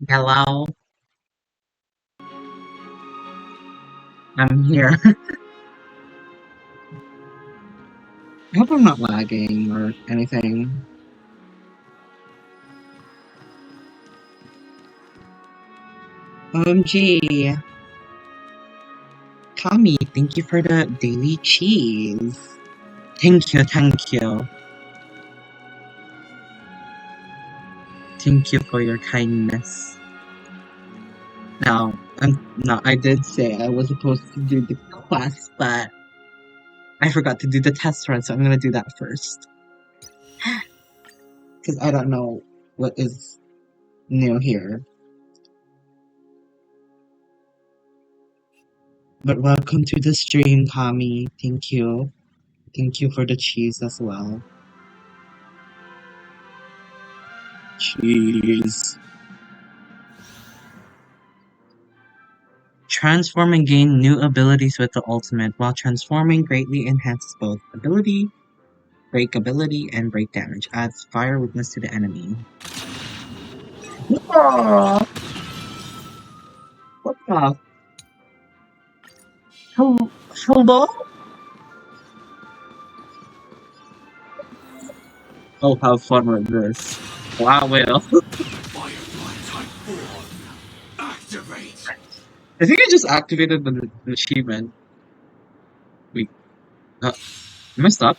Hello, I'm here. I hope I'm not lagging or anything. OMG. Tommy, thank you for the daily cheese. Thank you, thank you. Thank you for your kindness. No, I did say I was supposed to do the quest, but I forgot to do the test run, so I'm gonna do that first. Because I don't know what is new here. But welcome to the stream, Tommy. Thank you. Thank you for the cheese as well. Cheese. Transform and gain new abilities with the ultimate. While transforming greatly enhances both ability, break ability, and break damage. Adds fire weakness to the enemy. Oh, what the? Hello? I'll have fun with this. Wow, will. Activate. I think I just activated the achievement. Wait, am I stuck?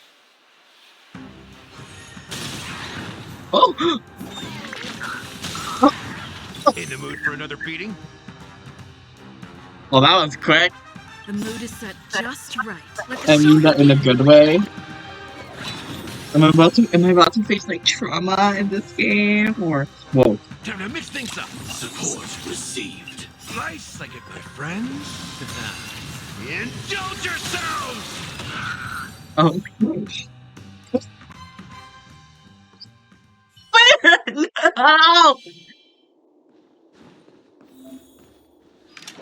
Oh! In the mood for another beating? Well, that was quick. The mood is set just right. Let the I show mean that in a begin. good way. Am I about to face like trauma in this game or whoa? Time to mix things up. Support received. Slice like it, my friends. Indulge yourselves! Oh no!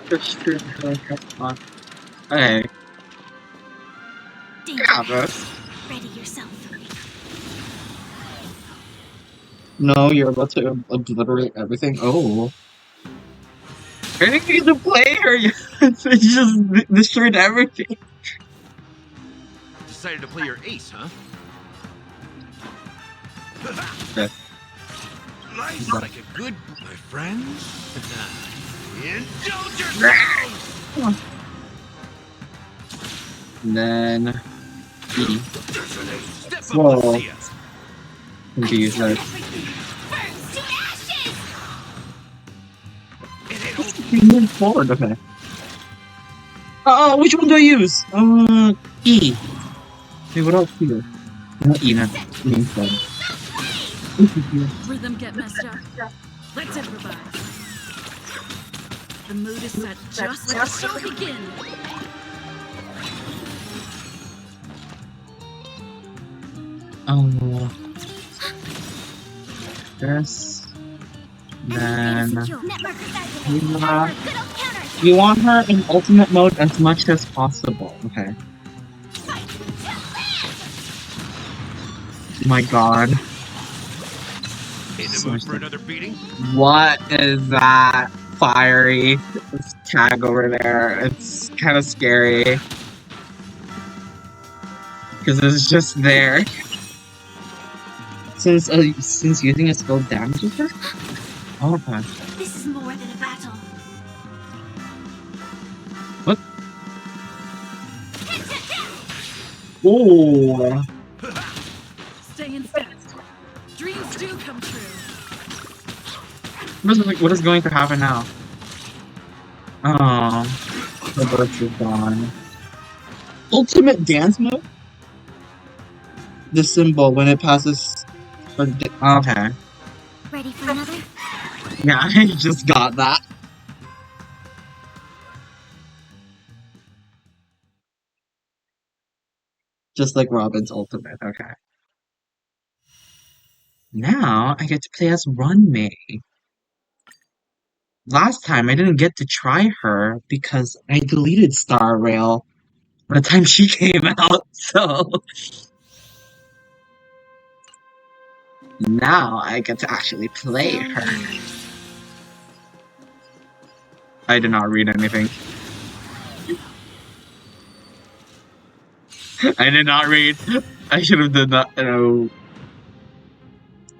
Just shoot her. Come on. Hey, Danger Gavus. Ready yourself. No, you're about to obliterate everything. Oh. I didn't get to play her yet. So you just destroyed everything. Decided to play your ace, huh? Okay. Slice like a good, my friends. Indulge yourselves! And then E. Step up Whoa. and see us. Need to use that. Burns to ashes! We move forward, okay. Which one do I use? E. Wait, what else here? Not E, not E instead. Rhythm get messed up. Let's improvise. The mood is set just let the show begin. Oh. This. Then. You want her in ultimate mode as much as possible. Okay. My god. In the mood for another beating? What is that? Fiery this tag over there. It's kind of scary. Because it's just there. Since using a skill damages her? Oh, okay. This is more than a battle. What? Ooh. Stay in step. Dreams do come true. What is going to happen now? Oh. The birch is gone. Ultimate dance mode? The symbol when it passes. Okay. Ready for another? Yeah, I just got that. Just like Robin's ultimate, okay. Now I get to play as Runmei. Last time I didn't get to try her because I deleted Star Rail by the time she came out, so now I get to actually play Down her. ears. I did not read anything. I did not read. I should have done that.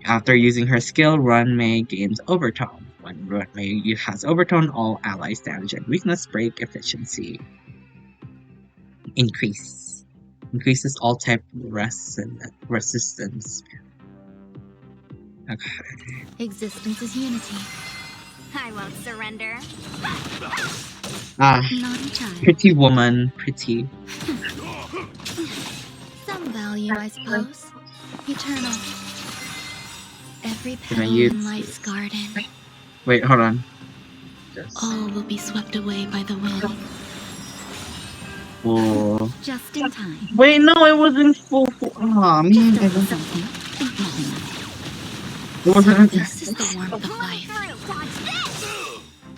After using her skill, Run May gains Overtone. When Run May has Overtone, all allies' damage and weakness break efficiency increase. Increases all type resistance. Okay. Existence is unity. I won't surrender. Naughty child. Pretty woman, pretty. Some value, I suppose. Eternal. Every Can I petal use- in life's garden. Wait, hold on. All will be swept away by the wind. Oh. Just in time. Wait, no, it wasn't full. Aw, man. Just I over don't- something. Think nothing of It wasn't. This is the warmth of life.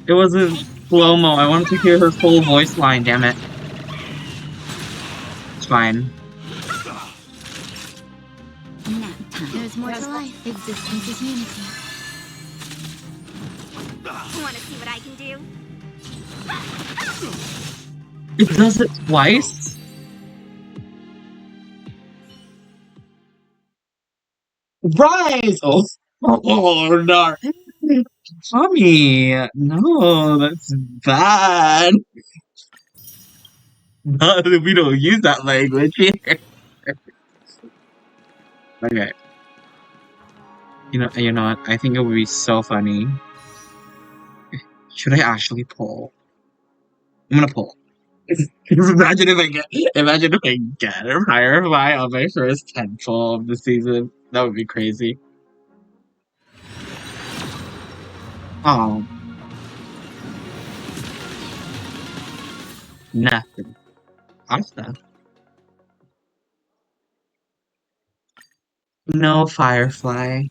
It wasn't slow-mo. I wanted to hear her full voice line, damn it. It's fine. Nap time. There's more to life. Existence is unity. Want to see what I can do? It does it twice? Rise! Oh no. Tommy! No, that's bad. No, we don't use that language here. Okay. You know what? I think it would be so funny. Should I actually pull? I'm gonna pull. Imagine if I get a Firefly on my first 10 pull of the season. That would be crazy. Oh. Nothing. Awesome. No Firefly.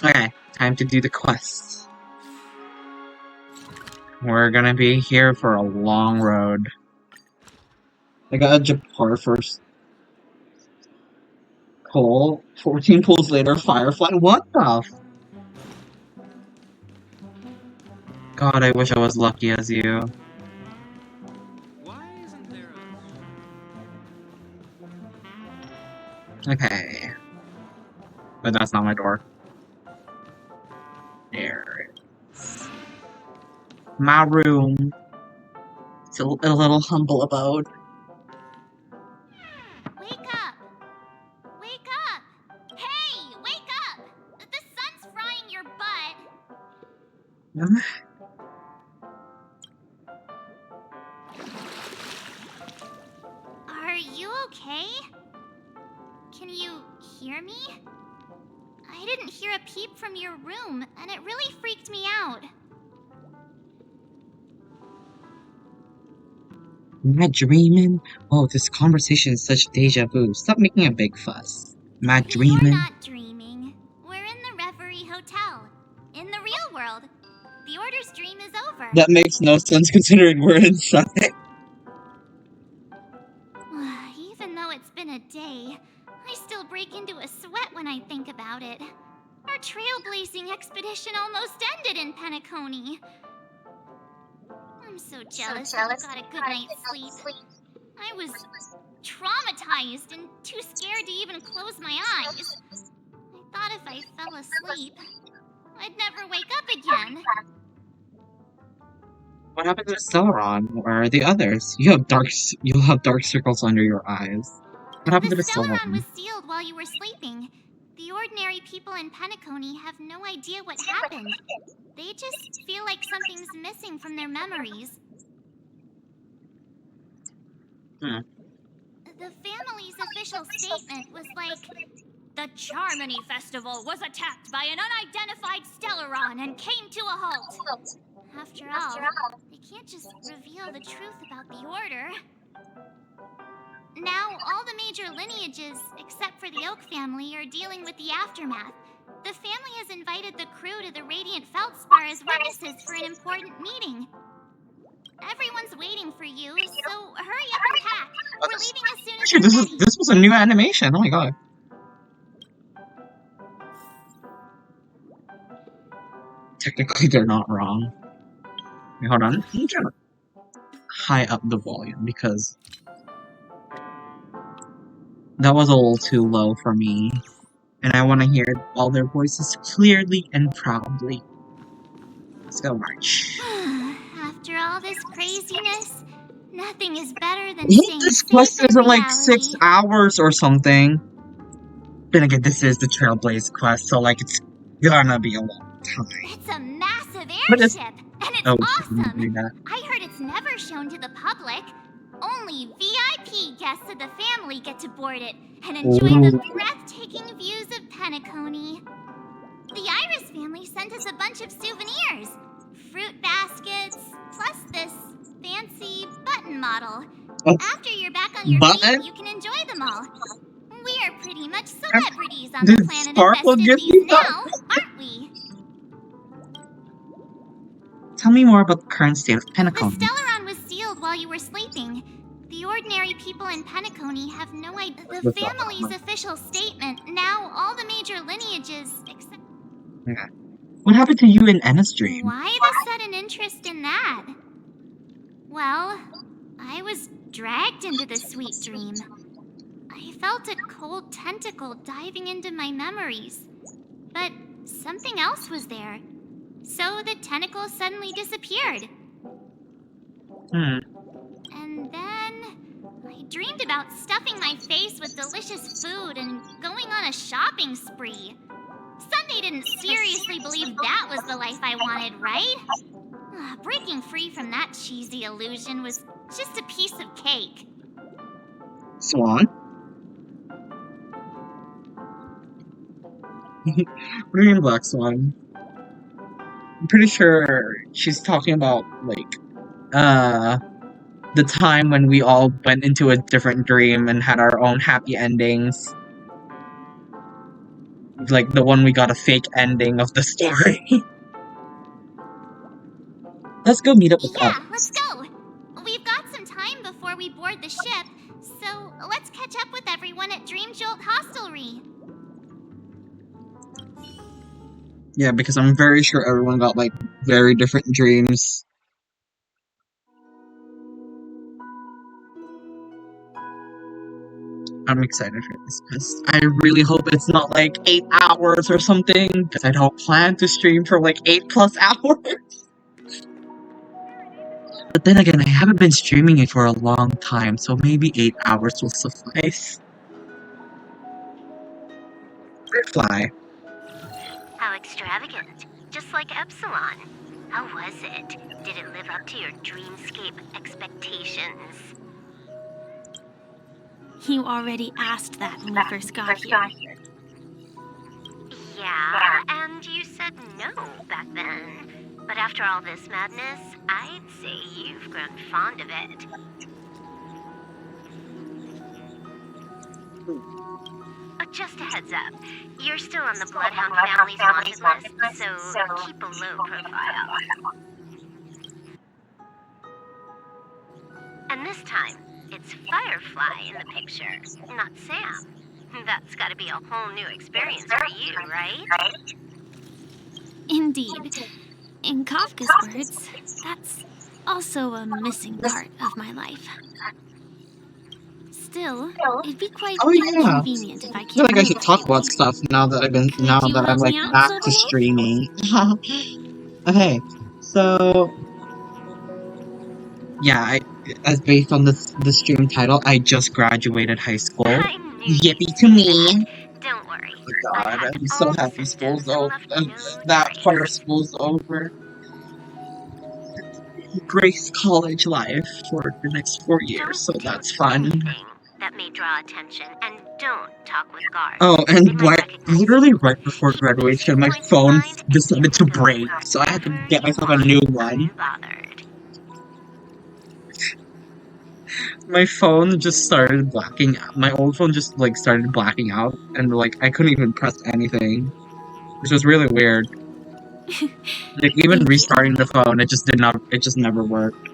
Okay, time to do the quest. We're gonna be here for a long road. I got a Japar first. Pull. 14 pulls later, Firefly. What the? God, I wish I was lucky as you. Why isn't there Okay. But that's not my door. There it is. My room. It's a little humble abode. Wake up! Wake up! Hey, wake up! The sun's frying your butt. Are you okay? Can you hear me? I didn't hear a peep from your room, and it really freaked me out. Am I dreaming? Oh, this conversation is such deja vu. Stop making a big fuss. Am I You're dreaming? not dreaming. We're in the Reverie Hotel. In the real world. The Order's dream is over. That makes no sense considering we're inside. Even though it's been a day, I still break into a sweat when I think about it. Our trailblazing expedition almost ended in Penacony. I'm so jealous that you got a good night's sleep. I was traumatized and too scared to even close my eyes. I thought if I fell asleep, I'd never wake up again. What happened to Celeron? Where are the others? You'll have dark circles under your eyes. What happened to the Celeron Celeron? was sealed while you were sleeping. The ordinary people in Penacony have no idea what happened. They just feel like something's missing from their memories. Hmm. The family's official statement was like, the Charmony Festival was attacked by an unidentified Stellaron and came to a halt. After all, they can't just reveal the truth about the Order. Now, all the major lineages, except for the Oak family, are dealing with the aftermath. The family has invited the crew to the Radiant Feldspar as witnesses for an important meeting. Everyone's waiting for you, so hurry up and pack. We're leaving as soon as Actually, you're ready. this was a new animation. Oh my god. technically they're not wrong. Wait, hold on. I'm trying to high up the volume because that was a little too low for me. And I want to hear all their voices clearly and proudly. Let's go, March. After all this craziness, nothing is better than I hope staying this quest safe in isn't like 6 reality. hours or something. Then again, this is the Trailblazer quest, so like it's gonna be a long time. It's a massive But it's airship, and it's oh, awesome. that. I heard it's never shown to the public. Only VIP guests of the family get to board it and enjoy the Ooh. breathtaking views of Penacony. The Iris family sent us a bunch of souvenirs. Fruit baskets, plus this fancy button model. Oh, After you're back on your button? feet, you can enjoy them all. We are pretty much celebrities on Did the planet of Sparkle give festivities you that? now, aren't we? Tell me more about the current state of The Penacony. Stellaron was sealed while you were sleeping. The ordinary people in Penacony have no idea. The What's up? family's official statement, now all the major lineages except... Okay. What happened to you in Enna's dream? Why the sudden interest in that? Well, I was dragged into the sweet dream. I felt a cold tentacle diving into my memories. But something else was there. So the tentacle suddenly disappeared. And then I dreamed about stuffing my face with delicious food and going on a shopping spree. Sunday didn't seriously believe that was the life I wanted, right? Breaking free from that cheesy illusion was just a piece of cake. Swan? What do you mean Black Swan? I'm pretty sure she's talking about, like, the time when we all went into a different dream and had our own happy endings. Like, the one we got a fake ending of the story. Let's go meet up with Yeah, others. let's go. We've got some time before we board the ship, so let's catch up with everyone at Dream Jolt Hostelry. Yeah, because I'm very sure everyone got, like, very different dreams. I'm excited for this quest. I really hope it's not like 8 hours or something, because I don't plan to stream for like 8+ hours. But then again, I haven't been streaming it for a long time, so maybe 8 hours will suffice. Fly. How extravagant. Just like Epsilon. How was it? Did it live up to your dreamscape expectations? You already asked that when we first got here. Yeah, and you said no back then. But after all this madness, I'd say you've grown fond of it. Just a heads up, you're still on the Bloodhound family's wanted list, so keep a low profile. And this time, it's Firefly in the picture, not Sam. That's gotta be a whole new experience for you, right? Indeed. In Kafka's words, that's also a missing part of my life. Still, it'd be quite Oh yeah. inconvenient if I I feel can't like I should move talk like about you. stuff now that You I'm help like me out, back to Silverwolf? streaming. Okay, so yeah, as based on the stream title, I just graduated high school. I knew you'd Yippee to say me! that. Don't worry. Oh my I've god, hacked I'm so all the happy systems school's and over. left no That part of trace. school's over. Grace college life for the next 4 years, so Don't do that's fun. anything that may draw attention, and don't talk with guards. Oh, They and might recognize literally you. right before Keep these graduation, two my points in phone mind, and you decided to can go break, so I had to wherever get you myself a want, new one. unbothered. My phone just started blacking out. My old phone just like started blacking out, and like I couldn't even press anything, which was really weird. Like even Thank you. restarting the phone, it just never worked.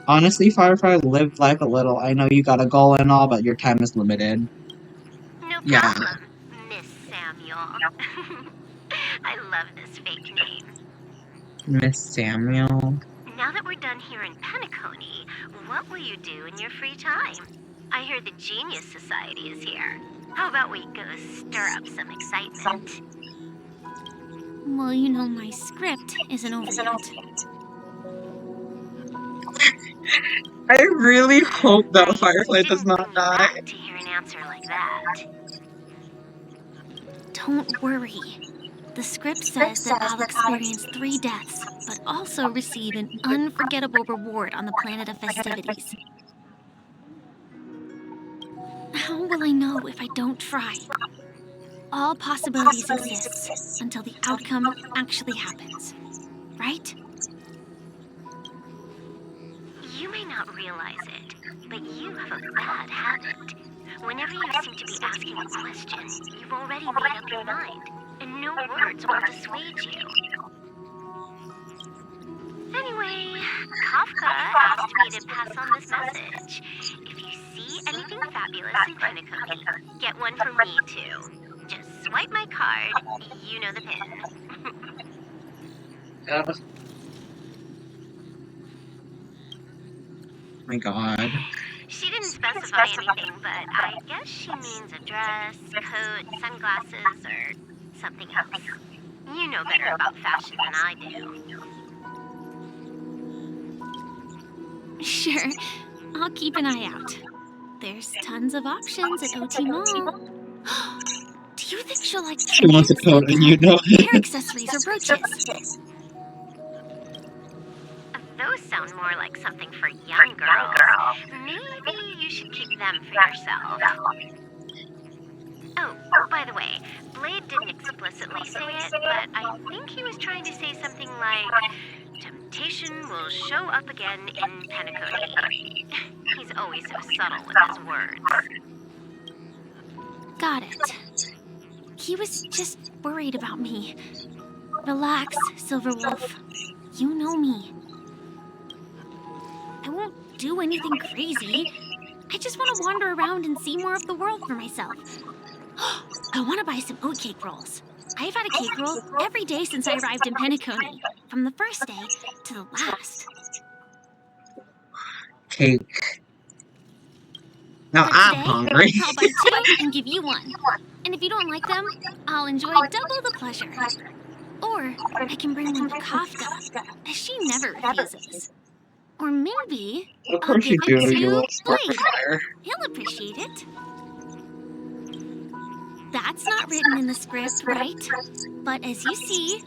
Honestly, Firefly, live life a little. I know you got a goal and all, but your time is limited. No Yeah, problem, Miss Samuel. I love this fake name. Miss Samuel. Now that we're done here in Penacony, what will you do in your free time? I heard the Genius Society is here. How about we go stir up some excitement? Well, you know my script isn't over yet. I really hope that Firefly does Didn't not bring you die. back to hear an answer like that. Don't worry. The script says that I'll experience 3 deaths, but also receive an unforgettable reward on the planet of festivities. How will I know if I don't try? All possibilities exist until the outcome actually happens, right? You may not realize it, but you have a bad habit. Whenever you seem to be asking a question, you've already made up your mind, and no words will dissuade you. Anyway, Kafka asked me to pass on this message. If you see anything fabulous in Penacony, get one from me too. Just swipe my card, you know the pin. Oh my god. She didn't specify anything, but I guess she means a dress, coat, sunglasses, or something else. You know better about fashion than I do. Sure, I'll keep an eye out. There's tons of options at OT Mall. Do you think she'll like She wants a trinkets coat, and you know hair it. accessories or brooches? Those sound more like something for young girls. Maybe you should keep them for yourself. Oh, by the way, Blade didn't explicitly say it, but I think he was trying to say something like, temptation will show up again in Penacony. He's always so subtle with his words. Got it. He was just worried about me. Relax, Silverwolf. You know me. I won't do anything crazy. I just want to wander around and see more of the world for myself. I want to buy some oatcake rolls. I've had a cake roll every day since I arrived in Penacony, from the first day to the last. Cake. Now But I'm today, hungry. I'll buy 2 and give you 1. And if you don't like them, I'll enjoy double the pleasure. Or I can bring one to Kafka, as she never refuses. Or maybe Of I'll course give you it do, you to little spark Blade. fire. He'll appreciate it. That's not written in the script, right? But as you see,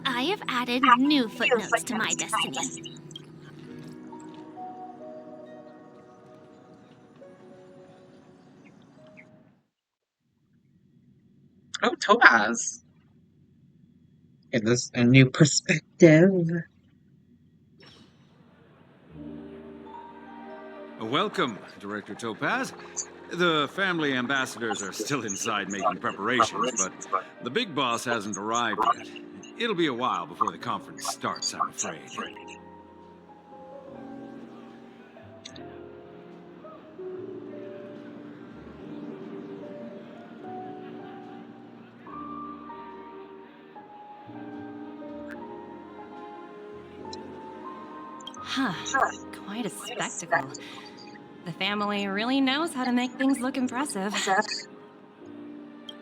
I have added new footnotes to my destiny. Oh, Topaz. Give us a new perspective. Welcome, Director Topaz. The family ambassadors are still inside making preparations, but the big boss hasn't arrived yet. It'll be a while before the conference starts, I'm afraid. Huh. Quite a spectacle. The family really knows how to make things look impressive.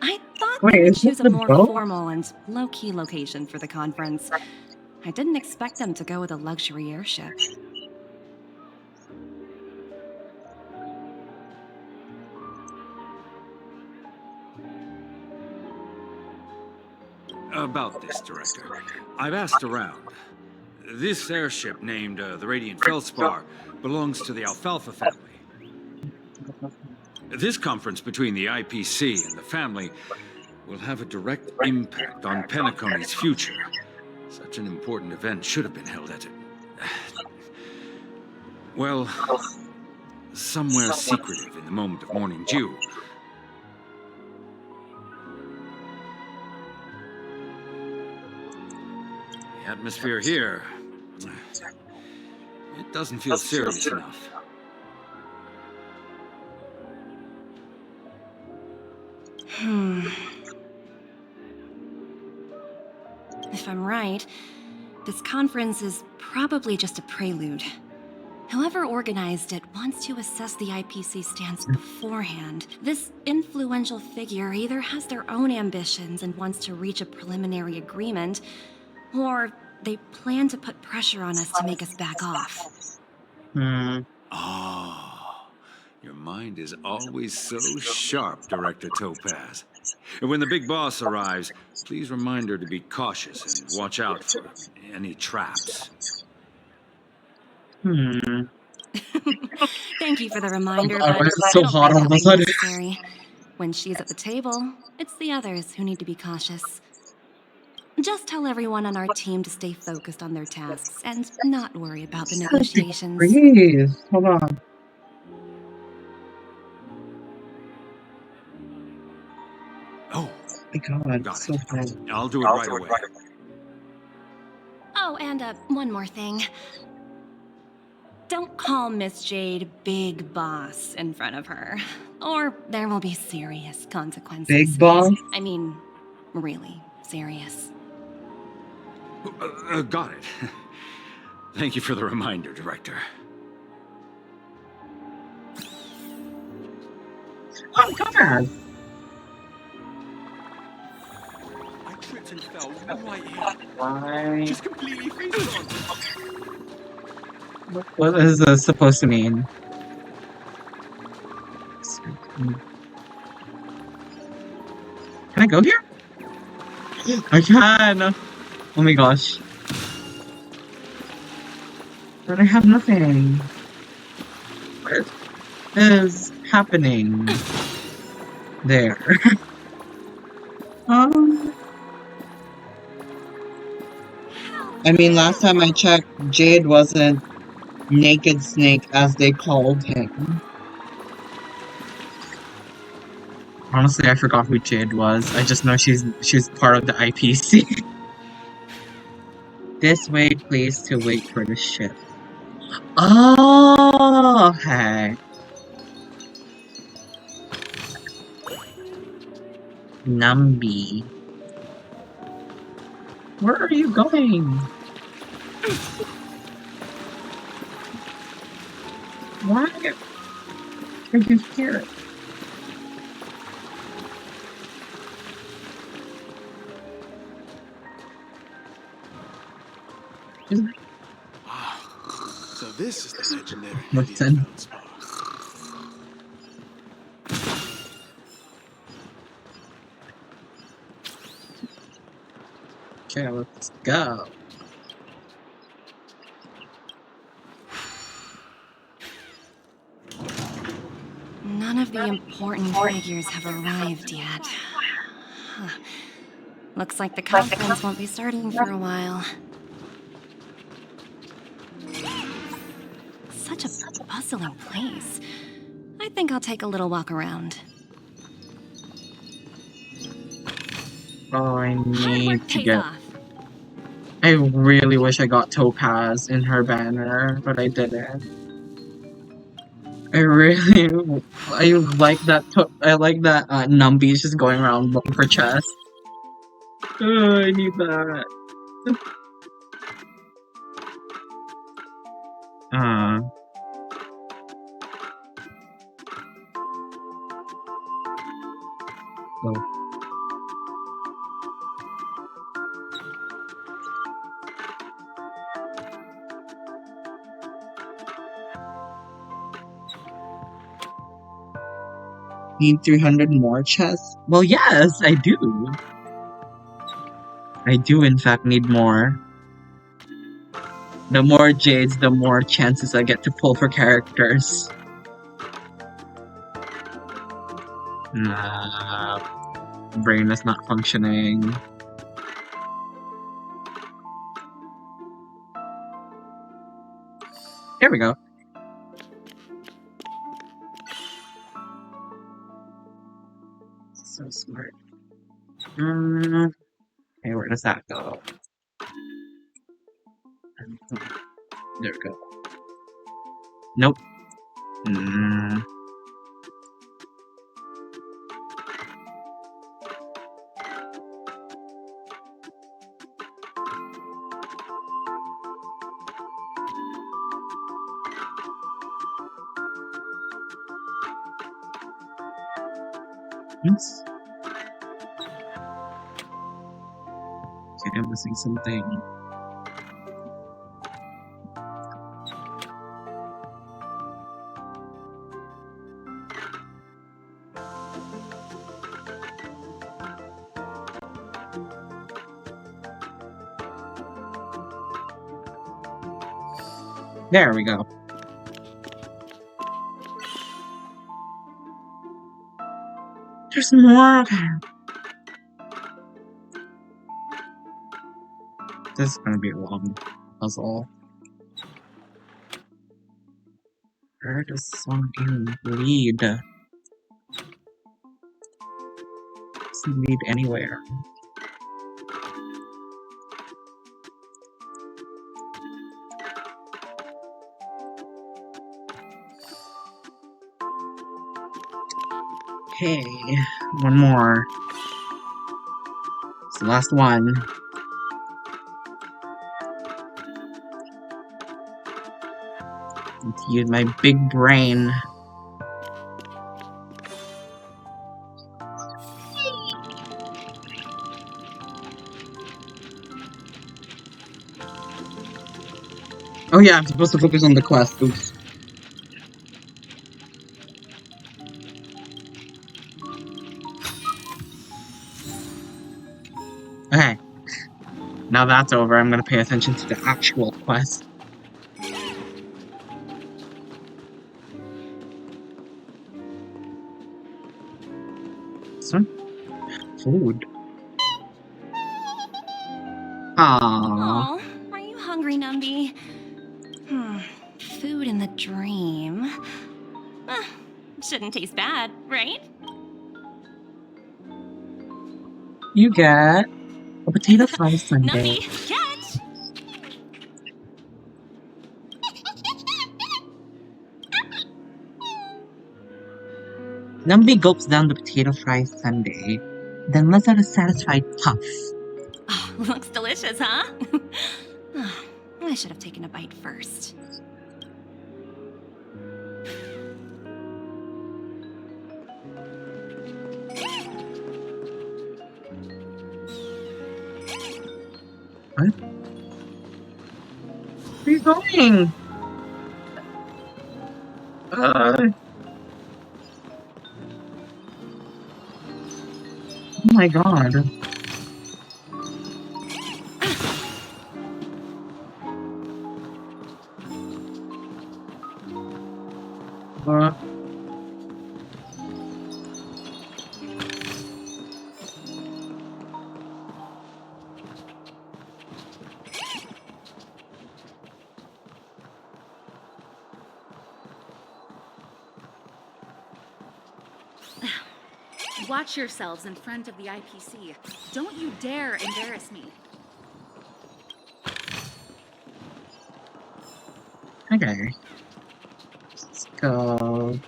I thought Wait, they would is this choose a the more boat? formal and low-key location for the conference. I didn't expect them to go with a luxury airship. About this, Director. I've asked around. This airship, named the Radiant Feldspar, belongs to the Alfalfa family. This conference between the IPC and the family will have a direct impact on Penacony's future. Such an important event should have been held at well, somewhere secretive in the moment of morning dew. atmosphere here, it doesn't feel serious enough. If I'm right, this conference is probably just a prelude. Whoever organized it wants to assess the IPC stance beforehand. This influential figure either has their own ambitions and wants to reach a preliminary agreement, or they plan to put pressure on us to make us back off. Ah, your mind is always so sharp, Director Topaz. And when the big boss arrives, please remind her to be cautious and watch out for any traps. Thank you for the reminder, Why but is it I so don't hot find all of that a being sudden? necessary. When she's at the table, it's the others who need to be cautious. Just tell everyone on our team to stay focused on their tasks and not worry about the negotiations. Breathe. Hold on. Oh, My God, got so it. hot. I'll do it right away. Oh, and one more thing. Don't call Miss Jade Big Boss in front of her, or there will be serious consequences. Big boss? I mean, really serious. Got it. Thank you for the reminder, Director. Oh, God. I tripped and fell right here. Why? Just completely face on. What is this supposed to mean? Can I go here? I can! Oh my gosh. But I have nothing. What is happening? There. I mean, last time I checked, Jade wasn't Naked Snake as they called him. Honestly, I forgot who Jade was. I just know she's part of the IPC. This way, please, to wait for the ship. Oh, okay. Numby. Where are you going? Why are you here? So this is the legendary Listen. Indian spot. Okay, let's go. None of the important figures have arrived yet. Huh. Looks like the conference won't be starting for a while. Such a bustling place. I think I'll take a little walk around. Oh, I Hard need work to pays get. off. I really wish I got Topaz in her banner, but I didn't. I like that. I like that Numby's just going around looking for chests. I need that. Uh. Oh. Need 300 more chests? Well, yes, I do. I do, in fact, need more. The more jades, the more chances I get to pull for characters. Nah, brain is not functioning. Here we go. So smart. Okay, where does that go? There we go. Nope. Mm. Yes. Okay, I'm missing something. There we go. There's more. Okay. This is gonna be a long puzzle. Where does song even lead? Doesn't lead anywhere. Okay, one more. It's the last one. Let's use my big brain. Oh yeah, I'm supposed to focus on the quest. Oops. Okay. Now that's over, I'm gonna pay attention to the actual quest. Some food. Aww. Oh, are you hungry, Numby? Food in the dream. Shouldn't taste bad, right? You get a potato fry sundae. Numby, catch! Numby gulps down the potato fry sundae, then lets out a satisfied puff. Oh, looks delicious, huh? I should have taken a bite first. What? Where are you going? Oh my god. Watch yourselves in front of the IPC. Don't you dare embarrass me. Okay. Let's go.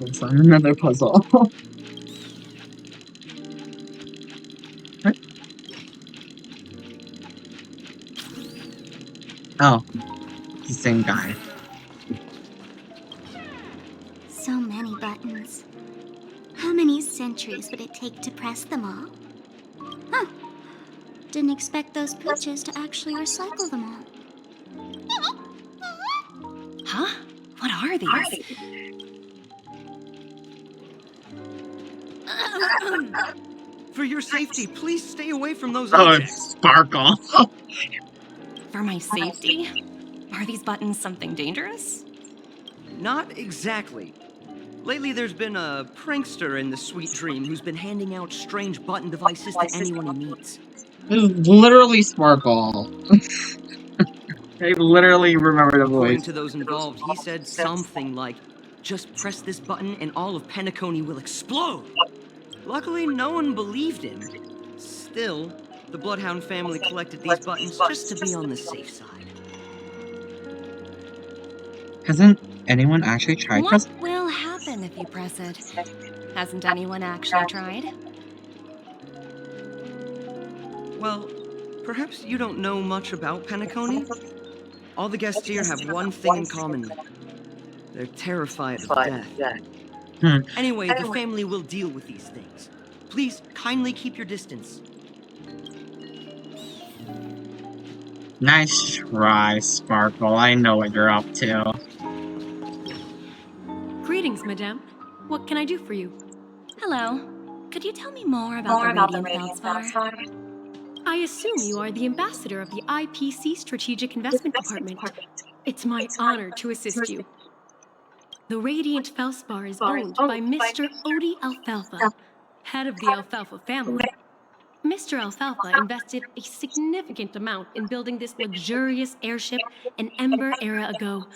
It's on another puzzle. What? Oh, it's the same guy. So many buttons. How many centuries would it take to press them all? Huh. Didn't expect those pooches to actually recycle them all. Huh? What are these? For your safety, please stay away from those Oh, objects. it's Sparkle. For my safety? Are these buttons something dangerous? Not exactly. Lately, there's been a prankster in the Sweet Dream who's been handing out strange button devices to anyone he meets. This is literally Sparkle. I literally remember the According voice. to those involved, he said something like, "Just press this button and all of Penacony will explode." Luckily, no one believed him. Still, the Bloodhound family collected these buttons just to be on the safe side. Hasn't anyone actually tried What pressing? will happen if you press it? Hasn't anyone actually tried? Well, perhaps you don't know much about Penacony? All the guests here have one thing in common. They're terrified of death. Hmm. Anyway, the family will deal with these things. Please kindly keep your distance. Nice try, Sparkle. I know what you're up to. Greetings, madame. What can I do for you? Hello. Could you tell me more about the Radiant Feldspar? I assume you are the ambassador of the IPC Strategic Investment Department. It's my honor to assist you. The Radiant Felspar is owned by Mr. Odie Alfalfa, head of the Alfalfa family. Mr. Alfalfa invested a significant amount in building this luxurious airship an Ember era ago,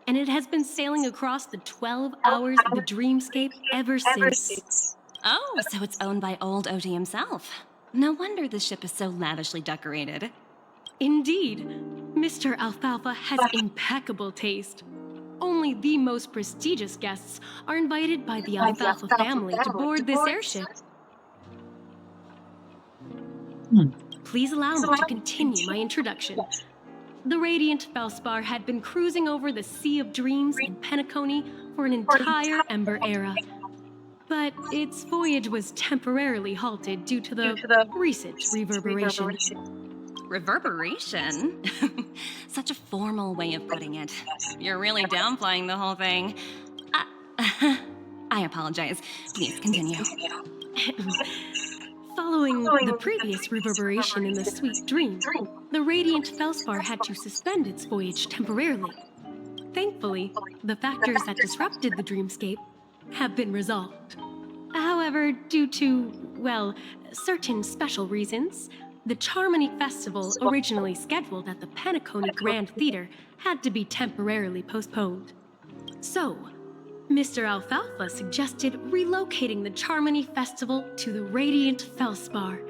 and it has been sailing across the 12 hours of the dreamscape ever since. Oh, so it's owned by old Odie himself. No wonder the ship is so lavishly decorated. Indeed, Mr. Alfalfa has impeccable taste. Only the most prestigious guests are invited by the Alfalfa family to board this airship. Please allow me to continue my introduction. The Radiant Felspar had been cruising over the Sea of Dreams in Penacony for an entire Ember era. But its voyage was temporarily halted due to the recent reverberation. Reverberation? Such a formal way of putting it. You're really downplaying the whole thing. I apologize. Please continue. Following the previous reverberation in the Sweet Dream, the Radiant Felspar had to suspend its voyage temporarily. Thankfully, the factors that disrupted the dreamscape have been resolved. However, due to, well, certain special reasons, the Charmony Festival, originally scheduled at the Penacony Grand Theater, had to be temporarily postponed. So, Mr. Alfalfa suggested relocating the Charmony Festival to the Radiant Felspar,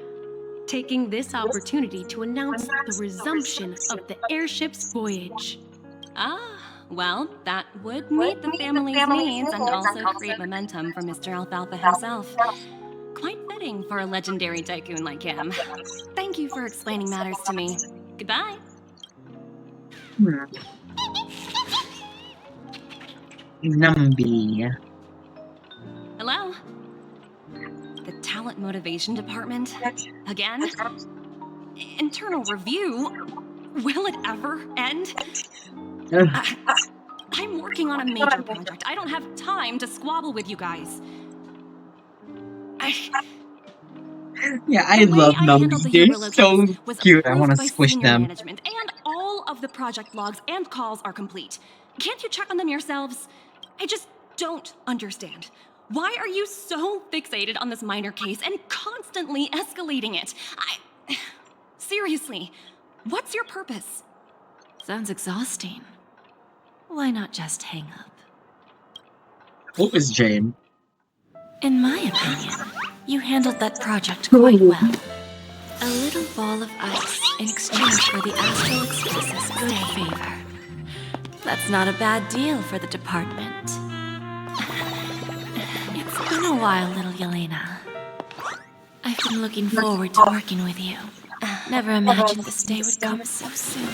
taking this opportunity to announce the resumption of the airship's voyage. Ah, well, that would meet the family's needs and also create momentum for Mr. Alfalfa himself. Quite fitting for a legendary tycoon like him. Thank you for explaining matters to me. Goodbye. Numby. Hello? The Talent Motivation Department? Again? Internal review? Will it ever end? I'm working on a major project. I don't have time to squabble with you guys. Yeah, I love Numbies. They're so was cute. I want to approved by squish senior them. management, and all of the project logs and calls are complete. Can't you check on them yourselves? I just don't understand. Why are you so fixated on this minor case and constantly escalating it? Seriously, what's your purpose? Sounds exhausting. Why not just hang up? What was Jane? In my opinion, you handled that project quite well. A little ball of ice in exchange for the Astral Express's good favor. That's not a bad deal for the department. It's been a while, little Yelena. I've been looking forward to working with you. Never imagined this day would come so soon.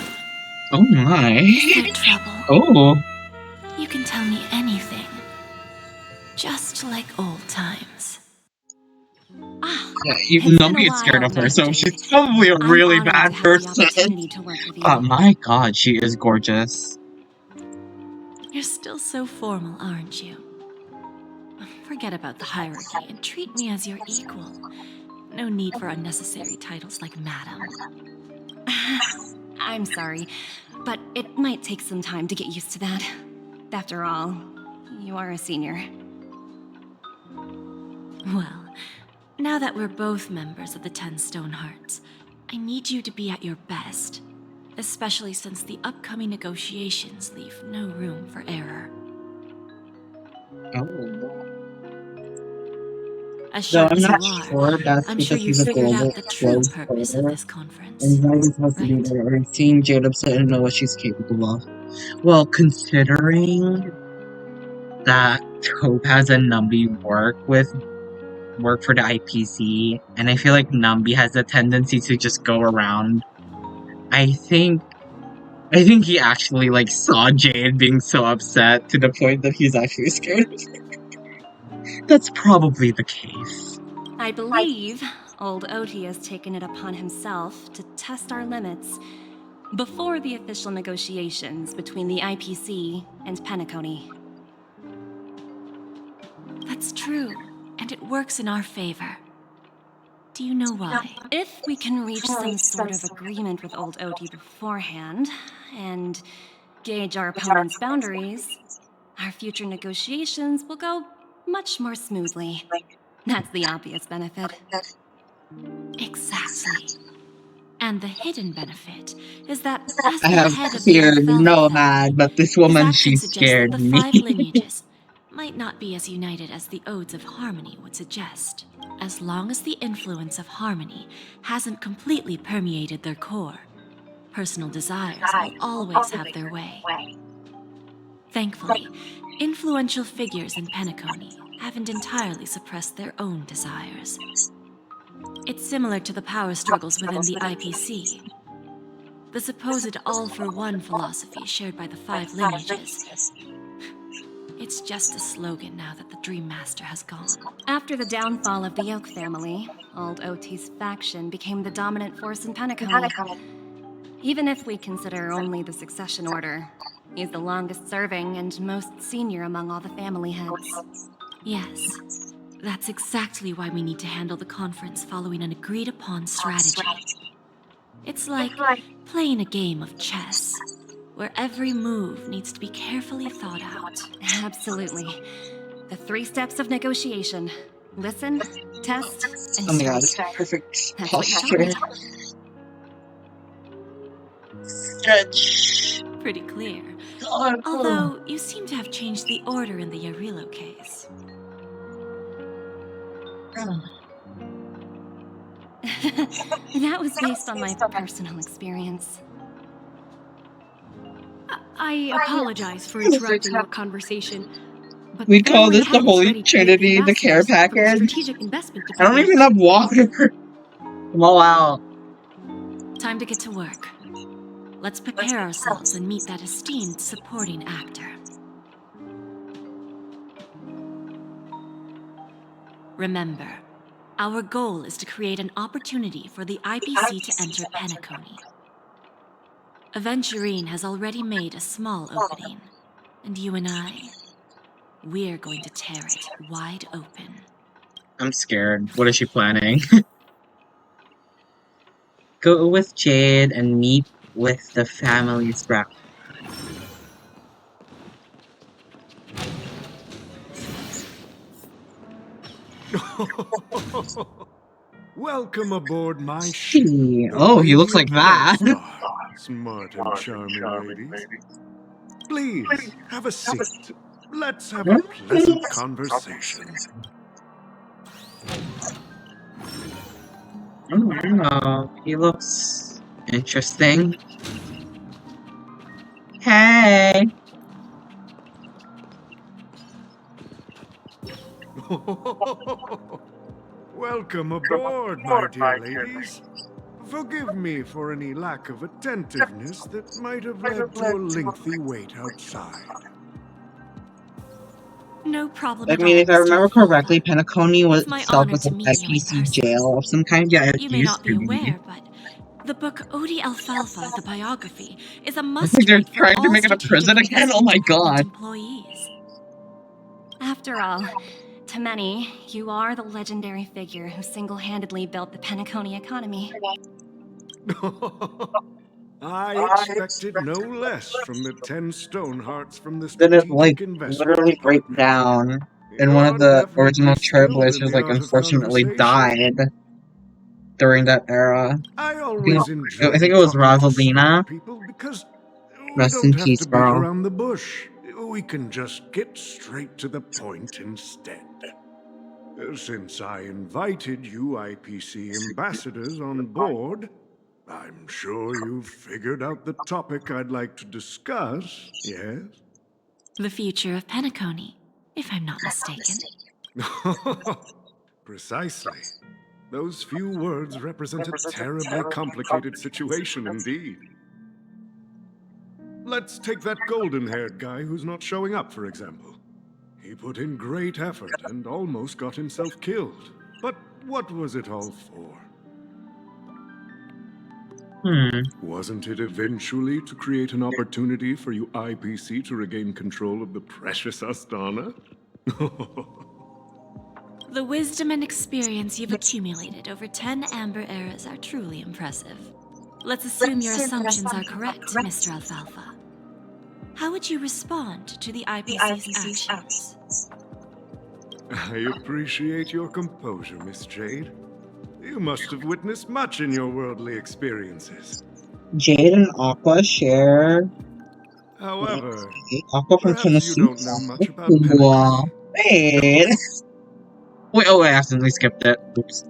Oh my. Is there trouble? Oh. You can tell me anything. Just like old times. Yeah, even Numby is scared of her, so she's probably a really bad person. Oh my god, she is gorgeous. You're still so formal, aren't you? Forget about the hierarchy and treat me as your equal. No need for unnecessary titles like Madam. I'm sorry, but it might take some time to get used to that. After all, you are a senior. Well, now that we're both members of the 10 Stone Hearts, I need you to be at your best. especially since the upcoming negotiations leave no room for error. Oh. As Though sharp I'm as you not are, sure that's I'm sure because you he's a figured global out the true closed purpose of folder, this conference, and he's always supposed to be right? there and seeing Jade upset and know what she's capable of. Well, considering that Topaz and Numby work for the IPC, and I feel like Numby has a tendency to just go around. I think I think he actually like saw Jade being so upset to the point that he's actually scared. That's probably the case. I believe old Oti has taken it upon himself to test our limits before the official negotiations between the IPC and Penacony. That's true, and it works in our favor. Do you know why? If we can reach some sort of agreement with old Oti beforehand, and gauge our opponent's boundaries, our future negotiations will go much more smoothly. That's the obvious benefit. Exactly. And the hidden benefit is that as I the have head of the feared Alfalfa no family, man, but this his woman, she actions suggest that scared the me. 5 lineages might not be as united as the Odes of Harmony would suggest. As long as the influence of harmony hasn't completely permeated their core, personal desires will always have their way. Thankfully, influential figures in Penacony haven't entirely suppressed their own desires. It's similar to the power struggles within the IPC. The supposed all-for-one philosophy shared by the 5 lineages. It's just a slogan now that the Dream Master has gone. After the downfall of the Yoke family, old Oti's faction became the dominant force in Penacony. Even if we consider only the succession order, he's the longest serving and most senior among all the family heads. Yes, that's exactly why we need to handle the conference following an agreed-upon strategy. It's like playing a game of chess, where every move needs to be carefully thought out. Absolutely. The 3 steps of negotiation. Listen, test, and Oh my god, strike. it's perfect That's what you taught posture. me. Stretch. Pretty clear. God. Although, you seem to have changed the order in the Yarilo case. That was based on my personal experience. I apologize for interrupting your conversation, but We the call family this the hadn't Holy ready to meet Trinity, the care ambassadors from the package. strategic investment I don't department. even have water. I'm all out. Time to get to work. Let's prepare ourselves and meet that esteemed supporting actor. Remember, our goal is to create an opportunity for the IPC to enter Penacony. Aventurine has already made a small opening, and you and I, we're going to tear it wide open. I'm scared. What is she planning? Go with Jade and meet with the family's rep. Welcome aboard my ship. Gee. the Oh, he looks like Radiant that. Fellstar. Smart and charming ladies. Please, have a seat. Let's have a pleasant conversation. Oh, he looks interesting. Hey. Welcome aboard, my dear ladies. Forgive me for any lack of attentiveness that might have led to a lengthy wait outside. No problem I at mean, all, if I remember Mr. Alfalfa. correctly, Penacony It's my itself honor was to an meet you in IPC person. jail of some kind. Yeah, it You may used not to be be. aware, but the book Odi Alfalfa, the biography, is a I think they're must-read for trying to all make it a strategic prison again. Oh investment my department god. employees. After all, to many, you are the legendary figure who single-handedly built the Penacony economy. I expected no less from the 10 Stonehearts from the Then it like Strategic Investment literally break Department. down, and one You're of the original definitely skilled in trailblazers the like art of unfortunately conversation. died. during that era. I always enjoy I think it was talking to smart Rosalina. people because we Rest in don't have peace, to beat bro. around the bush. We can just get straight to the point instead. Since I invited you IPC ambassadors on board, I'm sure you've figured out the topic I'd like to discuss, yes? The future of Penacony, if I'm not mistaken. Precisely. Those few words represent a terribly complicated situation indeed. Let's take that golden-haired guy who's not showing up, for example. He put in great effort and almost got himself killed. But what was it all for? Wasn't it eventually to create an opportunity for you IPC to regain control of the precious Astana? The wisdom and experience you've accumulated over 10 Amber Eras are truly impressive. Let's assume your assumptions are correct, Mr. Alfalfa. How would you respond to the IPC's actions? I appreciate your composure, Miss Jade. You must have witnessed much in your worldly experiences. Jade and Aqua share. However, Aqua from perhaps you Tennessee. don't know much about Penacony. Wait. Wait, oh, I accidentally skipped it. Oops.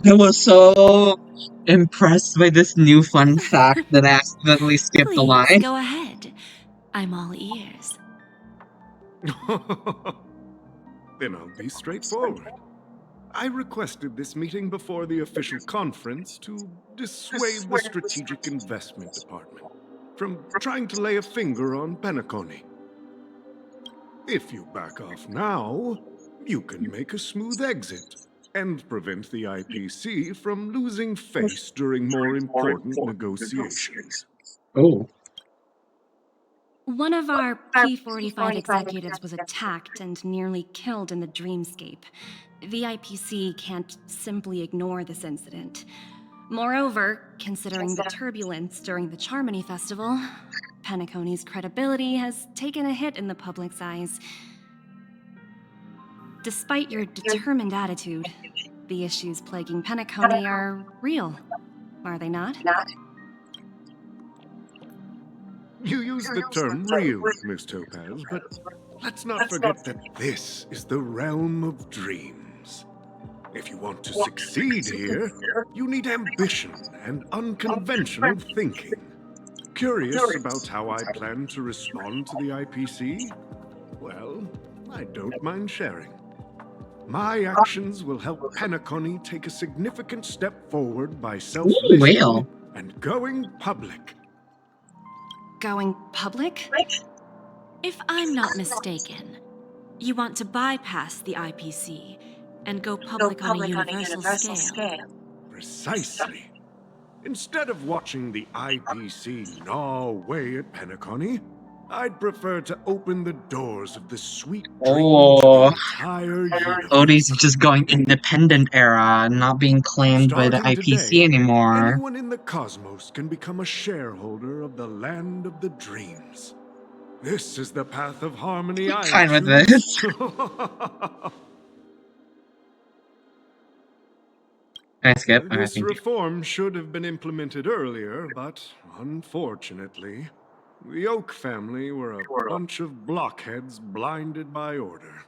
I was so impressed by this new fun fact that I accidentally skipped the line. Please, go ahead. I'm all ears. Then I'll be straightforward. I requested this meeting before the official conference to dissuade the Strategic Investment Department from trying to lay a finger on Penacony. If you back off now, you can make a smooth exit and prevent the IPC from losing face during more important negotiations. Oh. One of our P45 executives was attacked and nearly killed in the dreamscape. The IPC can't simply ignore this incident. Moreover, considering the turbulence during the Charmony Festival, Penacony's credibility has taken a hit in the public's eyes. Despite your determined attitude, the issues plaguing Penacony are real, are they not? You use the term real, Miss Topaz, but let's not forget that this is the realm of dreams. If you want to succeed here, you need ambition and unconventional thinking. Curious about how I plan to respond to the IPC? Well, I don't mind sharing. My actions will help Penacony take a significant step forward by self-listing and going public. Going public? If I'm not mistaken, you want to bypass the IPC and go public on a universal scale. Precisely. Instead of watching the IPC gnaw away at Penacony, I'd prefer to open the doors of the sweet dream to the entire universe. Odie's just going independent era, not being claimed by the IPC today, anymore. Anyone in the cosmos can become a shareholder of the land of the dreams. This is the path of harmony I fine with choose. this. I skip. This reform should have been implemented earlier, but unfortunately, the Oak family were a bunch of blockheads blinded by order.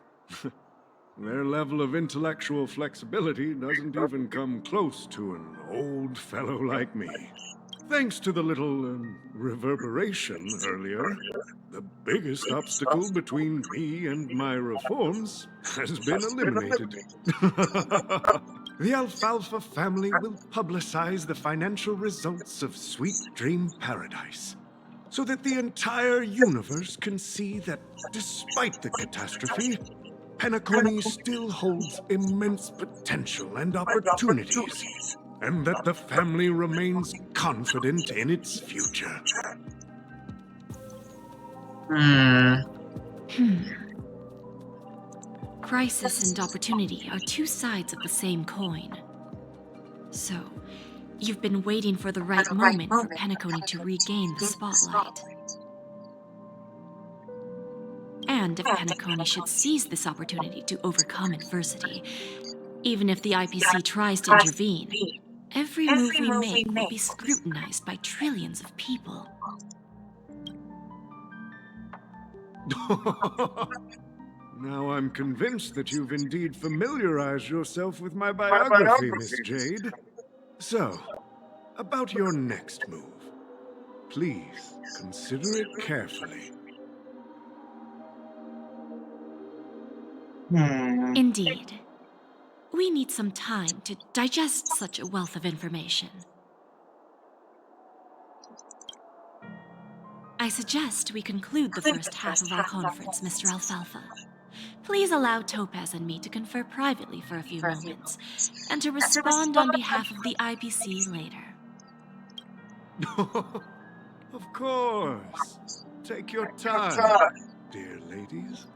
Their level of intellectual flexibility doesn't even come close to an old fellow like me. Thanks to the little reverberation earlier, the biggest obstacle between me and my reforms has been eliminated. The Alfalfa family will publicize the financial results of Sweet Dream Paradise, so that the entire universe can see that despite the catastrophe, Penacony still holds immense potential and opportunities, and that the family remains confident in its future. Crisis and opportunity are two sides of the same coin. So, you've been waiting for the right moment for Penacony to regain the spotlight. And if Penacony should seize this opportunity to overcome adversity, Even if the IPC tries to intervene, every move we make will be scrutinized by trillions of people. Now I'm convinced that you've indeed familiarized yourself with my biography, Miss Jade. So, about your next move. Please, consider it carefully. Indeed. We need some time to digest such a wealth of information. I suggest we conclude the first half of our conference, Mr. Alfalfa. Please allow Topaz and me to confer privately for a few moments, and to respond on behalf of the IPC later. Of course. Take your time, dear ladies.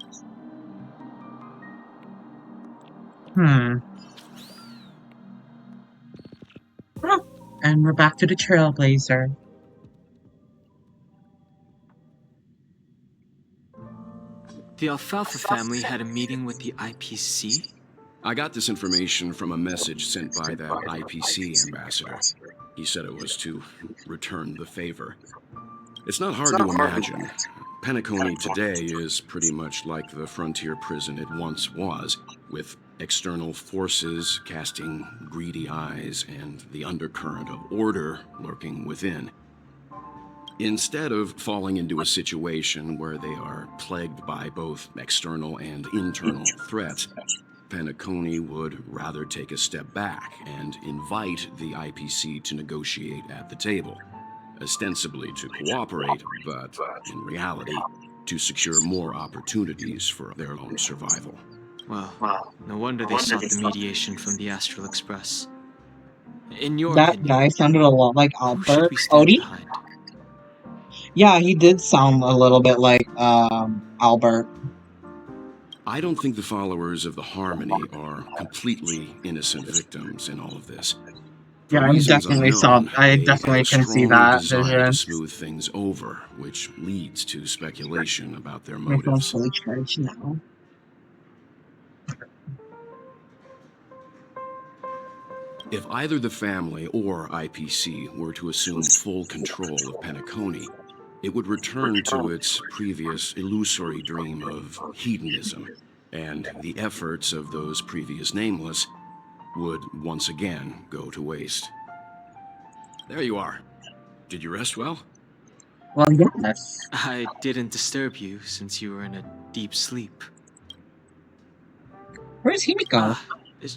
And we're back to the Trailblazer. The Alfalfa family had a meeting with the IPC? I got this information from a message sent by that IPC ambassador. He said it was to return the favor. It's not hard to imagine. Penacony today is pretty much like the frontier prison it once was, with external forces casting greedy eyes and the undercurrent of order lurking within. Instead of falling into a situation where they are plagued by both external and internal threats, Penacony would rather take a step back and invite the IPC to negotiate at the table, ostensibly to cooperate, but in reality, to secure more opportunities for their own survival. Well, no wonder they sought the mediation from the Astral Express. In your That opinion, guy sounded a lot like who should Albert. we stand Odie? behind? Yeah, he did sound a little bit like Albert. I don't think the followers of the Harmony are completely innocent victims in all of this. For Yeah, reasons unknown, I they definitely have a can see strong that desire vision. to smooth things over, which leads to speculation about their My phone's motives. fully charged now. If either the family or IPC were to assume full control of Penacony, it would return to its previous illusory dream of hedonism, and the efforts of those previous nameless would once again go to waste. There you are. Did you rest well? Well, yes. I didn't disturb you since you were in a deep sleep. Where's Himiko?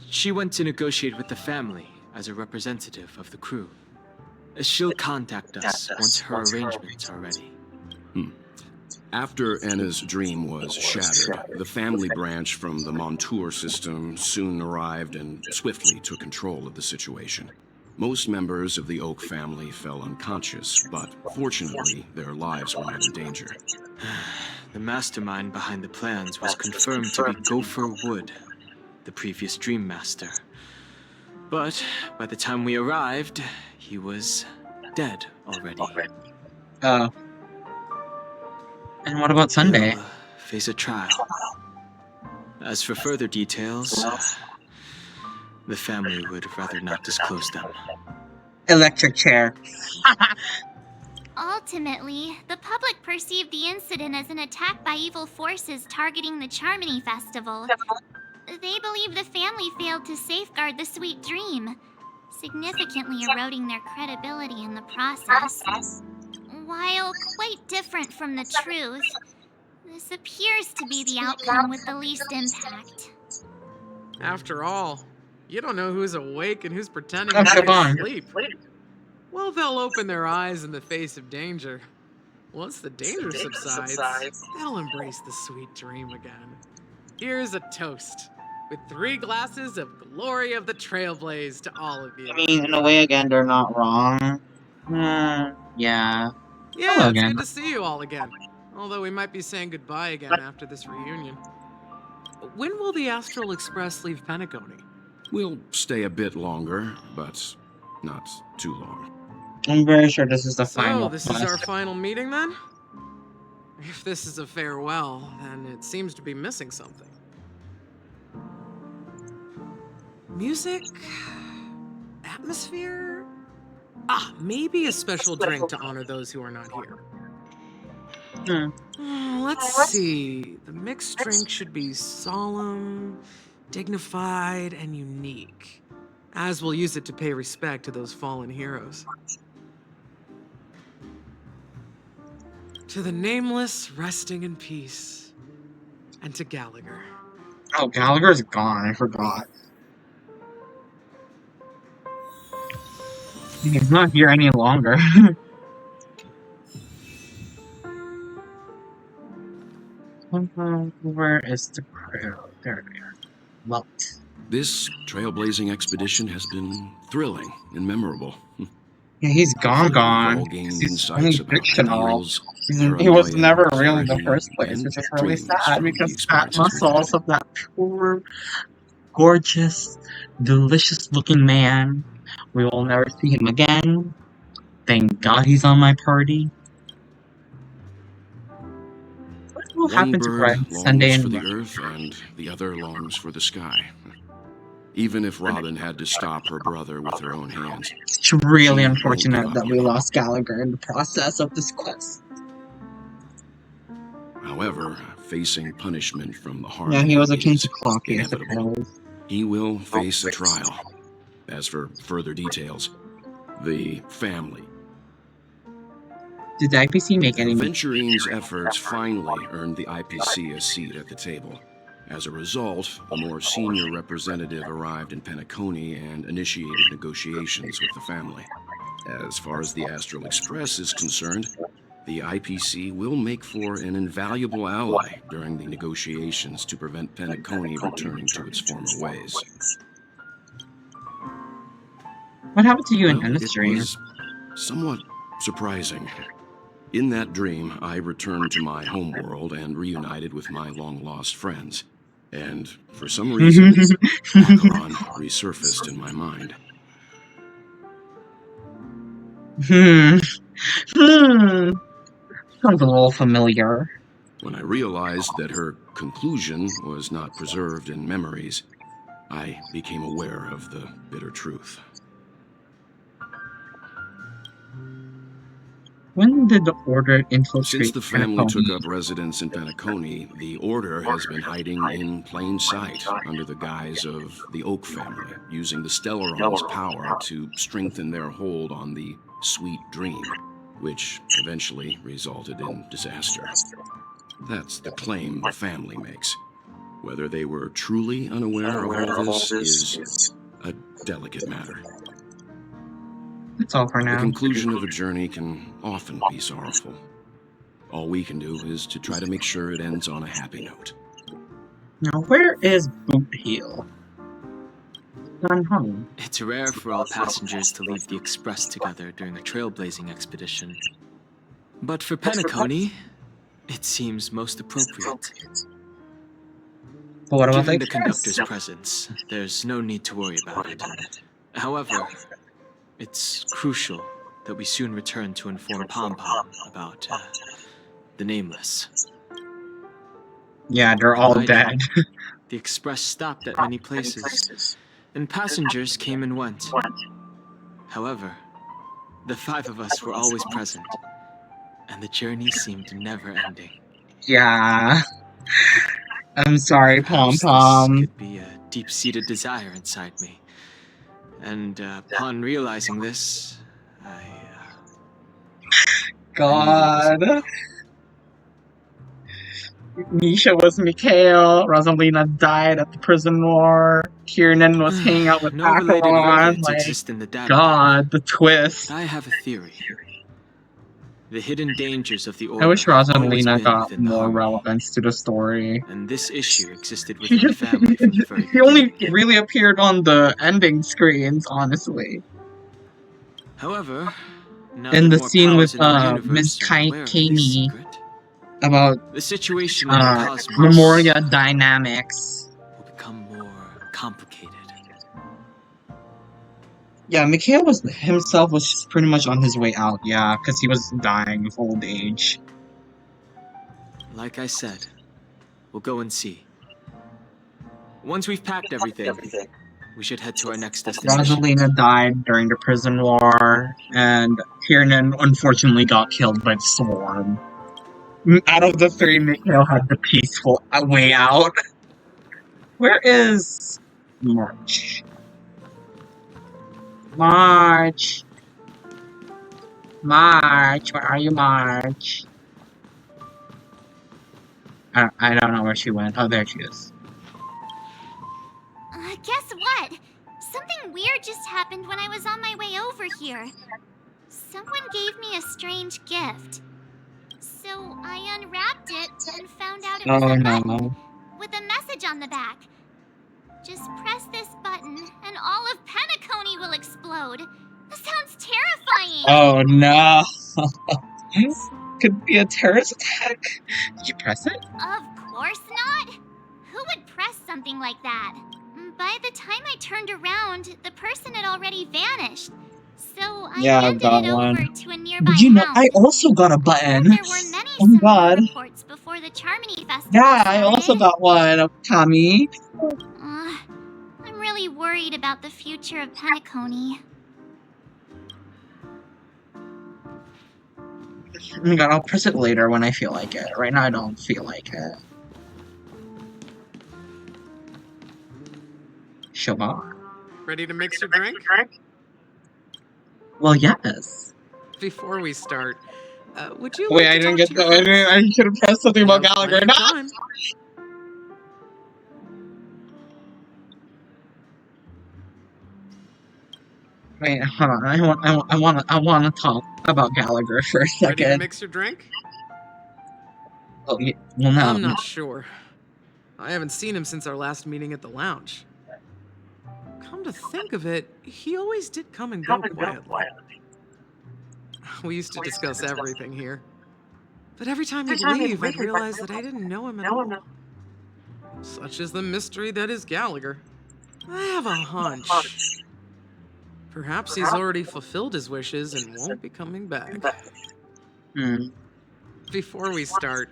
She went to negotiate with the family as a representative of the crew. She'll contact us once her arrangements are ready. After Anna's dream was shattered, the family branch from the Montour system soon arrived and swiftly took control of the situation. Most members of the Oak family fell unconscious, but fortunately, their lives were not in danger. The mastermind behind the plans was confirmed to be Gopher Wood, the previous Dream Master. But by the time we arrived, he was dead already. Oh. And what about Sunday? He'll face a trial. As for further details, the family would rather not disclose them. Electric chair. Ultimately, the public perceived the incident as an attack by evil forces targeting the Charmony Festival. They believe the family failed to safeguard the sweet dream, significantly eroding their credibility in the process. While quite different from the truth, this appears to be the outcome with the least impact. After all, you don't know who's awake and who's pretending Oh, to be Siobhan. asleep. Well, they'll open their eyes in the face of danger. Once the danger subsides, they'll embrace the sweet dream again. Here's a toast, with 3 glasses of glory of the Trailblaze to all of you. I mean, in a way, again, they're not wrong. Yeah. Yeah, Hello it's again. good to see you all again. Although we might be saying goodbye again after this reunion. When will the Astral Express leave Penacony? We'll stay a bit longer, but not too long. I'm very sure this is the final. So, this is our final meeting then? If this is a farewell, then it seems to be missing something. Music? Atmosphere? Ah, maybe a special drink to honor those who are not here. Let's see. The mixed drink should be solemn, dignified, and unique, as we'll use it to pay respect to those fallen heroes. To the nameless, resting in peace. And to Gallagher. Oh, Gallagher's gone. I forgot. He's not here any longer. Where is the crew? There they are. Well. This trailblazing expedition has been thrilling and memorable. Yeah, he's gone. He's only fictional. He was never real in the first place, which is really sad because fat muscles of that poor, gorgeous, delicious-looking man. We will never see him again. Thank God he's on my party. What will happen to Fred Sunday and for the earth and the other longs for the sky. Even if Robin had to stop her brother with her own hands. It's really unfortunate that we lost Gallagher in the process of this quest. However, facing punishment from the heart. Yeah, he was akin to Clocky, I suppose. He will face a trial. As for further details, the family. Did the IPC make any... Venturine's efforts finally earned the IPC a seat at the table. As a result, a more senior representative arrived in Penacony and initiated negotiations with the family. As far as the Astral Express is concerned, the IPC will make for an invaluable ally during the negotiations to prevent Penacony returning to its former ways. What happened to you in Ennis dream? It was somewhat surprising. In that dream, I returned to my homeworld and reunited with my long-lost friends. And for some reason, Macaron resurfaced in my mind. Sounds a little familiar. When I realized that her conclusion was not preserved in memories, I became aware of the bitter truth. When did the Order infiltrate Since the family took up residence in Penacony, the Order has been hiding in plain sight under the guise of the Oak family, using the Stellaron's power to strengthen their hold on the Sweet Dream, which eventually resulted in disaster. That's the claim the family makes. Whether they were truly unaware of all this is a delicate matter. That's all for now. The conclusion of a journey can often be sorrowful. All we can do is to try to make sure it ends on a happy note. Now, where is Bootheel? Gone home. It's rare for all passengers to leave the Express together during a trailblazing expedition. But for Penacony, it seems most appropriate. But what about Given the conductor's presence, there's no need to worry about it. However, it's crucial that we soon return to inform Pom Pom about the Nameless. Yeah, they're all dead. The Express stopped at many places, and passengers came and went. However, the five of us were always present, and the journey seemed never ending. Yeah. I'm sorry, Pom Pom. This could be a deep-seated desire inside me. And upon realizing this, God. Nisha was Mikhail, Rosalina died at the prison war, Kiernan was hanging out with Acheron, God, the twist. I have a theory. The hidden dangers of the Order. I wish Rosalina got more relevance to the story. And this issue existed within the family from the very He only really appeared on the ending screens, honestly. However, now in the more scene with Miss Kaney about the situation in the cosmos Memoria dynamics will become more complicated. Yeah, Mikhail was just pretty much on his way out, yeah, because he was dying of old age. Like I said, we'll go and see. Once we've packed everything, We should head to our next destination. Rosalina died during the prison war, and Kiernan unfortunately got killed by the swarm. Out of the three, Mikhail had the peaceful way out. Where is March? March! March! Where are you, March? I don't know where she went. Oh, there she is. Guess what? Something weird just happened when I was on my way over here. Someone gave me a strange gift. So I unwrapped it and found out it was a button with a message on the back. Just press this button and all of Penacony will explode. That sounds terrifying! Oh no! Could be a terrorist attack. Did you press it? Of course not! Who would press something like that? By the time I turned around, the person had already vanished. So I handed it over to a nearby Did you know hound. I also got a button? There were many Oh my god. reports before the Charmony Festival Yeah, I started. also got one of Tommy. I'm really worried about the future of Penacony. Oh my god, I'll press it later when I feel like it. Right now I don't feel like it. Sure. Ready to mix your drink? Well, yes. Before we start, would you Wait, like I to didn't talk get to the. your friends? I should have pressed something about You have Gallagher. plenty of No! time. Wait, hold on. I want to talk about Gallagher for a Ready to second. mix your drink? Oh, yeah. Well, no. I'm not sure. I haven't seen him since our last meeting at the lounge. Come to think of it, he always did come and go quietly. We used to discuss everything here. But every time he'd leave, I'd realize that I didn't know him at all. Such is the mystery that is Gallagher. I have a hunch. Perhaps he's already fulfilled his wishes and won't be coming back. Before we start...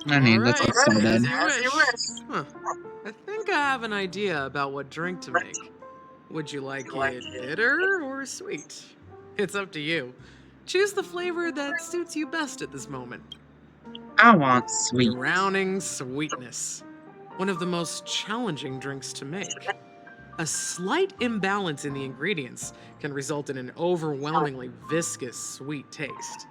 I mean, that's what started. As you wish. Huh. I think I have an idea about what drink to make. Would you like it bitter or sweet? It's up to you. Choose the flavor that suits you best at this moment. I want sweet. Drowning sweetness. One of the most challenging drinks to make. A slight imbalance in the ingredients can result in an overwhelmingly viscous sweet taste.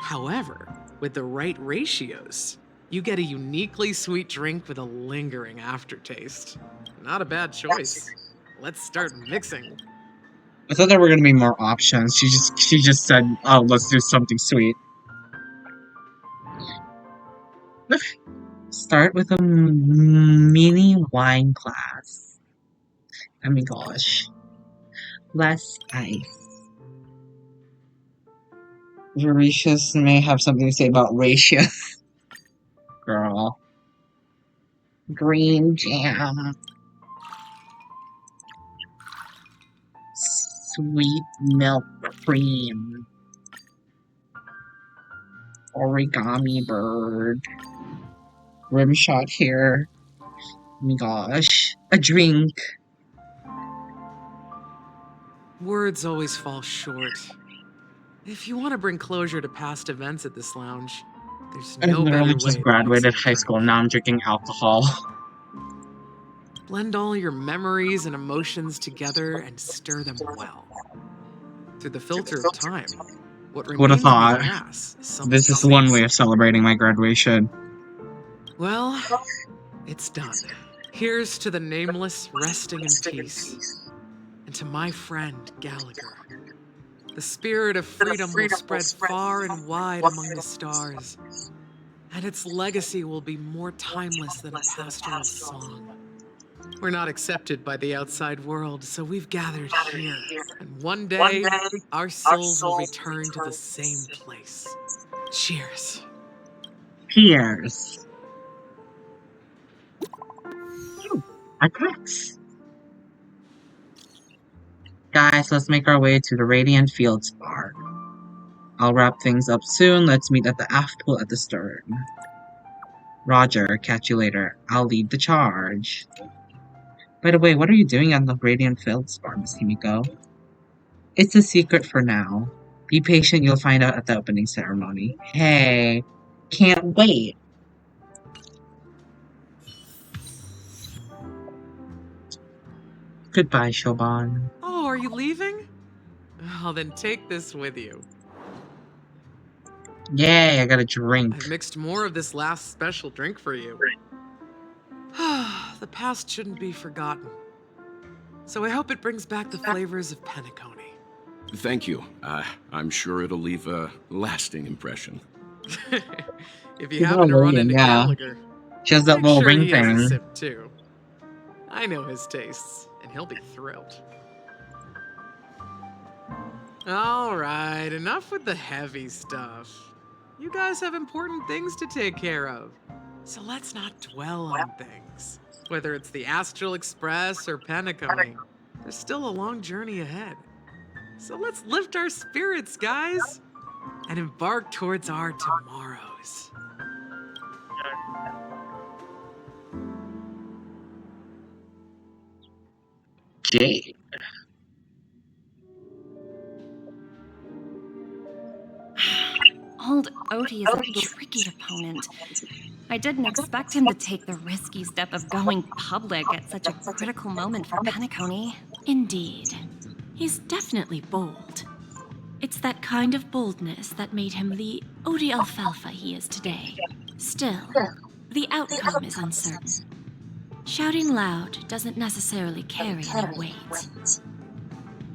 However, with the right ratios, you get a uniquely sweet drink with a lingering aftertaste. Not a bad choice. Let's start mixing. I thought there were gonna be more options. She just said, "Oh, let's do something sweet." Start with a mini wine glass. Oh my gosh. Less ice. Eurasius may have something to say about ratio. Girl. Green jam. Sweet milk cream. Origami bird. Rim shot here. Oh my gosh. A drink. Words always fall short. If you want to bring closure to past events at this lounge, there's I no better literally way just to graduated mix a high drink. school. Now I'm drinking alcohol. Blend all your memories and emotions together and stir them well. Through the filter of time, what Who'd remains have in the thought? glass is something This is one way of celebrating my graduation. Well, it's done. Here's to the nameless resting in peace, and to my friend Gallagher. The spirit of freedom will spread far and wide among the stars, and its legacy will be more timeless than a pastoral song. We're not accepted by the outside world, so we've gathered here, and one day, our souls will return to the same place. Cheers. Cheers. I cracks. Guys, let's make our way to the Radiant Fields Bar. I'll wrap things up soon. Let's meet at the aft pool at the stern. Roger, catch you later. I'll lead the charge. By the way, what are you doing on the Radiant Feldspar, Miss Himiko? It's a secret for now. Be patient, you'll find out at the opening ceremony. Hey, can't wait. Goodbye, Shoban. Oh, are you leaving? Oh, then take this with you. Yay, I got a drink. I've mixed more of this last special drink for you. The past shouldn't be forgotten. So I hope it brings back the flavors of Penacony. Thank you. I'm sure it'll leave a lasting impression. If you happen to run into Gallagher, She has that make little sure ring he has a thing. sip too. I know his tastes, and he'll be thrilled. Alright, enough with the heavy stuff. You guys have important things to take care of. So let's not dwell on things. Whether it's the Astral Express or Penacony, there's still a long journey ahead. So let's lift our spirits, guys, and embark towards our tomorrows. Jade. Old Odie is a tricky opponent. I didn't expect him to take the risky step of going public at such a critical moment for Penacony. Indeed. He's definitely bold. It's that kind of boldness that made him the Odie Alfalfa he is today. Still, the outcome is uncertain. Shouting loud doesn't necessarily carry any weight.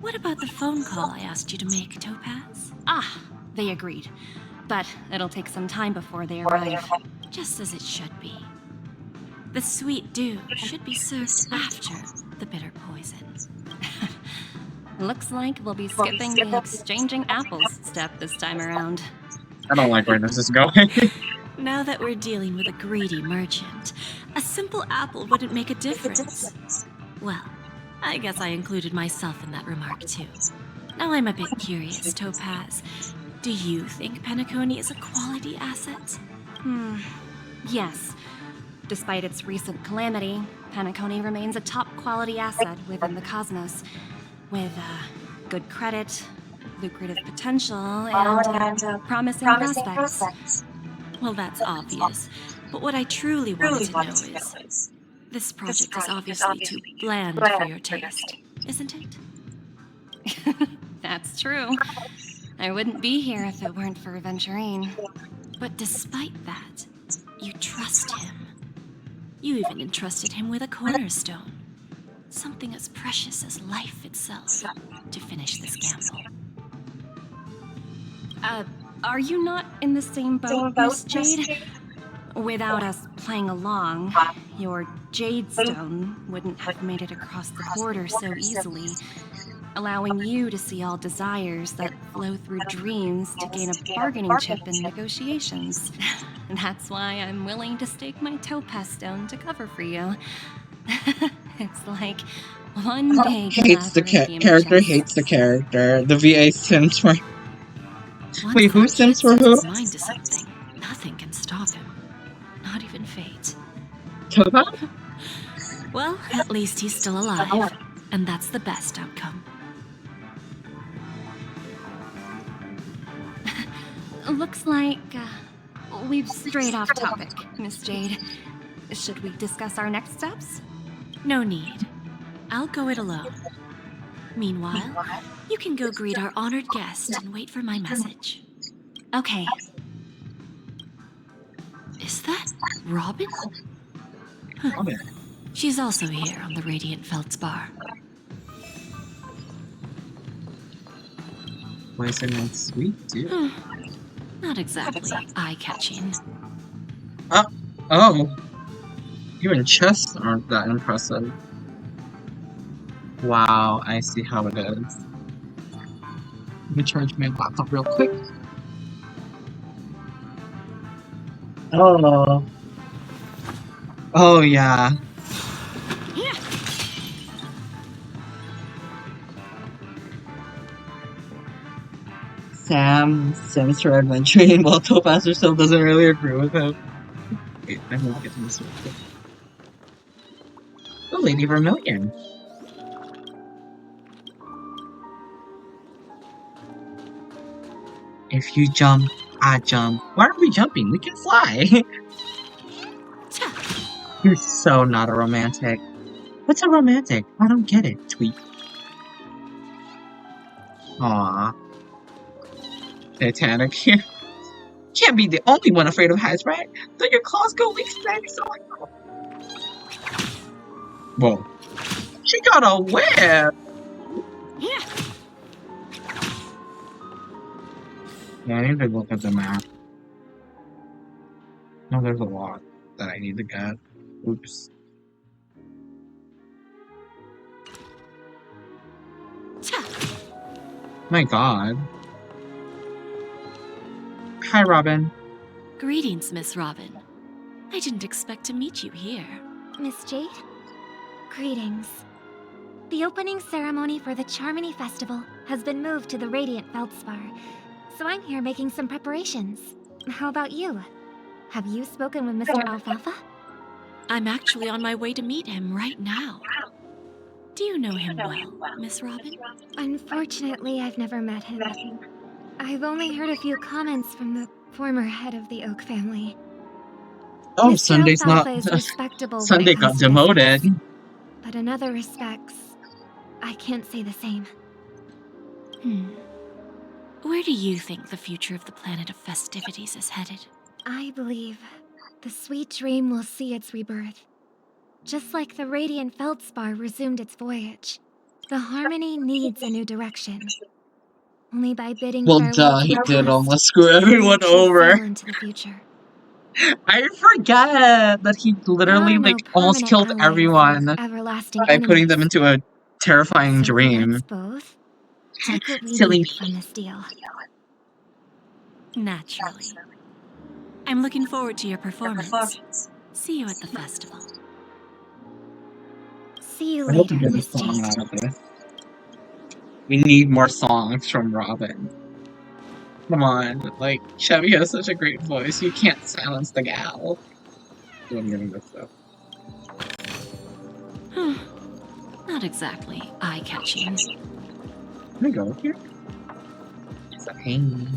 What about the phone call I asked you to make, Topaz? Ah, they agreed. But it'll take some time before they arrive. Just as it should be. The sweet dew should be served after the bitter poison. Looks like we'll be skipping the exchanging apples step this time around. I don't like where this is going. Now that we're dealing with a greedy merchant, a simple apple wouldn't make a difference. Well, I guess I included myself in that remark too. Now I'm a bit curious, Topaz. Do you think Penacony is a quality asset? Yes. Despite its recent calamity, Penacony remains a top quality asset within the cosmos. With good credit, lucrative potential, and promising prospects. Well, that's obvious. But what I truly wanted to know is, this project is obviously too bland for your taste, isn't it? That's true. I wouldn't be here if it weren't for Venturine. But despite that, you trust him. You even entrusted him with a cornerstone. Something as precious as life itself to finish this gamble. Are you not in the same boat, Miss Jade? Without us playing along, your Jade Stone wouldn't have made it across the border so easily, allowing you to see all desires that flow through dreams to gain a bargaining chip in negotiations. That's why I'm willing to stake my Topaz Stone to cover for you. It's like one day Hates the character, hates the character. The VA sims for... Wait, who sims for who? Mind to something. Nothing can stop him. Not even fate. Topaz? Well, at least he's still alive. And that's the best outcome. Looks like we've strayed off topic, Miss Jade. Should we discuss our next steps? No need. I'll go it alone. Meanwhile, you can go greet our honored guest and wait for my message. Okay. Is that Robin? Huh. She's also here on the Radiant Feldspar. Why is her name Sweet Dew? Not exactly eye-catching. Oh. Even chests aren't that impressive. Wow, I see how it is. Let me charge my laptop real quick. Oh. Oh, yeah. Sam sims for adventuring while Topaz herself doesn't really agree with him. Wait, I'm gonna get to this real quick. The Lady Vermilion. If you jump, I jump. Why are we jumping? We can fly. You're so not a romantic. What's a romantic? I don't get it, Tweet. Aww. Titanic here. Can't be the only one afraid of heights, right? Don't your claws go leaks next? Whoa. She got a web! Yeah, I need to look at the map. No, there's a lot that I need to get. Oops. My god. Hi, Robin. Greetings, Miss Robin. I didn't expect to meet you here. Miss Jade? Greetings. The opening ceremony for the Charmony Festival has been moved to the Radiant Feldspar, so I'm here making some preparations. How about you? Have you spoken with Mr. Alfalfa? I'm actually on my way to meet him right now. Do you know him well, Miss Robin? Unfortunately, I've never met him. I've only heard a few comments from the former head of the Oak family. Oh, Mr. Sunday's not. Alfalfa is respectable when Sunday it got comes to demoted. business, but in other respects, I can't say the same. Where do you think the future of the planet of festivities is headed? I believe the sweet dream will see its rebirth. Just like the Radiant Feldspar resumed its voyage, the Harmony needs a new direction. Only by bidding Well, farewell duh, to he the did past almost screw can we everyone actually over. sail into the future. I forget that he literally, There are no like, almost permanent killed allies everyone or everlasting by putting enemies. them into a terrifying So dream. let's both take what we Silly need from this deal. Naturally. I'm looking forward to your performance. See you at the festival. See you I hope we later, get a Miss song Jade. out of this. We need more songs from Robin. Come on, like, Chevy has such a great voice, you can't silence the gal. So I'm getting this stuff. Not exactly eye-catching. Can we go here? It's a pain.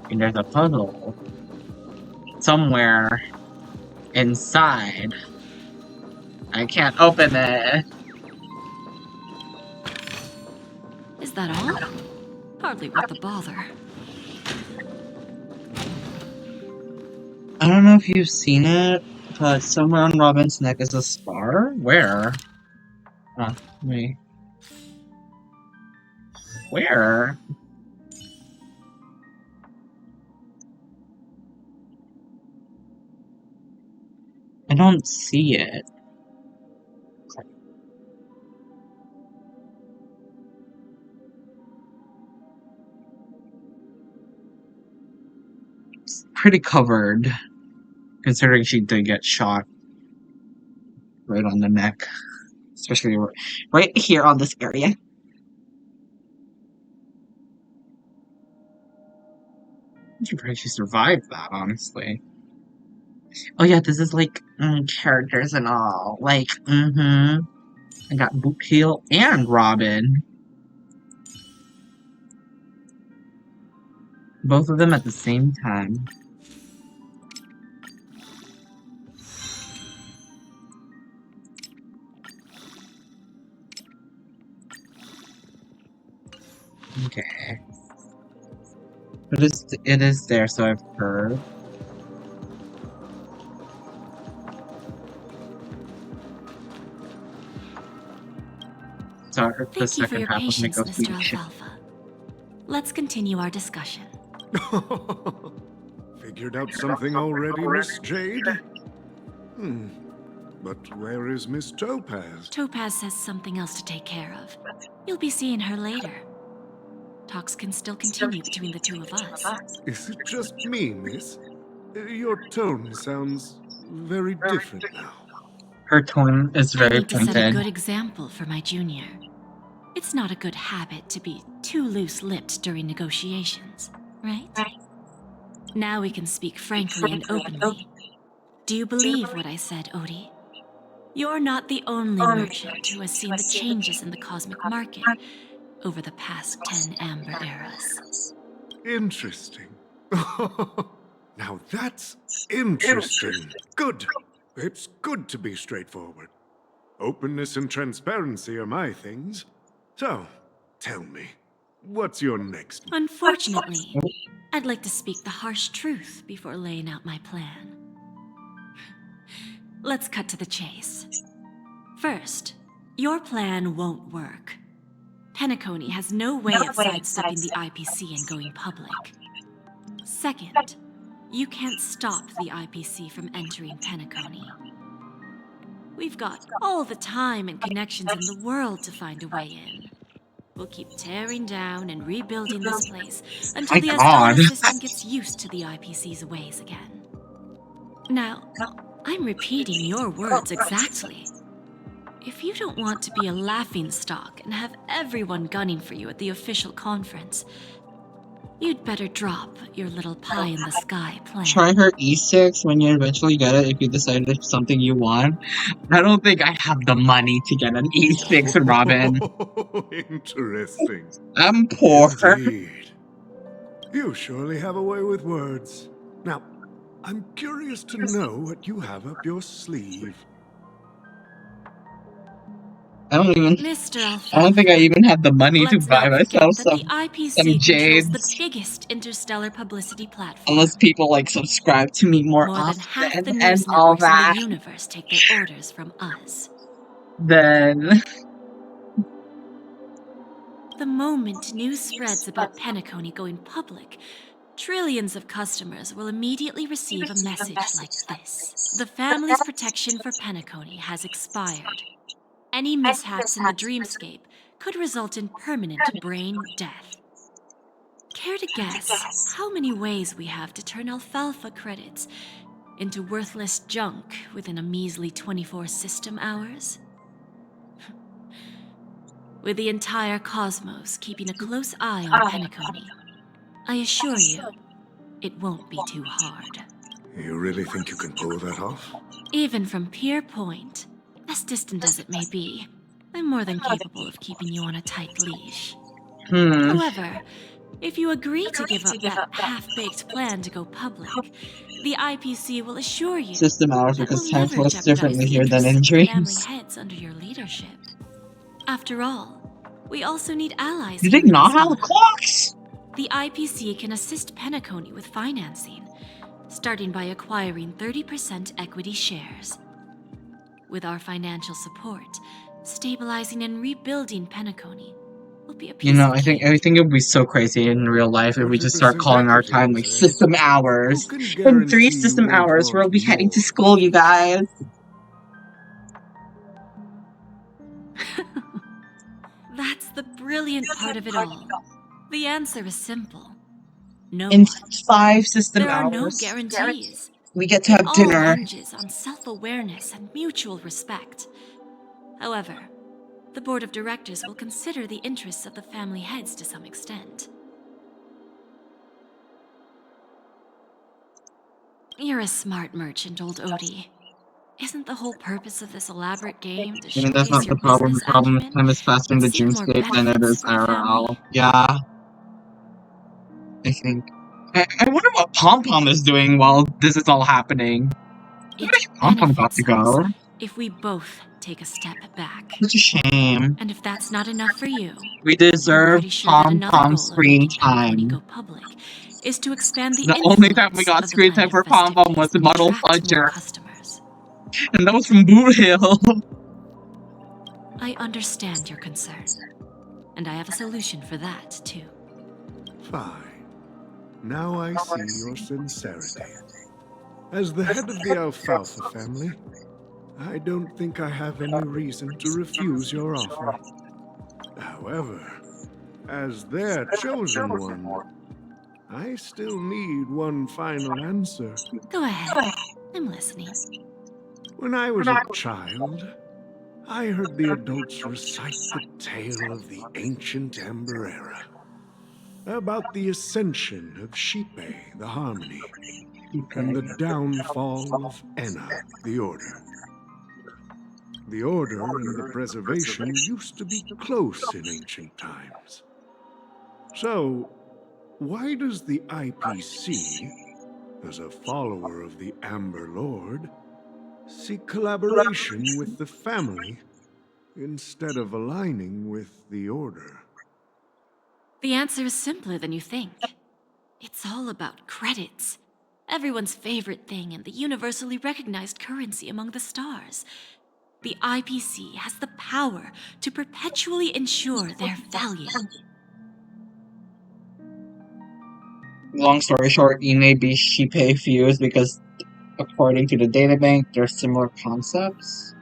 And there's a puzzle somewhere inside. I can't open it. Is that all? Hardly worth the bother. I don't know if you've seen it, but somewhere on Robin's neck is a scar. Where? Wait. Where? I don't see it. It's pretty covered, considering she did get shot right on the neck, especially right here on this area. I'm surprised she survived that, honestly. Oh yeah, this is like characters and all. Like, I got Bootheel and Robin. Both of them at the same time. Okay. But it is there, so I've heard. So the Thank you for second your half of patience, Nico's Mr. speech. Alfalfa. Let's continue our discussion. Figured out something already, Miss Jade? But where is Miss Topaz? Topaz has something else to take care of. You'll be seeing her later. Talks can still continue between the two of us. Is it just me, miss? Your tone sounds very different now. Her tone is I very need to set a pointed. good example for my junior. It's not a good habit to be too loose-lipped during negotiations, right? Now we can speak frankly and openly. Do you believe what I said, Odie? You're not the only merchant who has seen the changes in the cosmic market over the past 10 Amber Eras. Interesting. Now that's interesting. Good. It's good to be straightforward. Openness and transparency are my things. So, tell me, what's your next move? Unfortunately, I'd like to speak the harsh truth before laying out my plan. Let's cut to the chase. First, your plan won't work. Penacony has no way of sidestepping the IPC and going public. Second, you can't stop the IPC from entering Penacony. We've got all the time and connections in the world to find a way in. We'll keep tearing down and rebuilding this place until the God. Ascona system gets used to the IPC's ways again. Now, I'm repeating your words exactly. If you don't want to be a laughingstock and have everyone gunning for you at the official conference, you'd better drop your little pie-in-the-sky plan. Try her E6 when you eventually get it if you decide it's something you want. I don't think I have the money to get an E6, Robin. Interesting. I'm poor. Indeed. You surely have a way with words. Now, I'm curious to know what you have up your sleeve. I don't think I even have the money to Let's buy not forget myself that some the IPC controls jades. the biggest interstellar publicity platform. Unless people like subscribe to me more More than half often the and news all networks in that, the universe take their orders from us. then The moment news spreads about Penacony going public, trillions of customers will immediately receive a message like this. The family's protection for Penacony has expired. Any mishaps in the dreamscape could result in permanent brain death. Care to guess how many ways we have to turn alfalfa credits into worthless junk within a measly 24 system hours? With the entire cosmos keeping a close eye on Penacony, I assure you, it won't be too hard. You really think you can pull that off? Even from Pier Point, as distant as it may be, I'm more than capable of keeping you on a tight leash. However, if you agree to give up that half-baked plan to go public, the IPC will assure you system hours that because we'll time never flows jeopardize differently the here than in interests of the family dreams. heads under your leadership. After all, we also need allies Do here they in not have Ascona. clocks? The IPC can assist Penacony with financing, starting by acquiring 30% equity shares. With our financial support, stabilizing and rebuilding Penacony will be a piece You know, of I think it would be so crazy in real life if we just start 30% calling our time like equities, eh? system Who hours. can In 3 guarantee you system won't hours, we'll want be heading to more in the school, you future? guys. That's the brilliant part of it all. The answer is simple. No In one. 5 system There are no hours, guarantees. we get to It have all dinner. hinges on self-awareness and mutual respect. However, the board of directors will consider the interests of the family heads to some extent. You're a smart merchant, old Odie. Isn't the whole purpose of this elaborate game to I mean, that's showcase not your the problem. business The problem is acumen, time is faster in but the seek more dreamscape than it benefits is for the IRL. family? Yeah, I think. I wonder what Pom Pom is doing while this is all happening. Where It did Pom Pom got benefits to us go? if we both take a step back. Such a shame. And if that's not enough for you, We I'm deserve pretty sure that Pom another Pom goal of screen making Penacony time. go public is to expand the The only time we influence got of the screen time Planet for Pom Pom was festivities the and Muddle attract more Fudger. customers. And that was from Boo Hill. I understand your concern, and I have a solution for that, too. Fine. Now I see your sincerity. As the head of the Alfalfa family, I don't think I have any reason to refuse your offer. However, as their chosen one, I still need one final answer. Go ahead. I'm listening. When I was a child, I heard the adults recite the tale of the ancient Amber Era, about the ascension of Shipe, the Harmony. and the downfall of Enna, the Order. The Order and the Preservation used to be close in ancient times. So, why does the IPC, as a follower of the Amber Lord, seek collaboration with the family instead of aligning with the Order? The answer is simpler than you think. It's all about credits. Everyone's favorite thing and the universally recognized currency among the stars. The IPC has the power to perpetually ensure their value. Long story short, you may be Shippei fused because, according to the databank, there's similar concepts.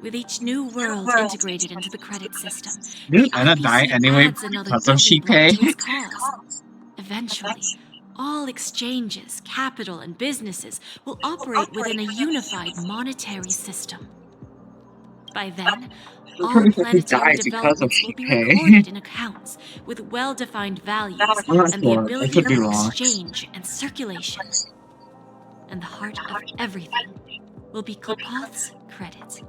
With each new world integrated into the credit system, Didn't the Anna die IPC anyway adds another because of building block to Shippei? its cause. Eventually, all exchanges, capital, and businesses will operate within a unified monetary system. By then, all Pretty sure he planetary died because of developments will be Shippei. recorded in accounts with well-defined values I'm not and the sure. I ability could be for wrong. exchange and circulation. And the heart of everything will be Klopoth's credit.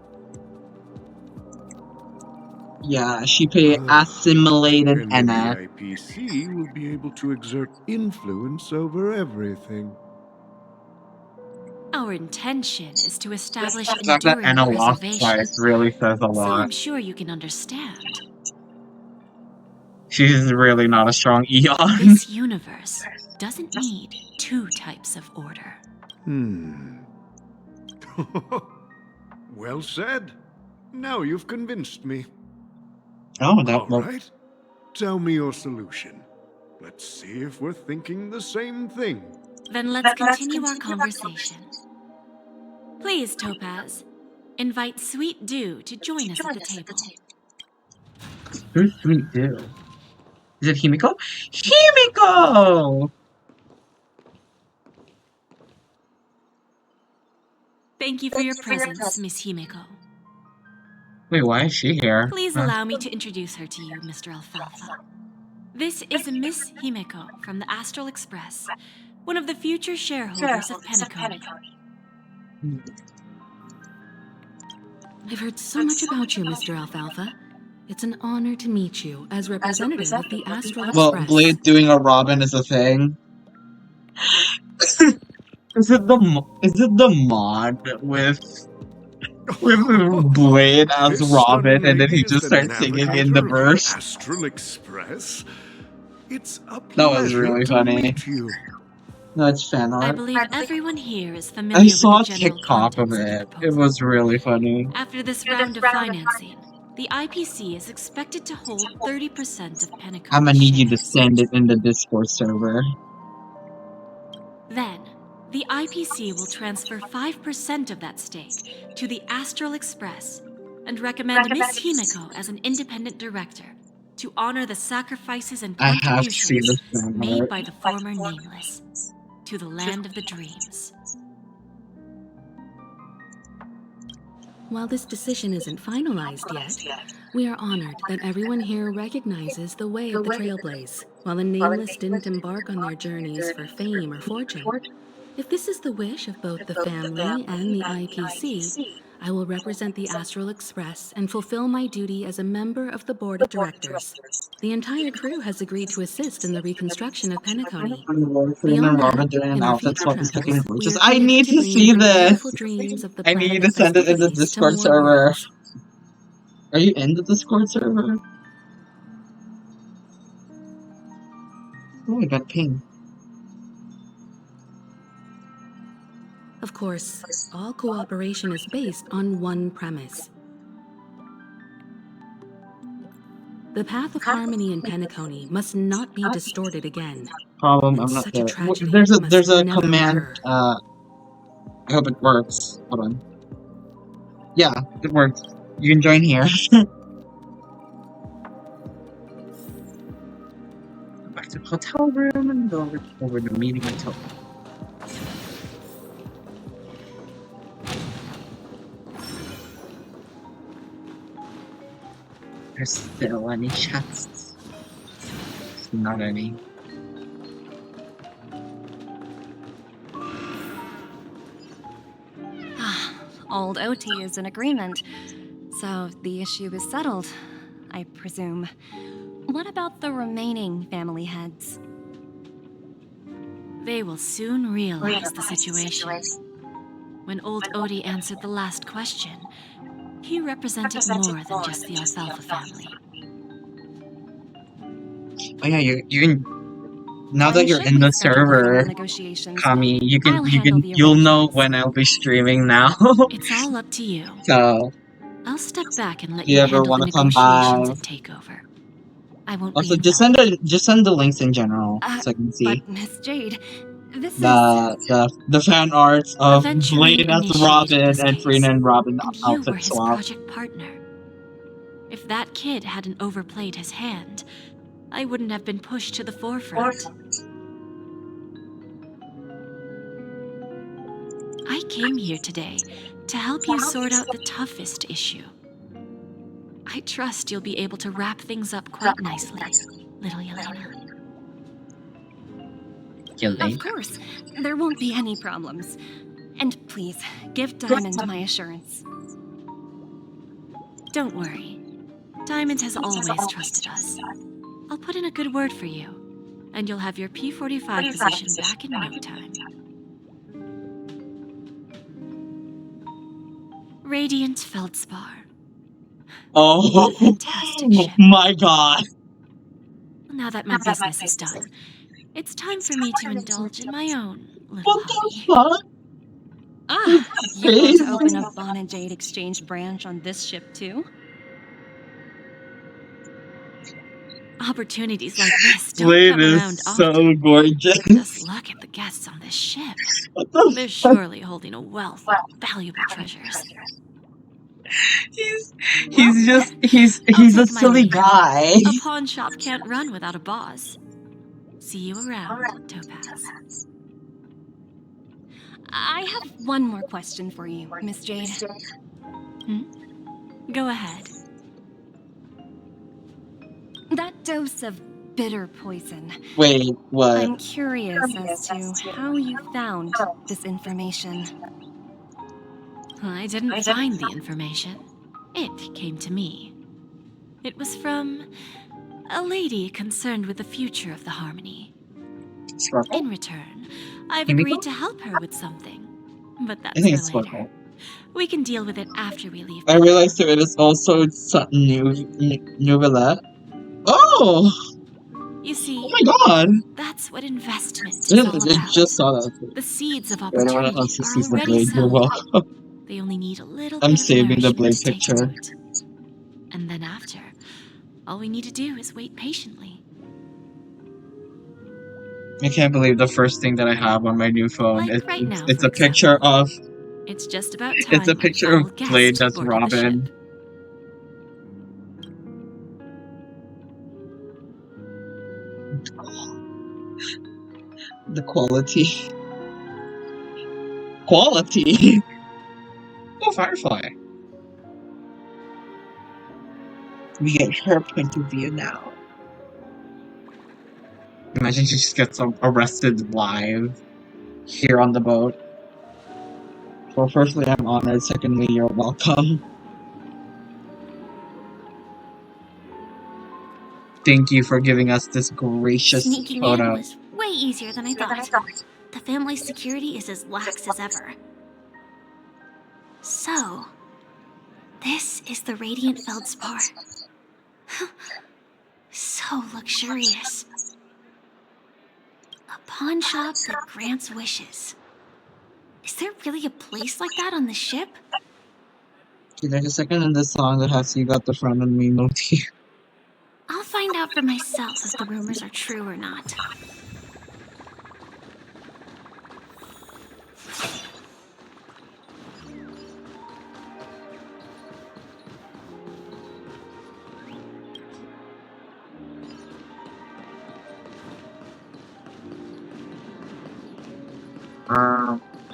Yeah, Shippei assimilated And then Enna. the IPC will be able to exert influence over everything. Our intention is to establish The fact that enduring Anna lost preservation. twice really says a So lot. I'm sure you can understand. She's really not a strong Eon. This universe doesn't need two types of order. Well said. Now you've convinced me. Oh, that All right. Tell me your solution. Let's see if we're thinking the same thing. Then let's continue our conversation. Please, Topaz, invite Sweet Dew to join us at the table. Who's Sweet Dew? Is it Himiko? Himiko! Thank you for your presence, Miss Himiko. Wait, why is she here? Please allow me to introduce her to you, Mr. Alfalfa. This is Miss Himiko from the Astral Express, one of the future shareholders of Penacony. I've heard so much about you, Mr. Alfalfa. It's an honor to meet you as representative of the Astral Well, Express. Blade doing a Robin is a thing. Is it the mod with Blade as This Robin, stunning and then he lady is just the starts singing in the navigator of verse? Astral Express. It's a That was pleasure really to funny. meet you. No, it's fan I art. believe everyone here is familiar I with saw the a general TikTok of contents of the it. It proposal. was really funny. After this round of financing, the IPC is expected to hold 30% of Penacony I'm gonna need you to shares. send it in the Discord server. Then, the IPC will transfer 5% of that stake to the Astral Express and recommend Miss Himiko as an independent director to honor the sacrifices and I have to see contributions this fan made art. by the former Nameless to the land of the dreams. While this decision isn't finalized yet, we are honored that everyone here recognizes the way of the Trailblaze, while the Nameless didn't embark on their journeys for fame or fortune. If this is the wish of both the family and the IPC, I will represent the Astral Express and fulfill my duty as a member of the board of directors. The entire crew has agreed to assist in the reconstruction of Penacony. Beyond that, in our future travels, we are I committed need to to bringing see the beautiful this. dreams of the I need planet to of send it in the festivities to Discord more server. worlds. Are you in the Discord server? Oh, I got ping. Of course, all cooperation is based on one premise. The path of harmony in Penacony must not be distorted again. Problem, And I'm not such there. a tragedy There's a never command. occur. I hope it works. Hold on. Yeah, it works. You can join here. Go back to the hotel room and go over the meeting until. There's still any chests. Not any. Old OT is in agreement, so the issue is settled, I presume. What about the remaining family heads? They will soon realize the situation. When old Odie answered the last question, he represented more than just the Alfalfa family. Oh yeah, you can now that When you're should in we the schedule the formal server, negotiations? Kami, I'll handle the you'll know arrangements. when I'll be streaming now. It's all up to you. So I'll step back and let if you you ever handle the want to come by, negotiations and takeover. I won't be also involved. just send the links in general so I can see But Miss Jade, this is... the fan arts of Eventually Blade as initiated Robin this and case, Frina and Robin and you outfit were his swap. project partner. If that kid hadn't overplayed his hand, I wouldn't have been pushed to the forefront. I came here today to help you sort out the toughest issue. I trust you'll be able to wrap things up quite nicely, little Yelena. Of course, there won't be any problems. And please, give Diamond my assurance. Don't worry. Diamond has always trusted us. I'll put in a good word for you, and you'll have your P45 position back in no time. Radiant Feldspar. Oh, Fantastic ship. my god. Now that my business is done, it's time for me to indulge in my own little What the hobby. fuck? Ah, you want to open a Bon and Jade exchange branch on this ship too? Opportunities like this don't Blade come around is so often. gorgeous. Just look at the guests on this ship. What the They're fuck? surely holding a wealth of valuable treasures. He's I'll a take my silly leave. guy. A pawn shop can't run without a boss. See you around, Topaz. I have one more question for you, Miss Jade. Go ahead. That dose of bitter poison. Wait, what? I'm curious as to how you found this information. I didn't find the information. It came to me. It was from a lady concerned with the future of the Harmony. Sparkle? In return, I've Himiko? agreed to help her with something. But that's I think for it's later. Sparkle. We can deal with it after we leave. I realized that it is also Nouvelle. Oh! You see, Oh my god! that's what investment I is all about. just saw that. The seeds of Anyone opportunity else who are sees the already blade, you're sown. welcome. They only need a little I'm bit of saving the nourishment blade to take picture. root. And then after, all we need to do is wait patiently. I can't believe the first thing that I have on my new phone Like right now, it's for a picture of It's just about time it's a our picture foul of guest Blade as boarded the Robin. ship. The quality. Quality? Oh, Firefly. We get her point of view now. Imagine she just gets arrested live here on the boat. Well, firstly, I'm honored. Secondly, you're welcome. Thank you for giving us this gracious Sneaking in photo. was way easier than I thought. The family's security is as lax as ever. So, this is the Radiant Feldspar. So luxurious. A pawn shop that grants wishes. Is there really a place like that on the ship? Okay, there's a second in this song that has "You Got the Front on Me" motif. I'll find out for myself if the rumors are true or not.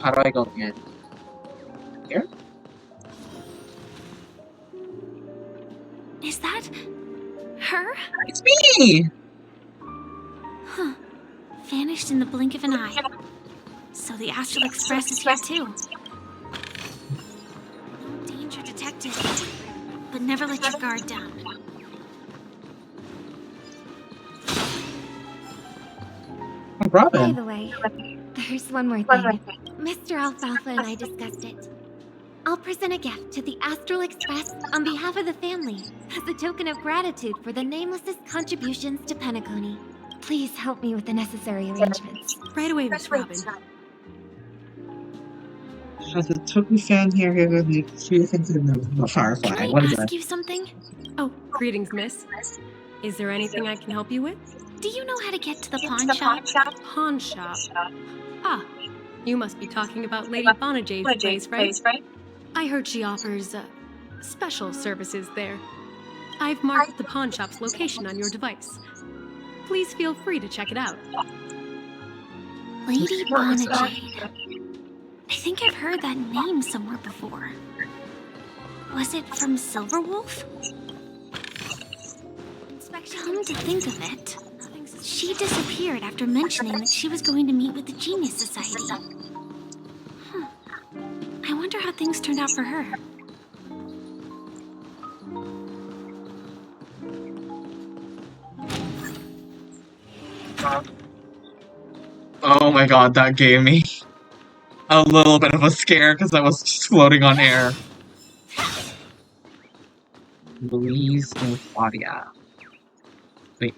How do I go in? Here? Is that her? It's me! Huh. Vanished in the blink of an eye. So the Astral Express is here too. let your guard down. Oh, Robin. By the way, there's one more thing. Mr. Alfalfa and I discussed it. I'll present a gift to the Astral Express on behalf of the family as a token of gratitude for the Nameless's contributions to Penacony. Please help me with the necessary arrangements. Right away, Miss Robin. Has a token fan here with the few things in the Firefly. Can What I is that? ask you something? Oh, greetings, miss. Is there anything I can help you with? Do you know how to get to the pawn shop? Pawn shop. Ah, you must be talking about Lady Bonajade's place, right? I heard she offers special services there. I've marked the pawn shop's location on your device. Please feel free to check it out. Lady Bonajade. I think I've heard that name somewhere before. Was it from Silverwolf? Come to think of it, she disappeared after mentioning that she was going to meet with the Genius Society. I wonder how things turned out for her. Oh my god, that gave me a little bit of a scare because I was just floating on air. Louise and Claudia. Wait.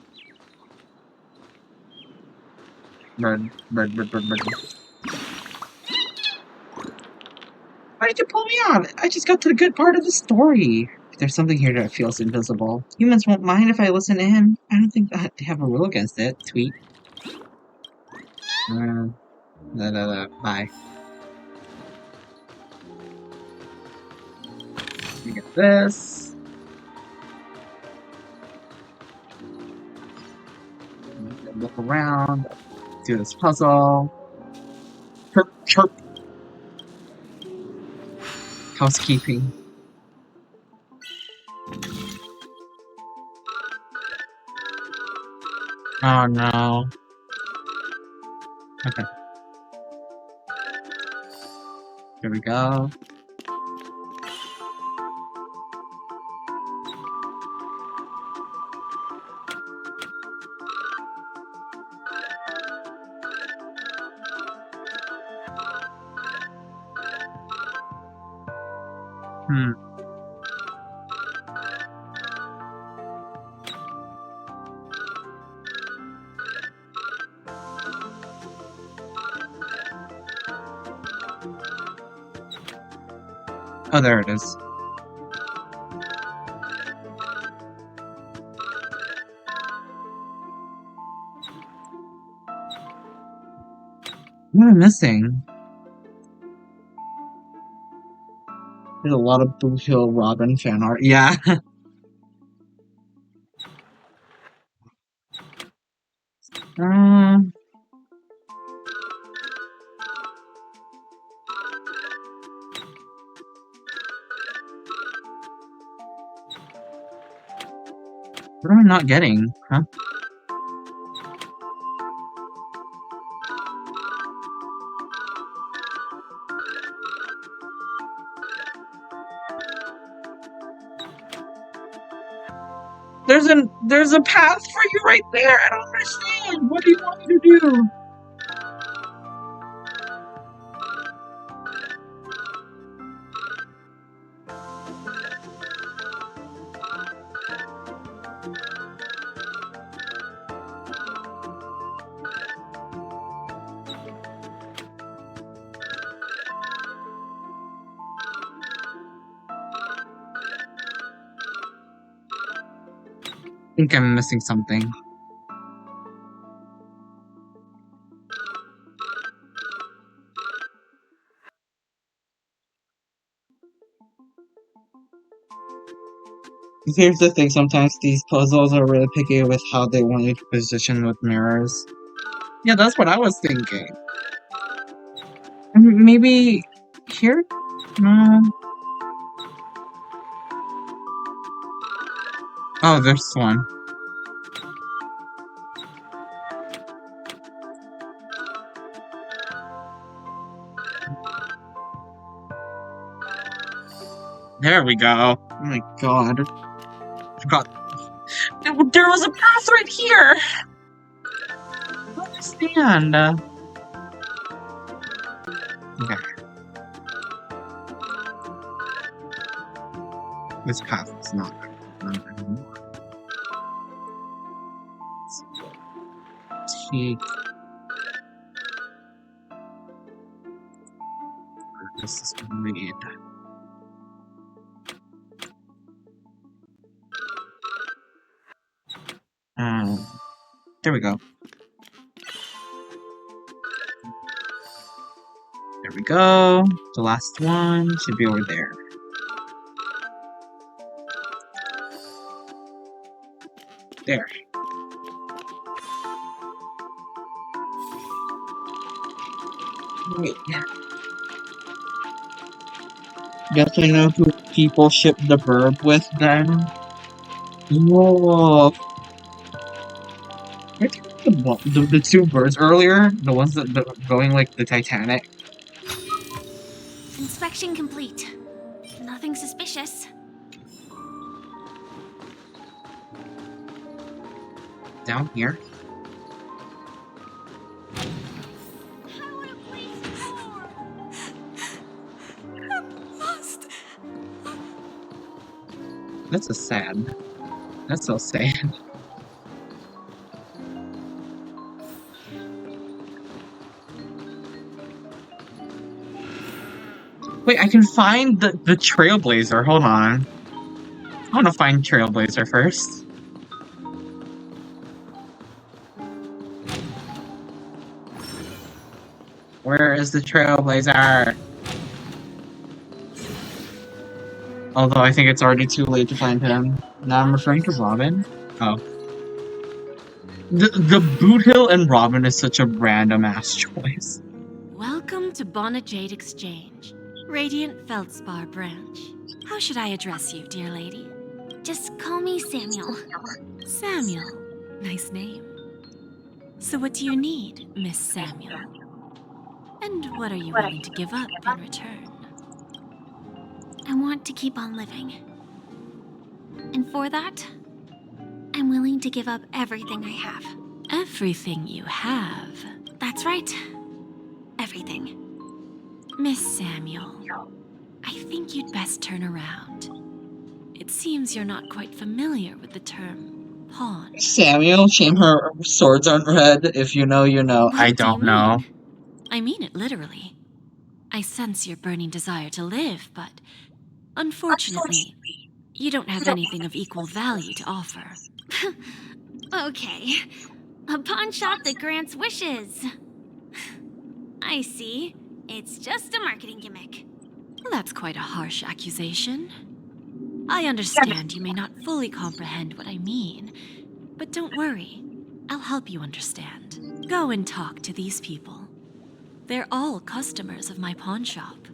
Bird. Why did you pull me on? I just got to the good part of the story. There's something here that feels invisible. Humans won't mind if I listen in. I don't think that they have a rule against it. Tweet. Bye. Let me get this. Look around. Do this puzzle. Chirp. Housekeeping. Oh no. Okay. Here we go. Oh, there it is. What am I missing? There's a lot of Blue Hill Robin fan art. Yeah. What am I not getting? Huh? There's a path for you right there. I don't understand. What do you want me to do? I think I'm missing something. Here's the thing, sometimes these puzzles are really picky with how they want you to position with mirrors. Yeah, that's what I was thinking. Maybe here? No. Oh, there's one. There we go. Oh my god. forgot. There was a path right here! I don't understand. Okay. This path is not anymore. Take this is read. There we go. There we go. The last one should be over there. There. Wait. Guess I know who people ship the verb with then. Whoa. The two birds earlier, the ones that going like the Titanic. Inspection complete. Nothing suspicious. Down here. That's so sad. That's so sad. Wait, I can find the Trailblazer. Hold on. I want to find Trailblazer first. Where is the Trailblazer? Although I think it's already too late to find him. Now I'm referring to Robin. Oh. The Boot Hill and Robin is such a random ass choice. Welcome to Bonajade Exchange, Radiant Feldspar branch. How should I address you, dear lady? Just call me Samuel. Samuel. Nice name. So what do you need, Miss Samuel? And what are you willing to give up in return? I want to keep on living. And for that, I'm willing to give up everything I have. Everything you have? That's right. Everything. Miss Samuel, I think you'd best turn around. It seems you're not quite familiar with the term pawn. Samuel, shame her swords aren't red. If you know, you know. I don't know. I mean it literally. I sense your burning desire to live, but unfortunately, you don't have anything of equal value to offer. Okay. A pawn shop that grants wishes. I see. It's just a marketing gimmick. Well, that's quite a harsh accusation. I understand you may not fully comprehend what I mean, but don't worry. I'll help you understand. Go and talk to these people. They're all customers of my pawn shop.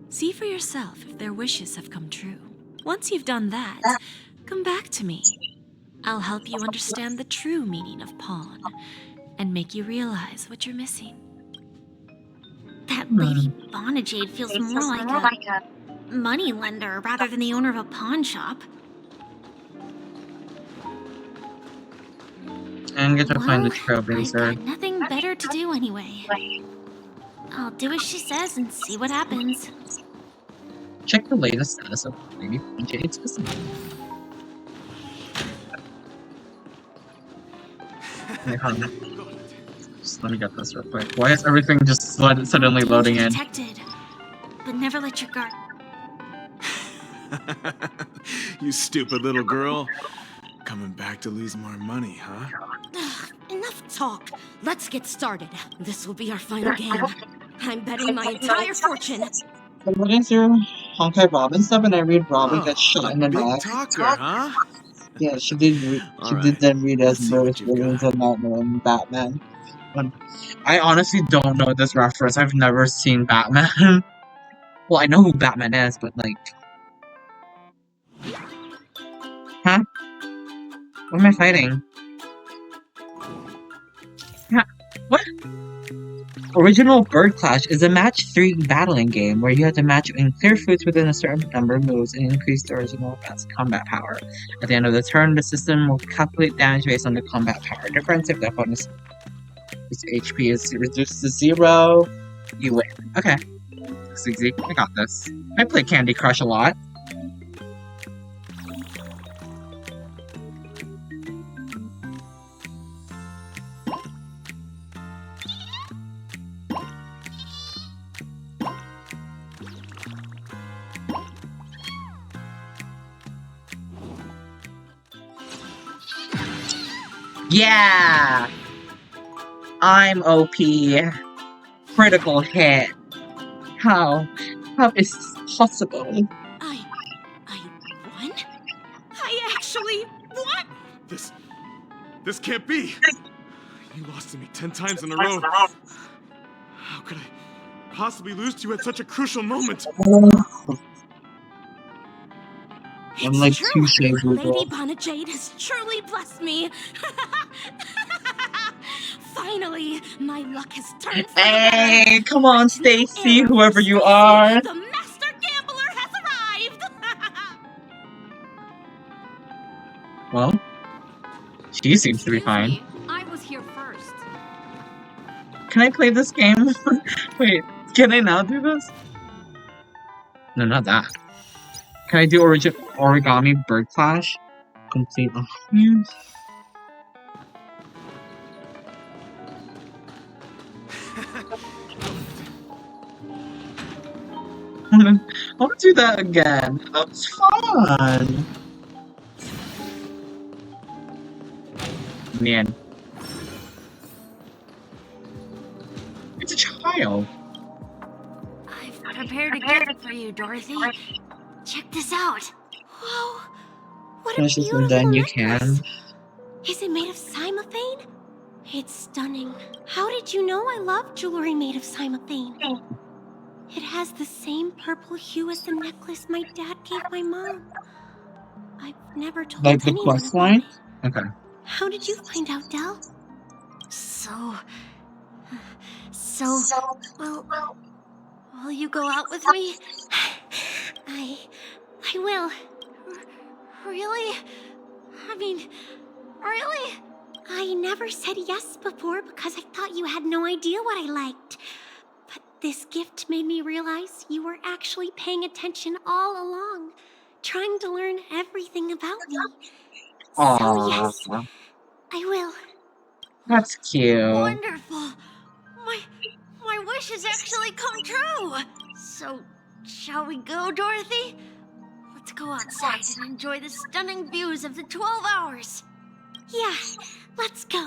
See for yourself if their wishes have come true. Once you've done that, come back to me. I'll help you understand the true meaning of pawn and make you realize what you're missing. That Lady Bonajade feels more like a money lender rather than the owner of a pawn shop. And get to find the Trailblazer. I've got nothing better to do anyway. I'll do as she says and see what happens. Check the latest status of Lady Jade's business. Wait, hold on. Just let me get this real quick. Why is everything just suddenly loading in? Detected, but never let your guard. You stupid little girl. Coming back to lose more money, huh? Enough talk. Let's get started. This will be our final game. I'm betting my entire fortune. I'm looking through Honkai Robin stuff and I read Robin gets shot in the big neck. talker, huh? Yeah, she did then read as Bruce Williams and Nightmare and Batman. I honestly don't know this reference. I've never seen Batman. Well, I know who Batman is, but like... Huh? What am I fighting? Yeah, what? Original Bird Clash is a match 3 battling game where you have to match and clear foods within a certain number of moves and increase the original opponent's combat power. At the end of the turn, the system will calculate damage based on the combat power difference. If the opponent's HP is reduced to 0, you win. Okay. Looks easy. I got this. I play Candy Crush a lot. Yeah! I'm OP. Critical hit. How is this possible? I won? I actually won? This can't be! You lost to me 10 times in a row. How could I possibly lose to you at such a crucial moment? I'm like It's two true. shades of Lady Bonajade has truly blessed me. Finally, my luck has turned for the Hey, better. come on, Stacy, whoever you are. The master gambler has arrived. Well, she seems to be fine. I was here first. Can I play this game? Wait, can I now do this? No, not that. Can I do Origami Bird Clash? Complete. Oh, man. I want to do that again. That's fun. Man. It's a child. I've prepared a gift for you, Dorothy. Check this out. Whoa! What a Finish this beautiful and then you necklace. can. Is it made of cymophane? It's stunning. How did you know I love jewelry made of cymophane? It has the same purple hue as the necklace my dad gave my mom. I've never told Like the anyone quest about line? it. Okay. How did you find out, Del? Well, will you go out with me? I will. Really? I mean, really? I never said yes before because I thought you had no idea what I liked. But this gift made me realize you were actually paying attention all along, trying to learn everything about me. So yes, I will. That's cute. Wonderful. My wish has actually come true. So, shall we go, Dorothy? Let's go outside and enjoy the stunning views of the 12 hours. Yeah, let's go.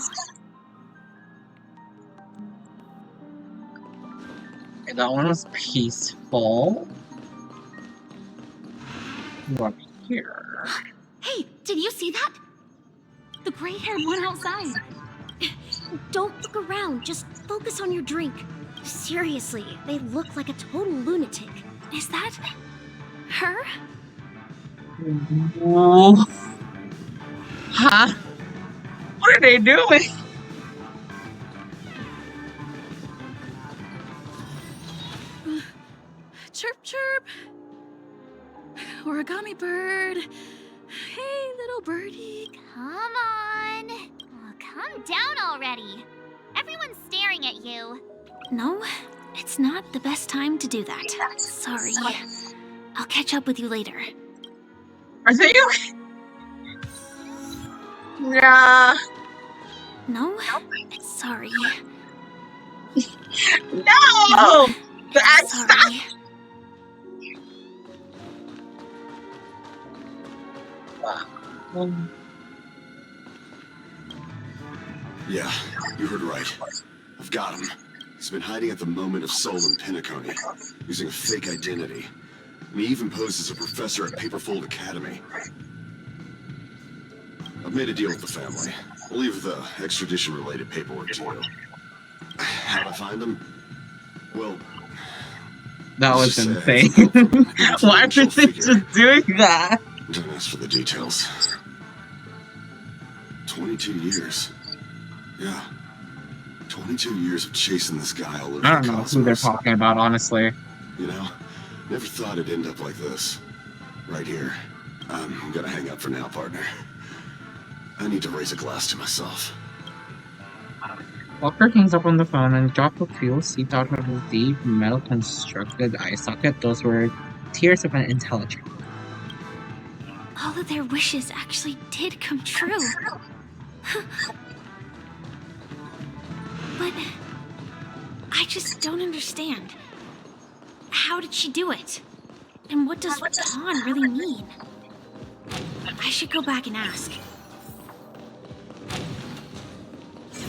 Okay, that one was peaceful. What here? Hey, did you see that? The gray-haired one outside. Don't look around, just focus on your drink. Seriously, they look like a total lunatic. Is that her? Oh. Huh? What are they doing? Chirp, chirp. Origami bird. Hey, little birdie. Come on. Oh, calm down already. Everyone's staring at you. No, it's not the best time to do that. Sorry. I'll catch up with you later. Are they okay? Yeah. No, sorry. No! That's sorry. Yeah, you heard right. I've got him. He's been hiding at the moment of soul in Penacony, using a fake identity. And he even posed as a professor at Paperfold Academy. I've made a deal with the family. I'll leave the extradition-related paperwork to you. How'd I find him? Well... That was insane. Why are they just doing that? Don't ask for the details. 22 years. Yeah. 22 years of chasing this guy all over I don't the know who they're cosmos. talking about, honestly. You know, never thought it'd end up like this. Right here. I'm gonna hang up for now, partner. I need to raise a glass to myself. Walker hangs up on the phone and drops a fuel seep out of his deep, metal-constructed eye socket. Those were tears of an intelligence. All of their wishes actually did come true. But I just don't understand. How did she do it? And what does pawn really mean? I should go back and ask.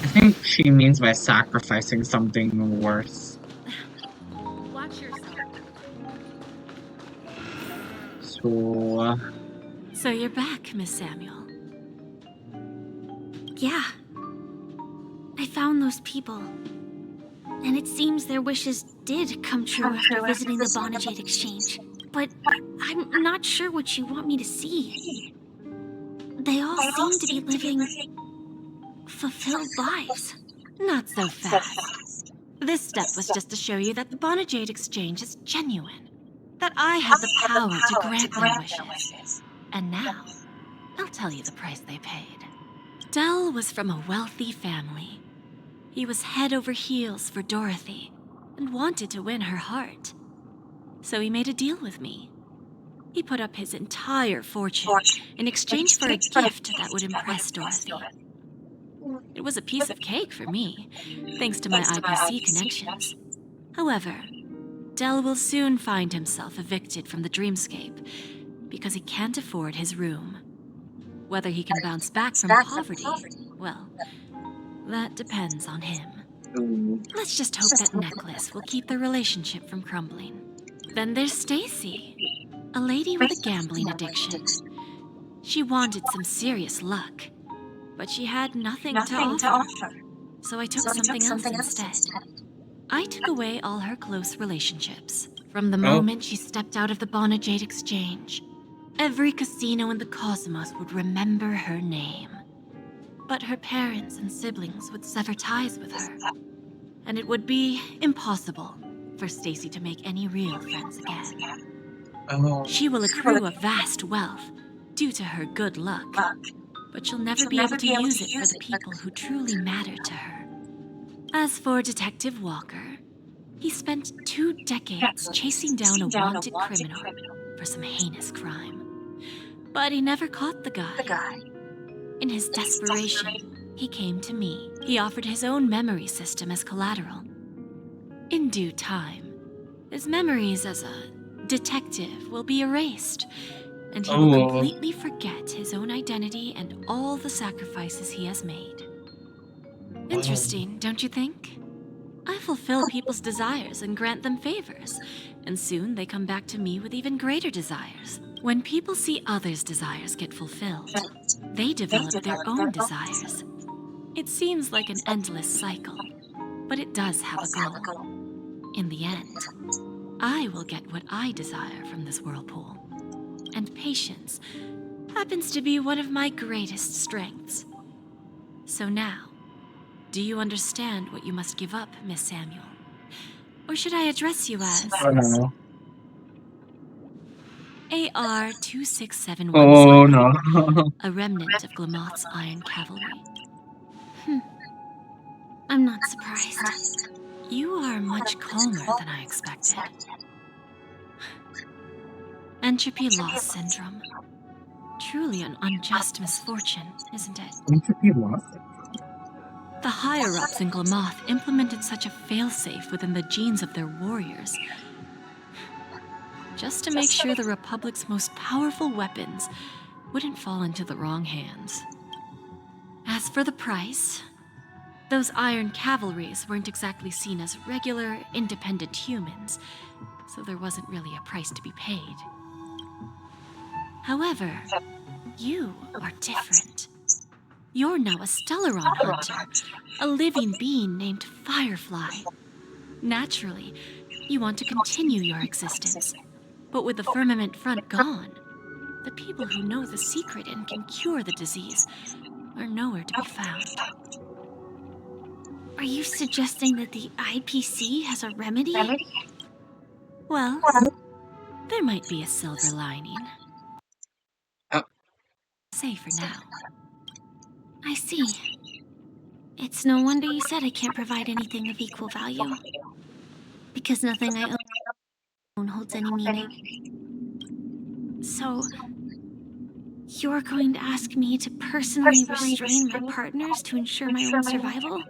I think she means by sacrificing something worse. Watch yourself. So you're back, Miss Samuel. Yeah. I found those people. And it seems their wishes did come true after visiting the Bonajade Exchange. But I'm not sure what you want me to see. They all seem to be living fulfilled lives. Not so fast. This step was just to show you that the Bonajade Exchange is genuine. That I have the power to grant their wishes. And now, I'll tell you the price they paid. Dell was from a wealthy family. He was head over heels for Dorothy and wanted to win her heart. So he made a deal with me. He put up his entire fortune in exchange for a gift that would impress Dorothy. It was a piece of cake for me, thanks to my IPC connections. However, Dell will soon find himself evicted from the dreamscape because he can't afford his room. Whether he can bounce back from poverty, well, that depends on him. Let's just hope that necklace will keep their relationship from crumbling. Then there's Stacy, a lady with a gambling addiction. She wanted some serious luck, but she had nothing to offer. So I took something else instead. I took away all her close relationships. From the moment she stepped out of the Bonajade Exchange, every casino in the cosmos would remember her name. But her parents and siblings would sever ties with her, and it would be impossible for Stacy to make any real friends again. She will accrue a vast wealth due to her good luck, but she'll never be able to use it for the people who truly matter to her. As for Detective Walker, he spent 2 decades chasing down a wanted criminal for some heinous crime. But he never caught the guy. In his desperation, he came to me. He offered his own memory system as collateral. In due time, his memories as a detective will be erased, and he will completely forget his own identity and all the sacrifices he has made. Interesting, don't you think? I fulfill people's desires and grant them favors, and soon they come back to me with even greater desires. When people see others' desires get fulfilled, they develop their own desires. It seems like an endless cycle, but it does have a goal. In the end, I will get what I desire from this whirlpool. And patience happens to be one of my greatest strengths. So now, do you understand what you must give up, Miss Samuel? Or should I address you as... AR-26717. Oh no. A remnant of Glamoth's Iron Cavalry. I'm not surprised. You are much calmer than I expected. Entropy loss syndrome. Truly an unjust misfortune, isn't it? Entropy loss? The higher-ups in Glamoth implemented such a failsafe within the genes of their warriors, just to make sure the Republic's most powerful weapons wouldn't fall into the wrong hands. As for the price, those Iron Cavalries weren't exactly seen as regular, independent humans, so there wasn't really a price to be paid. However, you are different. You're now a Stellaron hunter, a living being named Firefly. Naturally, you want to continue your existence, but with the firmament front gone, the people who know the secret and can cure the disease are nowhere to be found. Are you suggesting that the IPC has a remedy? Well, there might be a silver lining. Say for now. I see. It's no wonder you said I can't provide anything of equal value. Because nothing I own holds any meaning. So, you're going to ask me to personally restrain my partners to ensure my own survival?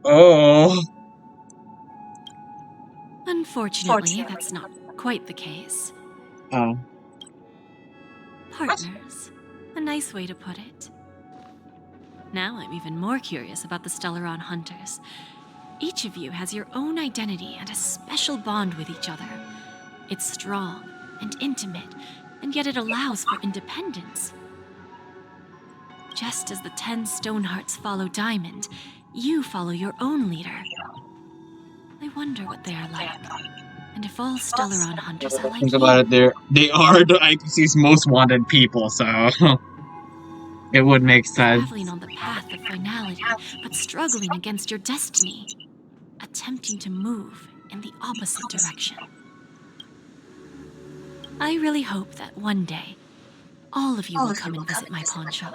Oh. Unfortunately, that's not quite the case. Oh. Partners. A nice way to put it. Now I'm even more curious about the Stellaron Hunters. Each of you has your own identity and a special bond with each other. It's strong and intimate, and yet it allows for independence. Just as the 10 Stonehearts follow Diamond, you follow your own leader. I wonder what they are like, and if all Stellaron Hunters are like Think you. about it, they are the IPC's most wanted people, so it would make sense. Traveling on the path of finality, but struggling against your destiny. Attempting to move in the opposite direction. I really hope that one day, all of you will come and visit my pawn shop.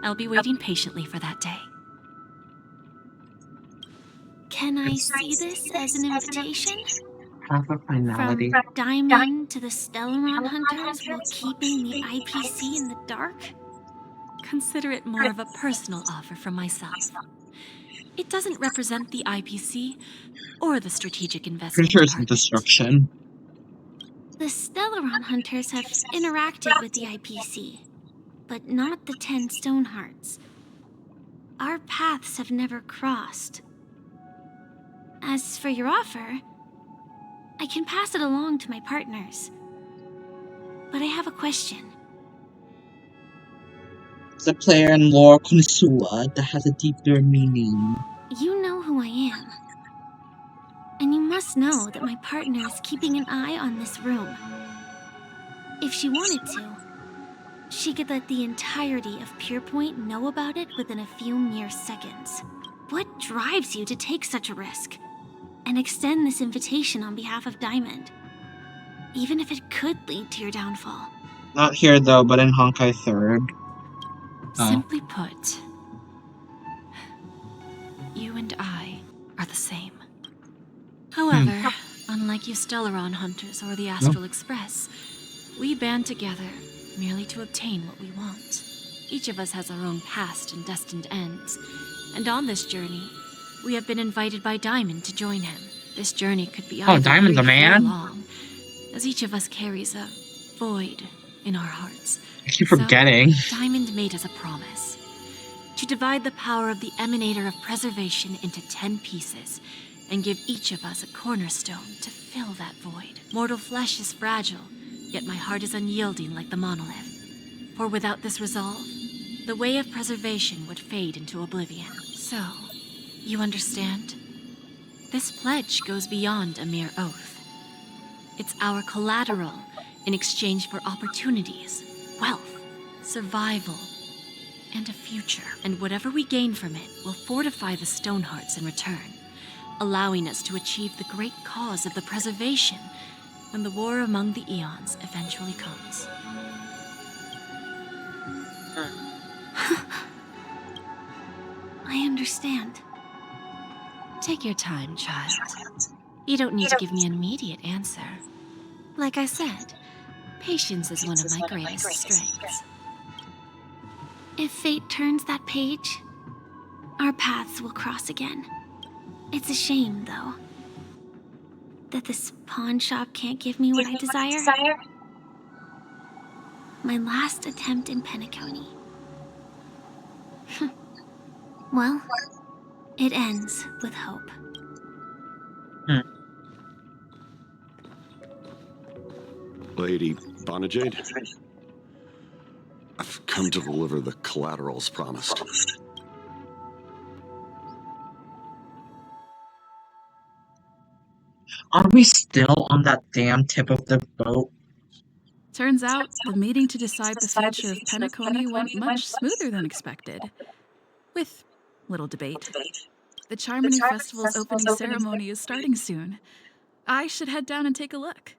I'll be waiting patiently for that day. Can I see this as an invitation? Path of finality. From Diamond to the Stellaron Hunters while keeping the IPC in the dark? Consider it more of a personal offer from myself. It doesn't represent the IPC or the Strategic Investment Pretty sure it's Department. destruction. The Stellaron Hunters have interacted with the IPC, but not the 10 Stonehearts. Our paths have never crossed. As for your offer, I can pass it along to my partners. But I have a question. It's a player and lore connoisseur that has a deeper meaning. You know who I am. And you must know that my partner is keeping an eye on this room. If she wanted to, she could let the entirety of Purepoint know about it within a few mere seconds. What drives you to take such a risk and extend this invitation on behalf of Diamond, even if it could lead to your downfall? Not here though, but in Honkai 3rd. Simply put, you and I are the same. However, unlike you Stellaron Hunters or the Astral Express, we band together merely to obtain what we want. Each of us has our own past and destined ends, and on this journey, we have been invited by Diamond to join him. This journey could be either Diamond's a brief or man? long, as each of us carries a void in our hearts. I keep forgetting. So, Diamond made us a promise to divide the power of the Emanator of Preservation into 10 pieces and give each of us a cornerstone to fill that void. Mortal flesh is fragile, yet my heart is unyielding like the monolith. For without this resolve, the way of preservation would fade into oblivion. So, you understand? This pledge goes beyond a mere oath. It's our collateral in exchange for opportunities, wealth, survival, and a future. And whatever we gain from it will fortify the Stonehearts in return, allowing us to achieve the great cause of the preservation when the war among the eons eventually comes. I understand. Take your time, child. You don't need to give me an immediate answer. Like I said, patience is one of my greatest strengths. If fate turns that page, our paths will cross again. It's a shame, though, that this pawn shop can't give me what I desire. My last attempt in Penacony. Well, it ends with hope. Lady Bonajade, I've come to deliver the collaterals promised. Are we still on that damn tip of the boat? Turns out, the meeting to decide the future of Penacony went much smoother than expected. With little debate. The Charmony Festival's opening ceremony is starting soon. I should head down and take a look.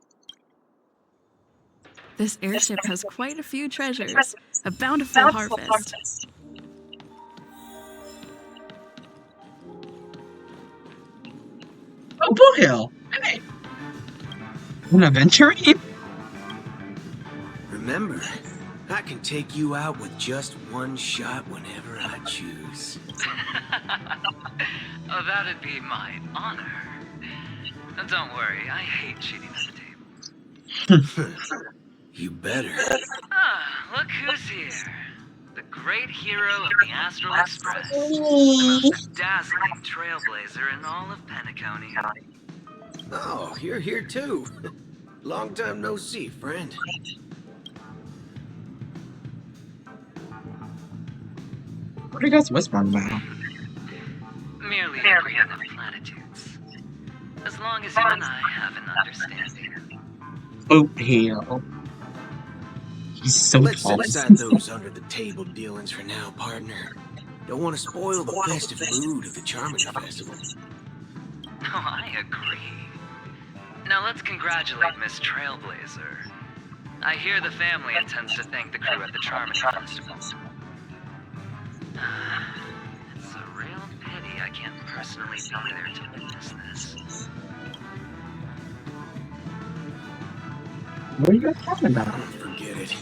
This airship has quite a few treasures, a bountiful harvest. Oh, Blue Hill! Hey! An aventurine? Remember, I can take you out with just one shot whenever I choose. Oh, that'd be my honor. Don't worry, I hate cheating at the table. You better. Ah, look who's here. The great hero of the Astral Express. The most dazzling trailblazer in all of Penacony. Oh, you're here too. Long time no see, friend. What are you guys whispering about? Merely agreeing of platitudes. As long as you and I have an understanding. Oh, Hill. He's so Let's tall. set aside those under-the-table dealings for now, partner. Don't want to spoil the festive mood of the Charmony Festival. Oh, I agree. Now let's congratulate Miss Trailblazer. I hear the family intends to thank the crew at the Charmony Festival. It's a real pity I can't personally be there to witness this. What are you guys talking about? Forget it.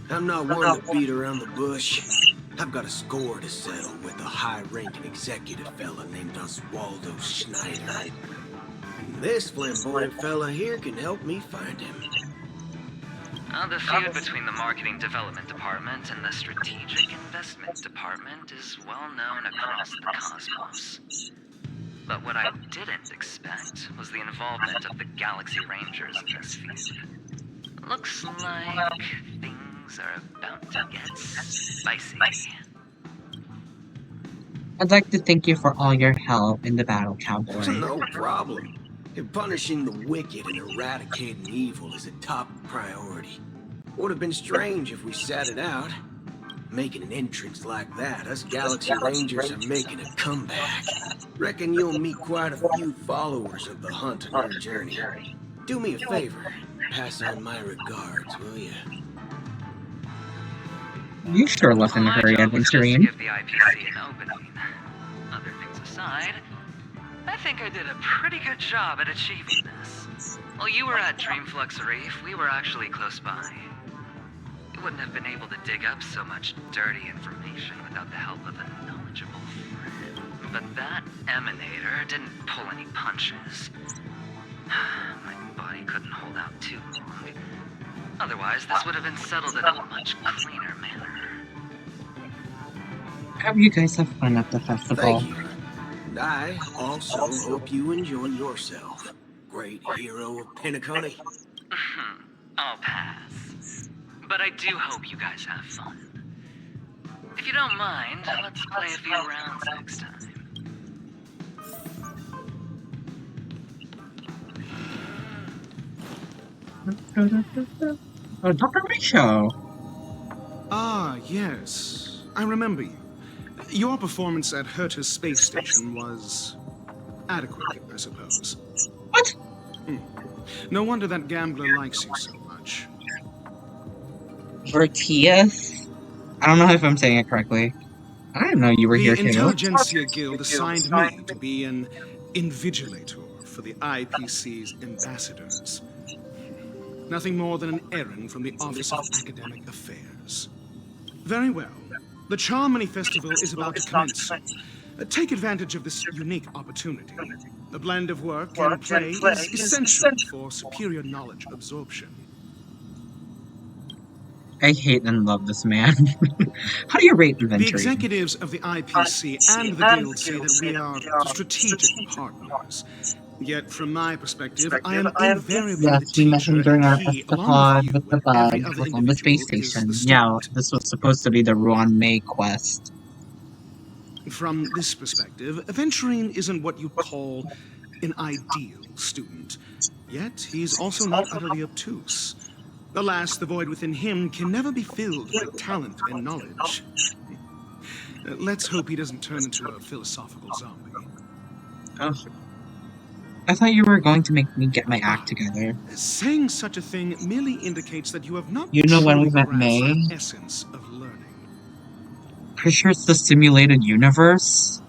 I'm not one to beat around the bush. I've got a score to settle with a high-ranking executive fella named Oswaldo Schneider. This flamboyant fella here can help me find him. The feud between the Marketing Development Department and the Strategic Investment Department is well known across the cosmos. But what I didn't expect was the involvement of the Galaxy Rangers in this feud. Looks like things are about to get spicy. I'd like to thank you for all your help in the battle, cowboy. No problem. Punishing the wicked and eradicating evil is a top priority. Would have been strange if we sat it out. Making an entrance like that, us Galaxy Rangers are making a comeback. Reckon you'll meet quite a few followers of the hunt on your journey. Do me a favor, pass on my regards, will you? You sure left in a hurry, aventurine. Give the IPC an opening. Other things aside, I think I did a pretty good job at achieving this. While you were at Dreamflux Reef, we were actually close by. You wouldn't have been able to dig up so much dirty information without the help of a knowledgeable friend. But that emanator didn't pull any punches. My body couldn't hold out too long. Otherwise, this would have been settled in a much cleaner manner. I hope you guys have fun at the festival. Thank you. And I also hope you enjoy yourself, great hero of Penacony. I'll pass. But I do hope you guys have fun. If you don't mind, let's play a few rounds next time. Oh, Dr. Misho! Ah, yes. I remember you. Your performance at Herta's space station was adequate, I suppose. What? No wonder that gambler likes you so much. Vertius? I don't know if I'm saying it correctly. I didn't know you were here too. The Intelligentsia Guild assigned me to be an invigilator for the IPC's ambassadors. Nothing more than an errand from the Office of Academic Affairs. Very well. The Charmony Festival is about to commence soon. Take advantage of this unique opportunity. The blend of work and play is essential for superior knowledge absorption. I hate and love this man. How do you rate inventory? The executives of the IPC and the Guild say that we are strategic partners. Yet, from my perspective, I am invariably the Yes, we met him teacher, during our and he, festival along with with the you, bug every other was on the space individual, is station. the Yeah, student. this was supposed to be the Ruan May quest. From this perspective, Aventurine isn't what you'd call an ideal student. Yet, he's also not utterly obtuse. Alas, the void within him can never be filled by talent and knowledge. Let's hope he doesn't turn into a philosophical zombie. Oh, I thought you were going to make me get my act together. Saying such a thing merely indicates that you have not You know when we truly met grasped May? the essence of learning. Pretty sure it's the simulated universe,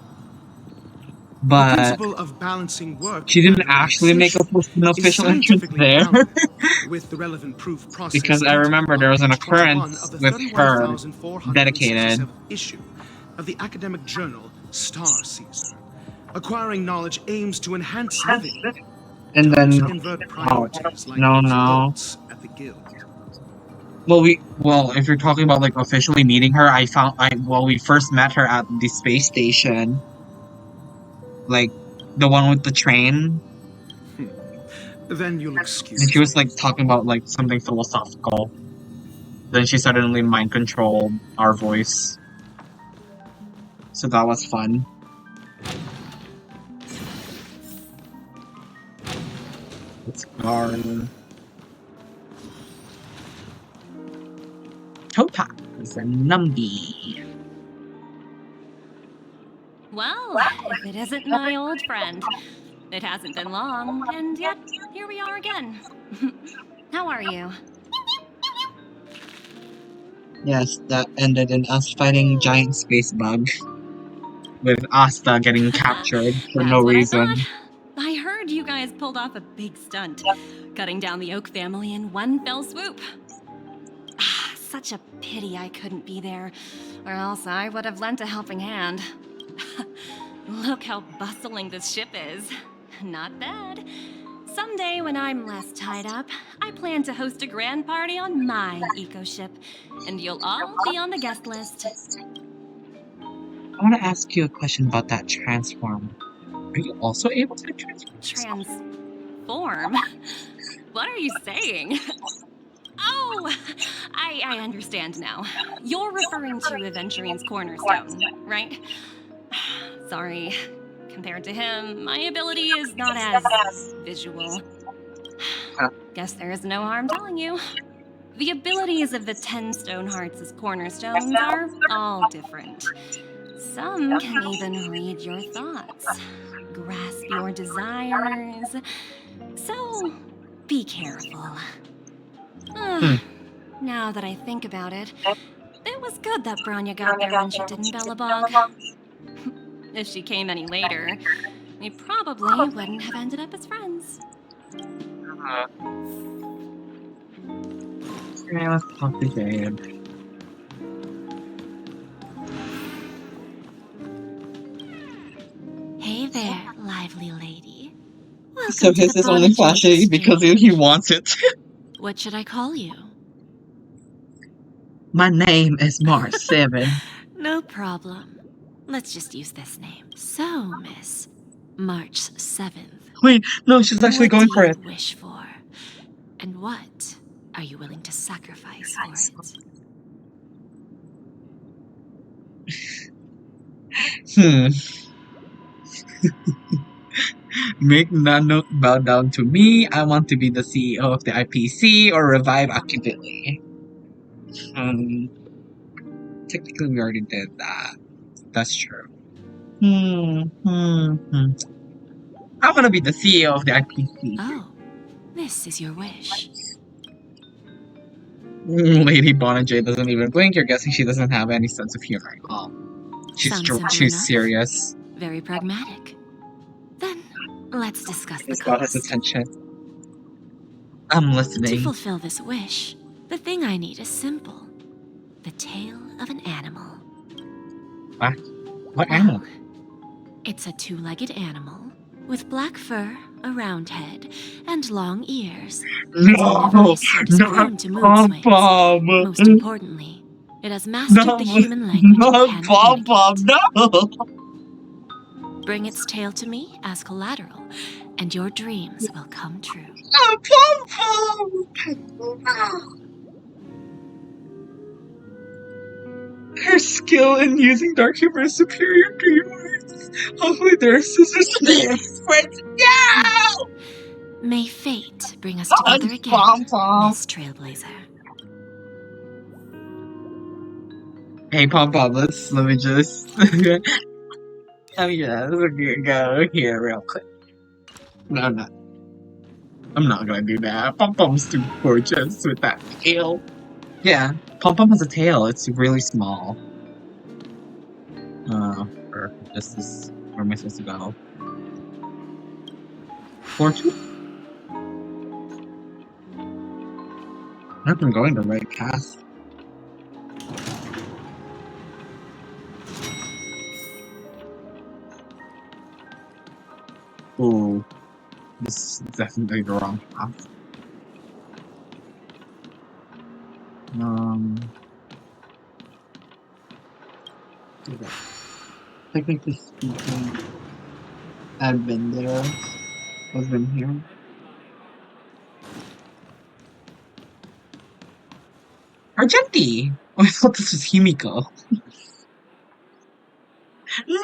The but principle of balancing work she didn't and actually make relaxation an is official entrance scientifically there. grounded, with the relevant proof Because process I detailed remember there on was an page 21 occurrence of the with her 31,467th dedicated. issue of the academic journal Star Caesar. Acquiring knowledge aims to enhance living. And Don't then, invert oh, priorities like no, those no. oats at the guild. Well, if you're talking about like officially meeting her, we first met her at the space station, like the one with the train, Then you'll and excuse she was me. like talking about like something philosophical. Then she suddenly mind controlled our voice, so that was fun. Let's go. Topaz and Numby. Well, if it isn't my old friend. It hasn't been long, and yet here we are again. How are you? Yes, that ended in us fighting giant space bug, with Asta getting captured for no That's what I thought. reason. I heard you guys pulled off a big stunt, cutting down the Oak family in one fell swoop. Such a pity I couldn't be there, or else I would have lent a helping hand. Look how bustling this ship is. Not bad. Someday when I'm less tied up, I plan to host a grand party on my eco-ship, and you'll all be on the guest list. I want to ask you a question about that transform. Are you also able to transform? Transform? What are you saying? Oh, I understand now. You're referring to Aventurine's cornerstone, right? Sorry. Compared to him, my ability is not as visual. Guess there is no harm telling you. The abilities of the 10 Stonehearts as cornerstones are all different. Some can even read your thoughts, grasp your desires. So, be careful. Now that I think about it, it was good that Branya got there when she did in Bellabog. If she came any later, we probably wouldn't have ended up as friends. Yeah, let's talk to Jade. Hey there, lively lady. Welcome So to his the is only Prodigy flashy because he wants it. What should I call you? My name is March 7. No problem. Let's just use this name. So, Miss March 7th. Wait, no, she's actually What going do for you it. wish for? And what are you willing to sacrifice for it? Make Nano bow down to me. I want to be the CEO of the IPC or revive Actively. Technically, we already did that. That's true. I want to be the CEO of the IPC. Oh, this is your wish. Lady Bonajay doesn't even blink. You're guessing she doesn't have any sense of humor at all. Sounds simple She's enough. serious. Very pragmatic. Then, let's discuss the She's got his cost. attention. I'm To listening. fulfill this wish, the thing I need is simple. The tail of an animal. What? What animal? It's a two-legged animal with black fur, a round head, and long ears. No, Not to mood swings. Bob. Most importantly, it has mastered the human language and can Bob, no. Bring its tail to me as collateral, and your dreams will come true. Her skill in using dark humor is superior to yours. Hopefully there are scissors to the experts. No! May fate bring us together again, Miss Trailblazer. Hey, Pom Pom, let me just... yeah, go here real quick. No, I'm not. I'm not gonna do that. Pom Pom's too gorgeous with that tail. Yeah, Pom Pom has a tail. It's really small. Or this is where am I supposed to go? Floor 2? I hope I'm going the right path. Ooh, this is definitely the wrong path. Technically speaking, I've been there. I've been here. Argenti! Oh, I thought this was Himiko. No!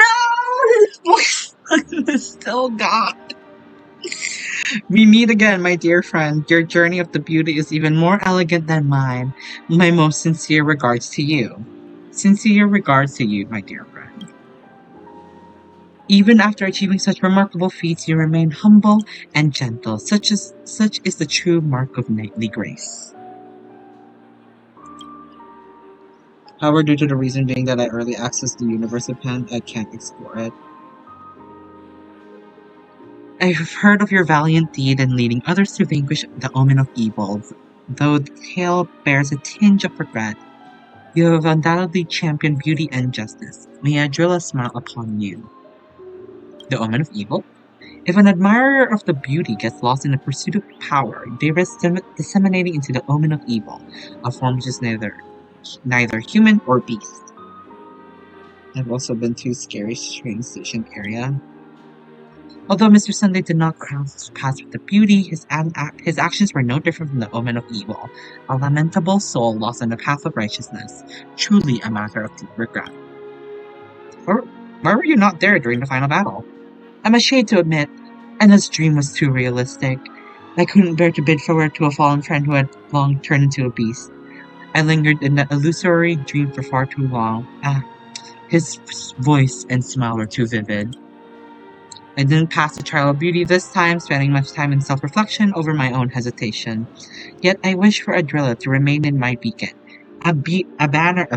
His voice is still gone. We meet again, my dear friend. Your journey of the beauty is even more elegant than mine. My most sincere regards to you. Sincere regards to you, my dear friend. Even after achieving such remarkable feats, you remain humble and gentle. Such is the true mark of knightly grace. However, due to the reason being that I early accessed the universe of Pen, I can't explore it. I have heard of your valiant deed in leading others to vanquish the omen of evil. Though the tale bears a tinge of regret, you have undoubtedly championed beauty and justice. May Adrilla smile upon you. The omen of evil? If an admirer of the beauty gets lost in the pursuit of power, they risk disseminating into the omen of evil, a form which is neither human or beast. I've also been to Scary Train Station area. Although Mr. Sunday did not cross his path with the beauty, his actions were no different from the omen of evil, a lamentable soul lost on the path of righteousness, truly a matter of deep regret. Why were you not there during the final battle? I'm ashamed to admit, Anna's dream was too realistic. I couldn't bear to bid farewell to a fallen friend who had long turned into a beast. I lingered in the illusory dream for far too long. His voice and smile were too vivid. I didn't pass the trial of beauty this time, spending much time in self-reflection over my own hesitation. Yet I wish for Adrilla to remain in my beacon, a banner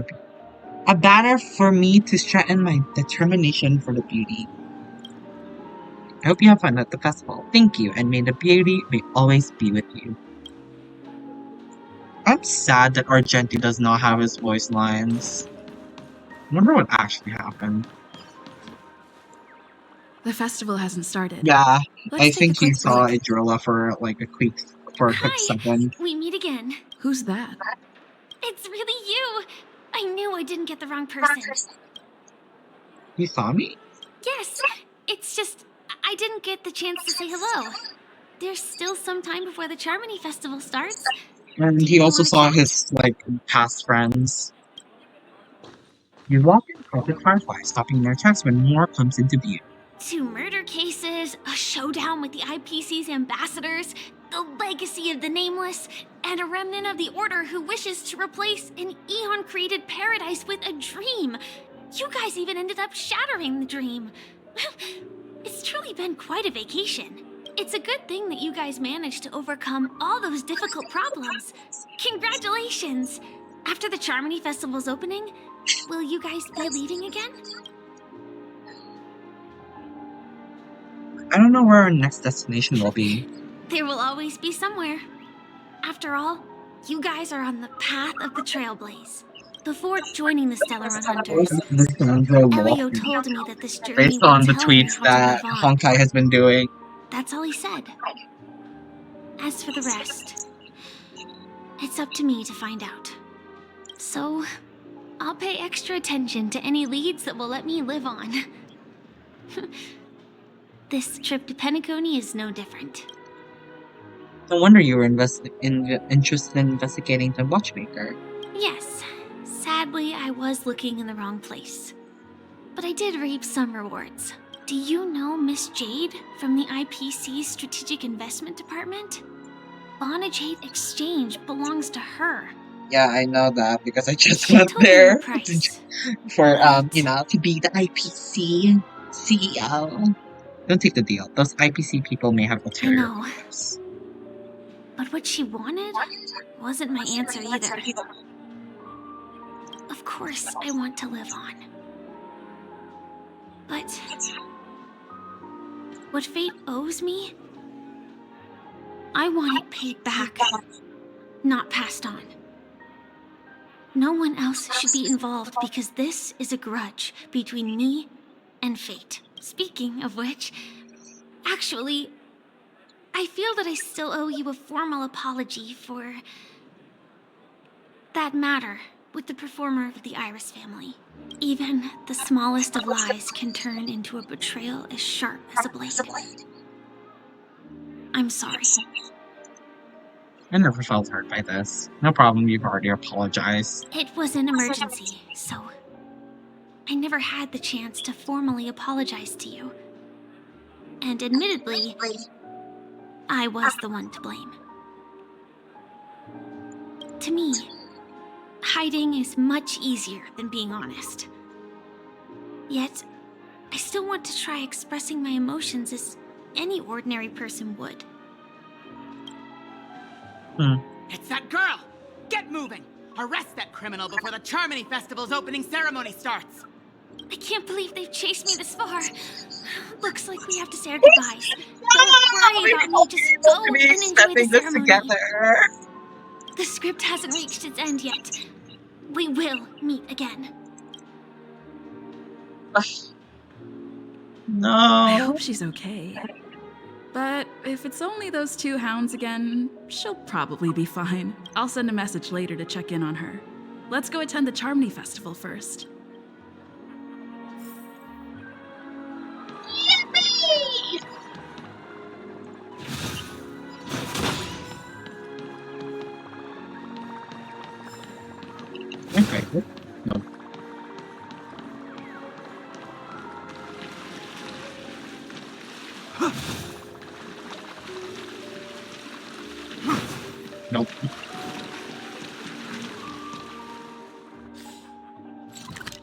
for me to strengthen my determination for the beauty. I hope you have fun at the festival. Thank you, and may the beauty may always be with you. I'm sad that Argenti does not have his voice lines. I wonder what actually happened. The festival hasn't started. Yeah, Let's I take think a quick he saw break. Adrilla for like a quick second. We meet again. Who's that? It's really you. I knew I didn't get the wrong person. You saw me? Yes. It's just I didn't get the chance to say hello. There's still some time before the Charmony Festival starts. And he also saw his past friends. You walk in perfect firefly, stopping their tracks when more comes into view. 2 murder cases, a showdown with the IPC's ambassadors, the legacy of the Nameless, and a remnant of the Order who wishes to replace an Eon-created paradise with a dream. You guys even ended up shattering the dream. It's truly been quite a vacation. It's a good thing that you guys managed to overcome all those difficult problems. Congratulations! After the Charmony Festival's opening, will you guys be leaving again? I don't know where our next destination will be. There will always be somewhere. After all, you guys are on the path of the Trailblaze. Before joining the Stellar Run Hunters, Elio told me that this journey based on the would tell me tweets how that to move on. Honkai has been doing. That's all he said. As for the rest, it's up to me to find out. So, I'll pay extra attention to any leads that will let me live on. This trip to Penacony is no different. No wonder you were interested in investigating the Watchmaker. Yes, sadly I was looking in the wrong place. But I did reap some rewards. Do you know Miss Jade from the IPC's Strategic Investment Department? Bonajade Exchange belongs to her. Yeah, I know that because I just She went told me there the price. for to be the IPC. CEO. Don't take the deal. Those IPC people may have ulterior know. motives. But what she wanted wasn't my answer either. Of course, I want to live on. But what fate owes me, I want it paid back, not passed on. No one else should be involved because this is a grudge between me and fate. Speaking of which, actually, I feel that I still owe you a formal apology for that matter with the performer of the Iris family. Even the smallest of lies can turn into a betrayal as sharp as a blade. I'm sorry. I never felt hurt by this. No problem, you've already apologized. It was an emergency, so I never had the chance to formally apologize to you. And admittedly, I was the one to blame. To me, hiding is much easier than being honest. Yet, I still want to try expressing my emotions as any ordinary person would. It's that girl! Get moving! Arrest that criminal before the Charmony Festival's opening ceremony starts! I can't believe they've chased me this far. Looks like we have to say our goodbyes. Don't worry about me, just go and enjoy the ceremony. The script hasn't reached its end yet. We will meet again. No. I hope she's okay. But if it's only those two hounds again, she'll probably be fine. I'll send a message later to check in on her. Let's go attend the Charmony Festival first. Yippee! Okay. No. Nope.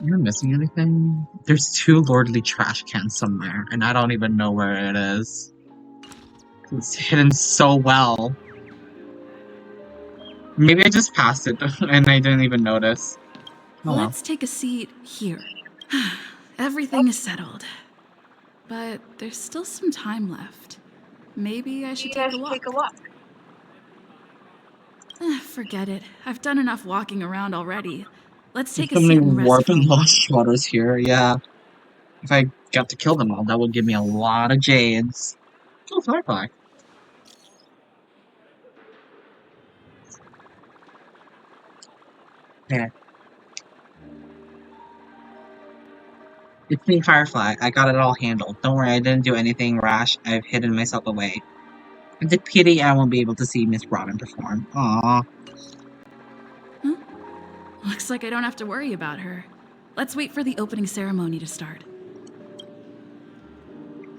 You're missing anything? There's two lordly trash cans somewhere, and I don't even know where it is. It's hidden so well. Maybe I just passed it and I didn't even notice. Oh, well. Let's take a seat here. Everything is settled. But there's still some time left. Maybe I should take a walk. Forget it. I've done enough walking around already. Let's take a seat and rest. Warp and lost waters here, yeah. If I got to kill them all, that would give me a lot of jades. Oh, Firefly. Yeah. It's me, Firefly. I got it all handled. Don't worry, I didn't do anything rash. I've hidden myself away. It's a pity I won't be able to see Miss Robin perform. Aww. Huh? Looks like I don't have to worry about her. Let's wait for the opening ceremony to start.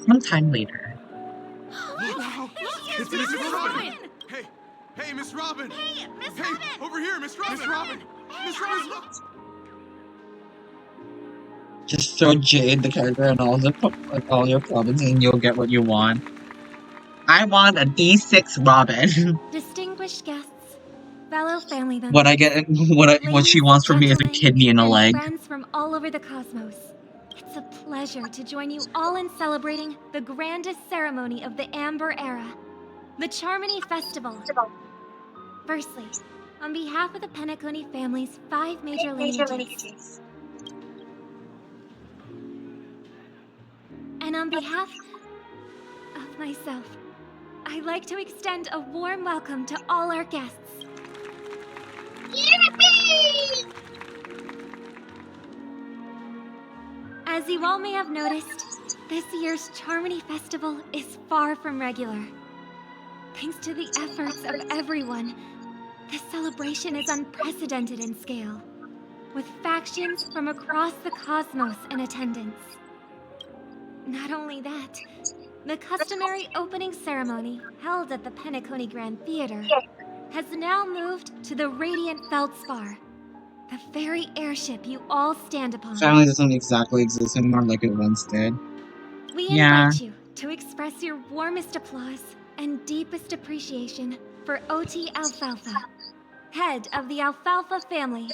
Sometime later. It's Miss Robin! Hey, Miss Robin! Hey, Miss Robin! Over here, Miss Robin! Miss Robin! Miss Robin, look! Just throw Jade, the character, and all your Robins, and you'll get what you want. I want a D6 Robin. Distinguished guests, fellow family members. What she wants from me is a kidney and a leg. Friends from all over the cosmos. It's a pleasure to join you all in celebrating the grandest ceremony of the Amber Era, the Charmony Festival. Firstly, on behalf of the Penacony family's 5 major lineages, and on behalf of myself, I'd like to extend a warm welcome to all our guests. Yippee! As you all may have noticed, this year's Charmony Festival is far from regular. Thanks to the efforts of everyone, this celebration is unprecedented in scale, with factions from across the cosmos in attendance. Not only that, the customary opening ceremony held at the Penacony Grand Theater has now moved to the Radiant Feldspar, the very airship you all stand upon. Family doesn't exactly exist anymore like it once did. We Yeah. invite you to express your warmest applause and deepest appreciation for OT Alfalfa, head of the Alfalfa family,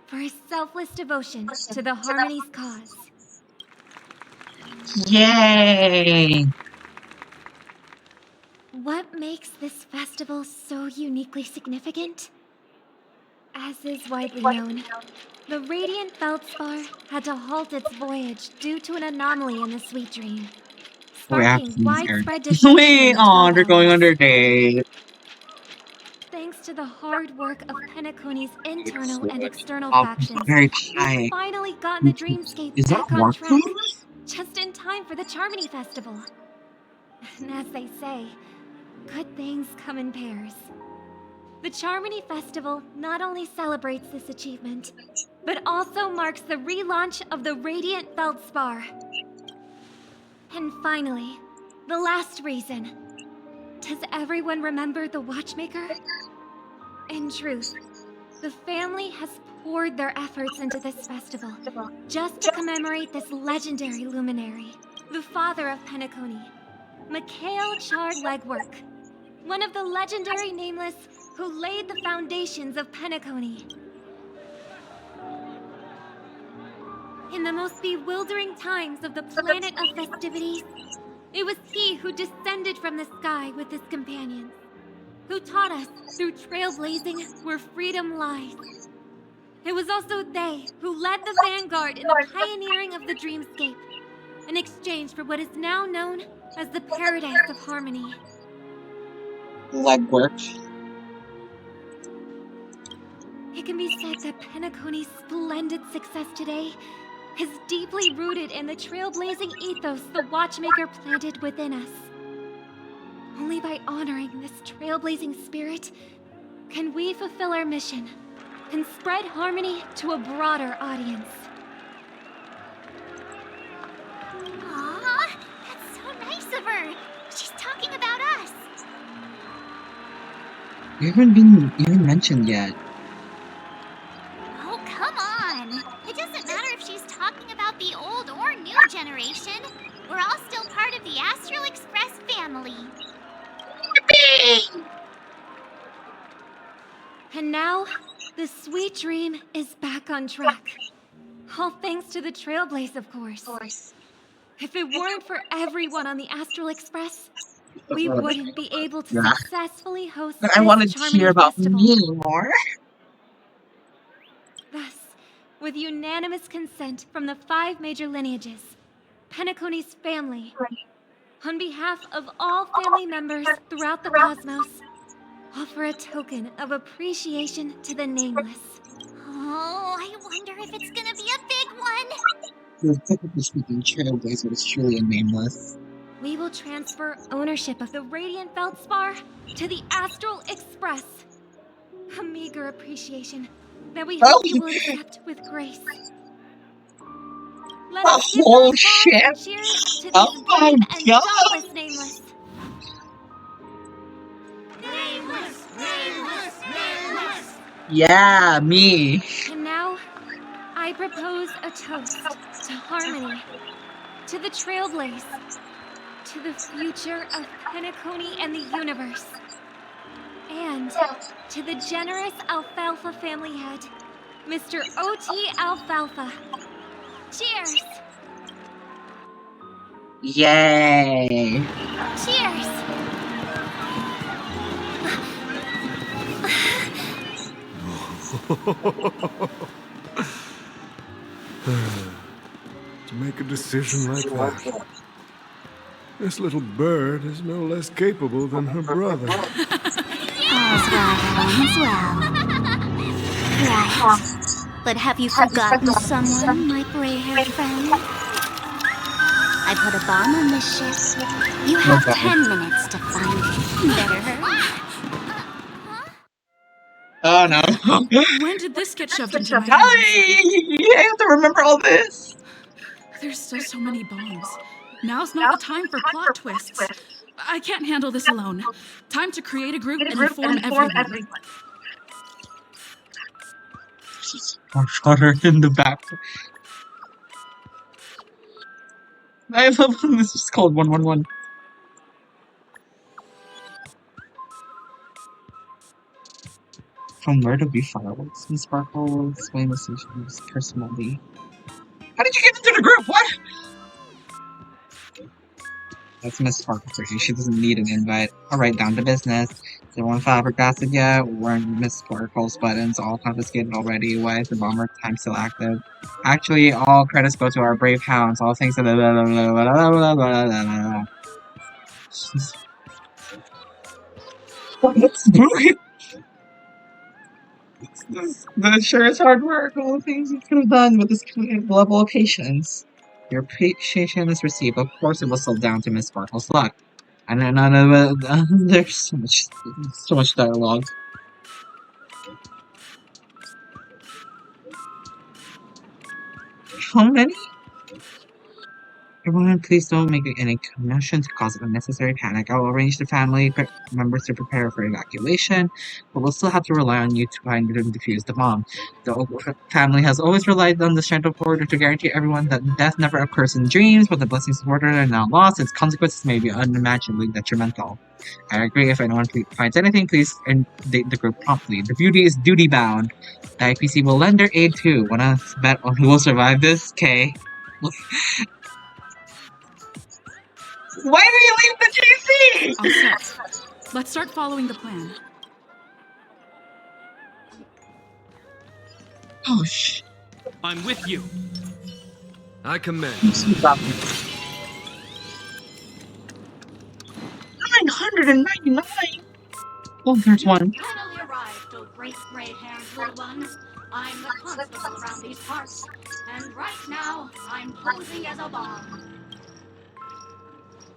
for his selfless devotion to the Harmony's cause. Yay! What makes this festival so uniquely significant? As is widely known, the Radiant Feldspar had to halt its voyage due to an anomaly in the Sweet Dream, We're sparking actually here. widespread destruction in Wait, the oh, they're 12 going on hours. their date. Thanks to the hard work of Penacony's internal and external Oh, factions, very we've tight. finally gotten the Dreamscape Is that back on track, waterproof? just in time for the Charmony Festival. And as they say, good things come in pairs. The Charmony Festival not only celebrates this achievement, but also marks the relaunch of the Radiant Feldspar. And finally, the last reason. Does everyone remember the Watchmaker? In truth, the family has poured their efforts into this festival just to commemorate this legendary luminary, the father of Penacony, Mikhail Chard Legwork, one of the legendary Nameless who laid the foundations of Penacony. In the most bewildering times of the planet of festivities, it was he who descended from the sky with his companions, who taught us through trailblazing where freedom lies. It was also they who led the vanguard in the pioneering of the Dreamscape, in exchange for what is now known as the Paradise of Harmony. Legwork. It can be said that Penacony's splendid success today is deeply rooted in the trailblazing ethos the Watchmaker planted within us. Only by honoring this trailblazing spirit can we fulfill our mission and spread harmony to a broader audience. Aw, that's so nice of her. She's talking about us. You haven't been even mentioned yet. Oh, come on. It doesn't matter if she's talking about the old or new generation. We're all still part of the Astral Express family. And now, the Sweet Dream is back on track. All thanks to the Trailblaze, of course. If it weren't for everyone on the Astral Express, we wouldn't be able to successfully host But this I wanted to Charmony hear about Festival. me more. Thus, with unanimous consent from the 5 major lineages, Penacony's family, on behalf of all family members throughout the cosmos, offer a token of appreciation to the Nameless. Oh, I wonder if it's gonna be a big one. The technically speaking, Trailblazer is truly a nameless. We will transfer ownership of the Radiant Feldspar to the Astral Express. A meager appreciation that we hope you will accept with grace. Let us give Oh those shit! balls and cheers to Oh these my brave and god! dauntless Nameless. Yeah, me. And now, I propose a toast to harmony, to the Trailblaze, to the future of Penacony and the universe, and to the generous Alfalfa family head, Mr. O.T. Alfalfa. Cheers! Yay! Cheers! To make a decision like that. This little bird is no less capable than her brother. All's well. Right. But have you forgotten someone, my gray-haired friend? I put a bomb on this ship. You have 10 minutes to find it. Better hurry. Oh no. When did this get shoved into my hands? I have to remember all this. There's still so many bombs. Now's not the time for plot twists. I can't handle this alone. Time to create a group and inform everyone. Or shot her in the back. I love when this is called 111. From where do we fireworks? Miss Sparkle explain the situations personally. How did you get into the group? What? That's Miss Sparkle searching. She doesn't need an invite. Alright, down to business. Is everyone flabbergasted yet? Weren't Miss Sparkle's buttons all confiscated already? Why is the bomber time still active? Actually, all credits go to our brave hounds. All thanks to the What's broken? The sure is hard work. All the things you could have done with this level of patience. Your appreciation is received. Of course, it was still down to Miss Sparkle's luck. And then there's so much dialogue. How many? Everyone, please don't make any commotion to cause unnecessary panic. I will arrange the family members to prepare for evacuation, but we'll still have to rely on you to find and defuse the bomb. The family has always relied on the strength of order to guarantee everyone that death never occurs in dreams, but the blessings of order are now lost. Its consequences may be unimaginably detrimental. I agree. If anyone finds anything, please date the group promptly. The beauty is duty bound. The IPC will lend their aid too. Wanna bet on who will survive this? K. Why do you leave the GC? All set. Let's start following the plan. Oh, shh. I'm with you. I commend. 999. Oh, there's one. Finally arrived, oh great gray-haired little one. I'm the constable around these parts, and right now I'm posing as a bomb.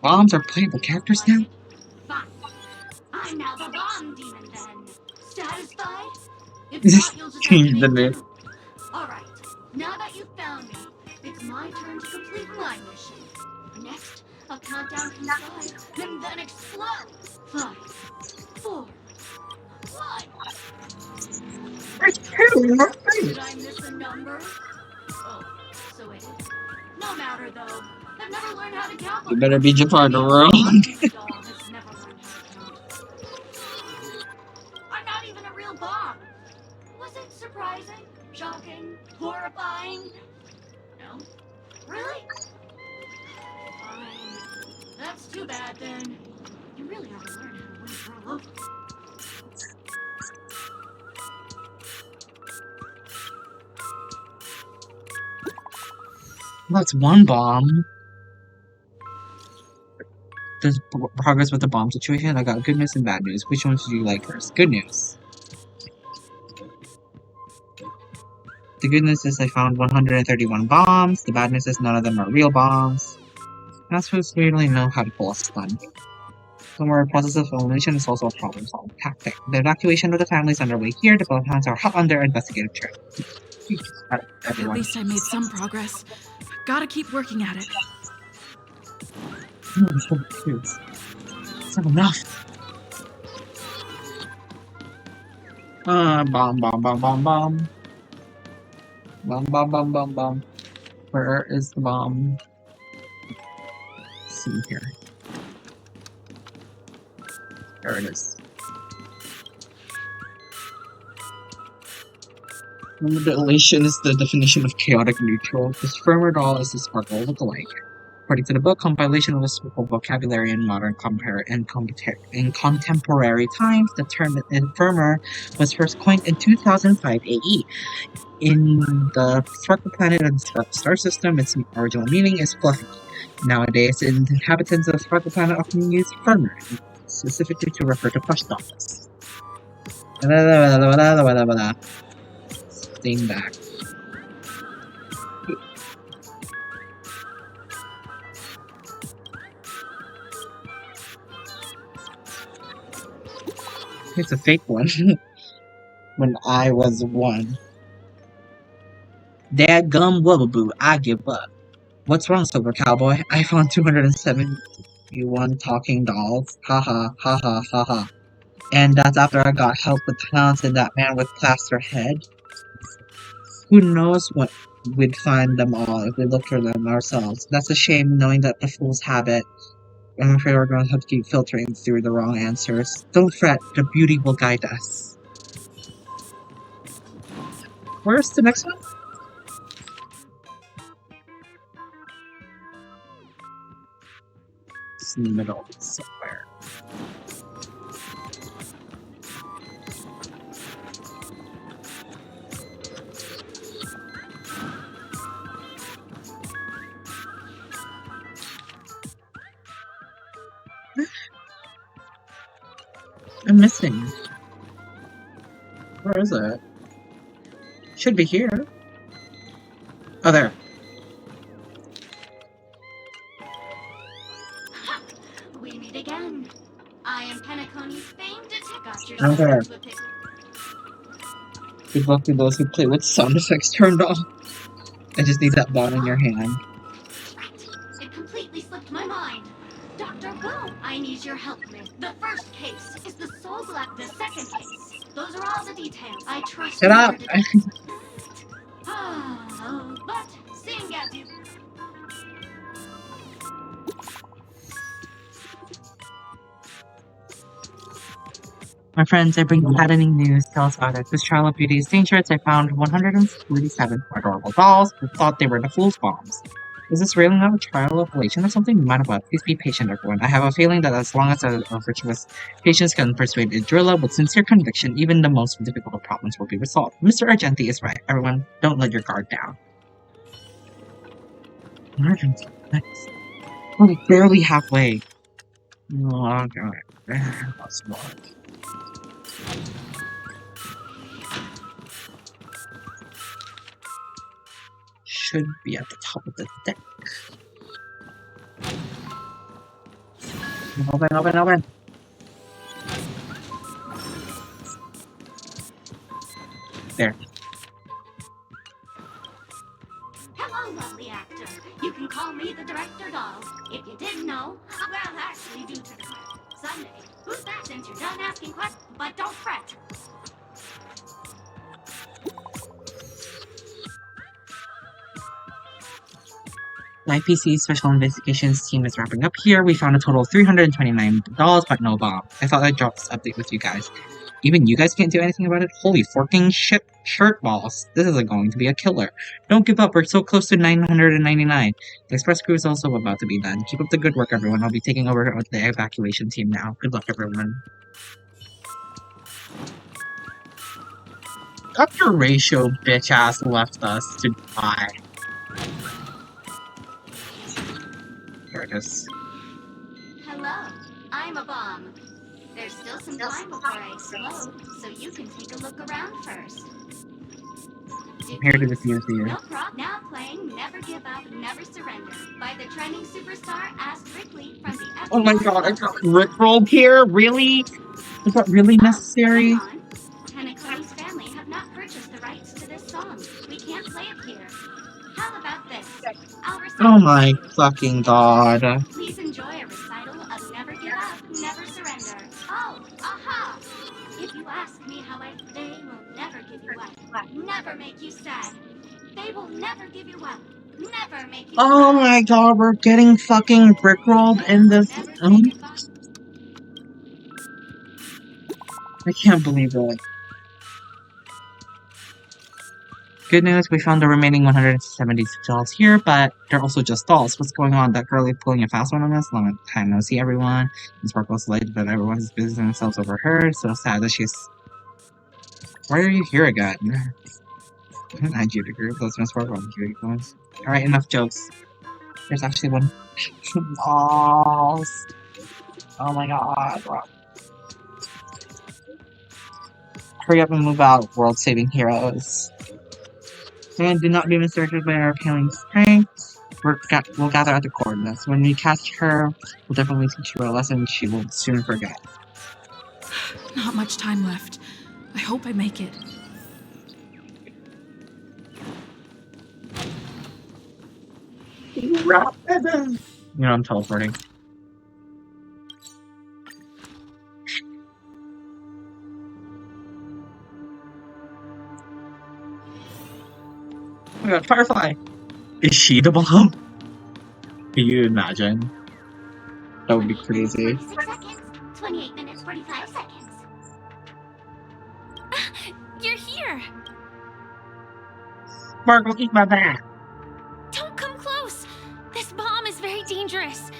Bombs are playable characters now? Fine. I'm now the bomb demon then. Satisfied? If not, you'll just Change the name. Alright, now that you've found me, it's my turn to complete my mission. Next, I'll count down from 5, and then explode. 5, 4, 1. Did I miss a number? Oh, so it is. No matter though. I've never learned how to count. You better be Jafar the world. I'm not even a real bomb. Was it surprising? Shocking? Horrifying? No? Really? Fine. That's too bad then. You really have to learn how to win her over. That's one bomb. There's progress with the bomb situation. I got good news and bad news. Which one should you like first? Good news. The good news is I found 131 bombs. The bad news is none of them are real bombs. Masters really know how to pull a stunt. Somewhere process of elimination is also a problem-solving tactic. The evacuation of the family is underway here. The bloodhounds are hot on their investigative trail. At least I made some progress. Gotta keep working at it. Oh, it's so cute. It's not enough. Bomb, bomb, bomb, bomb, bomb. Bomb, bomb, bomb, bomb, bomb. Where is the bomb? Let's see here. There it is. Mutilation is the definition of chaotic neutral. This firmer doll is a sparkle look-alike. According to the book, compilation of a vocabulary in modern in contemporary times, the term infirmer was first coined in 2005 AE. In the Sparkle planet and the Sparkle star system, its original meaning is fluffy. Nowadays, inhabitants of the Sparkle planet often use firmer, specifically to refer to plush dolls. Staying back. It's a fake one. When I was 1. Dadgum wubbaboo, I give up. What's wrong, Silver Cowboy? I found 271 talking dolls. Haha, haha, haha. And that's after I got help with clowns and that man with plaster head. Who knows what we'd find them all if we looked for them ourselves. That's a shame knowing that the fools have it. I'm afraid we're going to have to keep filtering through the wrong answers. Don't fret, the beauty will guide us. Where's the next one? It's in the middle somewhere. I'm missing. Where is it? Should be here. Oh, there. We meet again. I am Penacony's famed detective. Oh, there. Good luck to those who play with sound effects turned off. I just need that ball in your hand. It completely slipped my mind. Dr. Boom, I need your help. The first case is the Soul Black. The second case. Those are all the details. I trust Shut up! But seeing as you... My friends, I bring you maddening news. Tell us about it. This trial of beauty is dangerous. I found 147 adorable dolls who thought they were the fool's bombs. Is this really not a trial of relation or something? No matter what, please be patient, everyone. I have a feeling that as long as our virtuous patience can persuade Idrilla with sincere conviction, even the most difficult of problems will be resolved. Mr. Argenti is right. Everyone, don't let your guard down. Argenti, nice. We're barely halfway. Oh, God. That's more. Should be at the top of the deck. Open. There. Hello, lovely actor. You can call me the director doll. If you didn't know, well, actually, due to the Sunday. Who's that since you're done asking questions? But don't fret. The IPC Special Investigations team is wrapping up here. We found a total of $329, but no bomb. I thought I'd drop this update with you guys. Even you guys can't do anything about it? Holy forking shit shirt balls. This isn't going to be a killer. Don't give up, we're so close to 999. The express crew is also about to be done. Keep up the good work, everyone. I'll be taking over the evacuation team now. Good luck, everyone. Dr. Ratio bitch ass left us to die. There it is. Hello, I'm a bomb. There's still some time before I explode, so you can take a look around first. I'm here to defuse you. No problem. Now playing Never Give Up, Never Surrender by the trending superstar Ask Ripley from the FBI. Oh my god, I got rickrolled here? Really? Is that really necessary? Penacony's family have not purchased the rights to this song. We can't play it here. How about this? Oh my fucking god. Please enjoy a recital of Never Give Up, Never Surrender. Oh, aha! If you ask me how they will never give you up, never make you sad. They will never give you up, never make you Oh my god, we're getting fucking rickrolled in this. I can't believe it. Good news, we found the remaining 170 dolls here, but they're also just dolls. What's going on? That girl is pulling a fast one on us? Long time no see, everyone. And Sparkle's delighted that everyone's busy themselves over her. So sad that she's... Why are you here again? I didn't add you to group. Let's miss Sparkle. Alright, enough jokes. There's actually one. Dolls. Oh my god. Hurry up and move out, world-saving heroes. And do not be mistaken by our paling strength. We'll gather at the coordinates. When we catch her, we'll definitely teach you a lesson she will soon forget. Not much time left. I hope I make it. You know I'm teleporting. my god, Firefly! Is she the bomb? Can you imagine? That would be 28 minutes, crazy. 46 seconds. 28 minutes, 45 seconds. You're here! Sparkle, eat my back! Don't come close! This bomb is very dangerous.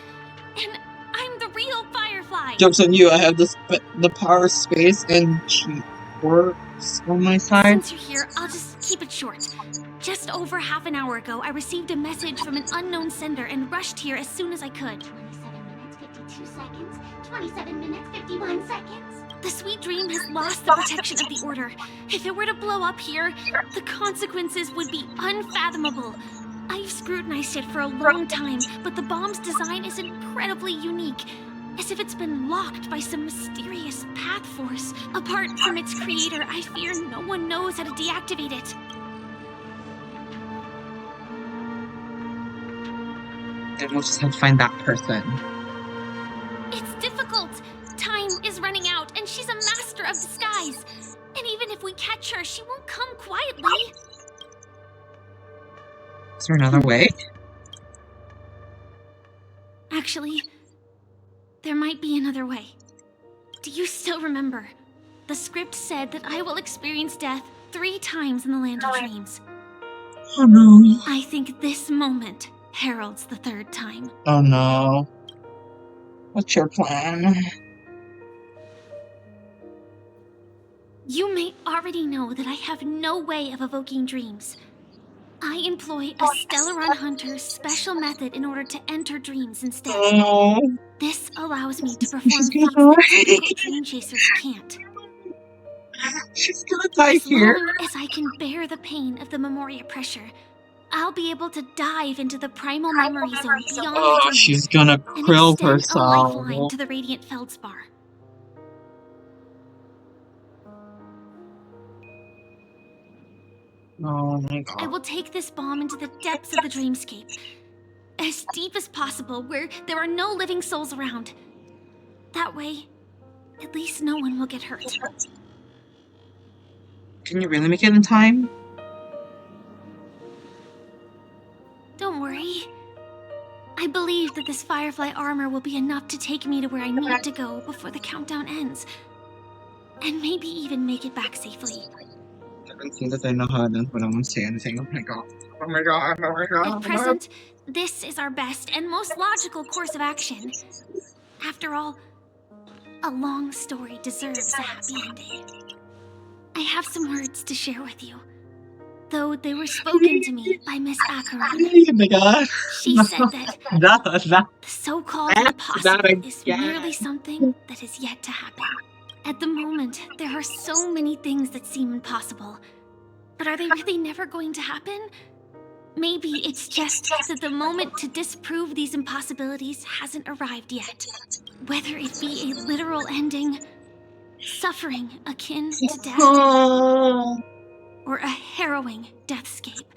And I'm the real Firefly! Joke's on you, I have the power, space, and cheat works on my side. Since you're here, I'll just keep it short. Just over half an hour ago, I received a message from an unknown sender and rushed here as soon as I could. 27 minutes, 52 seconds. 27 minutes, 51 seconds. The Sweet Dream has lost the protection of the Order. If it were to blow up here, the consequences would be unfathomable. I've scrutinized it for a long time, but the bomb's design is incredibly unique. As if it's been locked by some mysterious path force. Apart from its creator, I fear no one knows how to deactivate it. Then we'll just have to find that person. It's difficult. Time is running out, and she's a master of disguise. And even if we catch her, she won't come quietly. Is there another way? Actually, there might be another way. Do you still remember? The script said that I will experience death 3 times in the land of dreams. Oh no. I think this moment heralds the 3rd time. Oh no. What's your plan? You may already know that I have no way of evoking dreams. I employ a Stellaron Hunter's special method in order to enter dreams instead. Oh. This allows me to perform feats that typical dream chasers can't. She's gonna die As here. long as I can bear the pain of the Memoria pressure, I'll be able to dive into the primal memory zone beyond Oh, the dream she's gonna and krill extend herself. a lifeline to the radiant feldspar. Oh my god. I will take this bomb into the depths of the dreamscape, as deep as possible, where there are no living souls around. That way, at least no one will get hurt. Can you really make it in time? Don't worry. I believe that this Firefly armor will be enough to take me to where I need to go before the countdown ends. And maybe even make it back safely. I don't think that I know how to, but I won't say anything. Oh my god. Oh my god. Oh my god. At present, this is our best and most logical course of action. After all, a long story deserves a happy ending. I have some words to share with you, though they were spoken to me by Miss Acheron. Oh my god. She said that the so-called impossible is merely something that is yet to happen. At the moment, there are so many things that seem impossible. But are they really never going to happen? Maybe it's just that the moment to disprove these impossibilities hasn't arrived yet. Whether it be a literal ending, suffering akin to death, or a harrowing deathscape.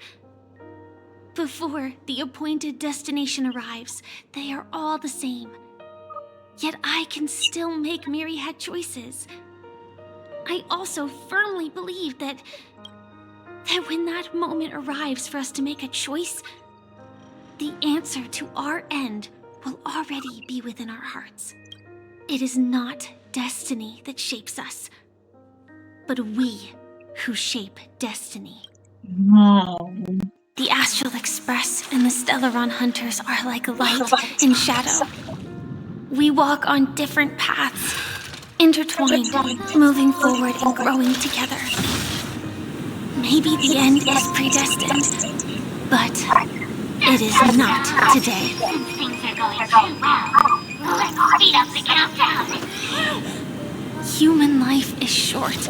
Before the appointed destination arrives, they are all the same. Yet I can still make myriad choices. I also firmly believe that when that moment arrives for us to make a choice, the answer to our end will already be within our hearts. It is not destiny that shapes us, but we who shape destiny. No. The Astral Express and the Stellaron Hunters are like light and shadow. We walk on different paths, intertwined, moving forward and growing together. Maybe the end is predestined, but it is not today. Things are going too well. Let's speed up the countdown. Human life is short,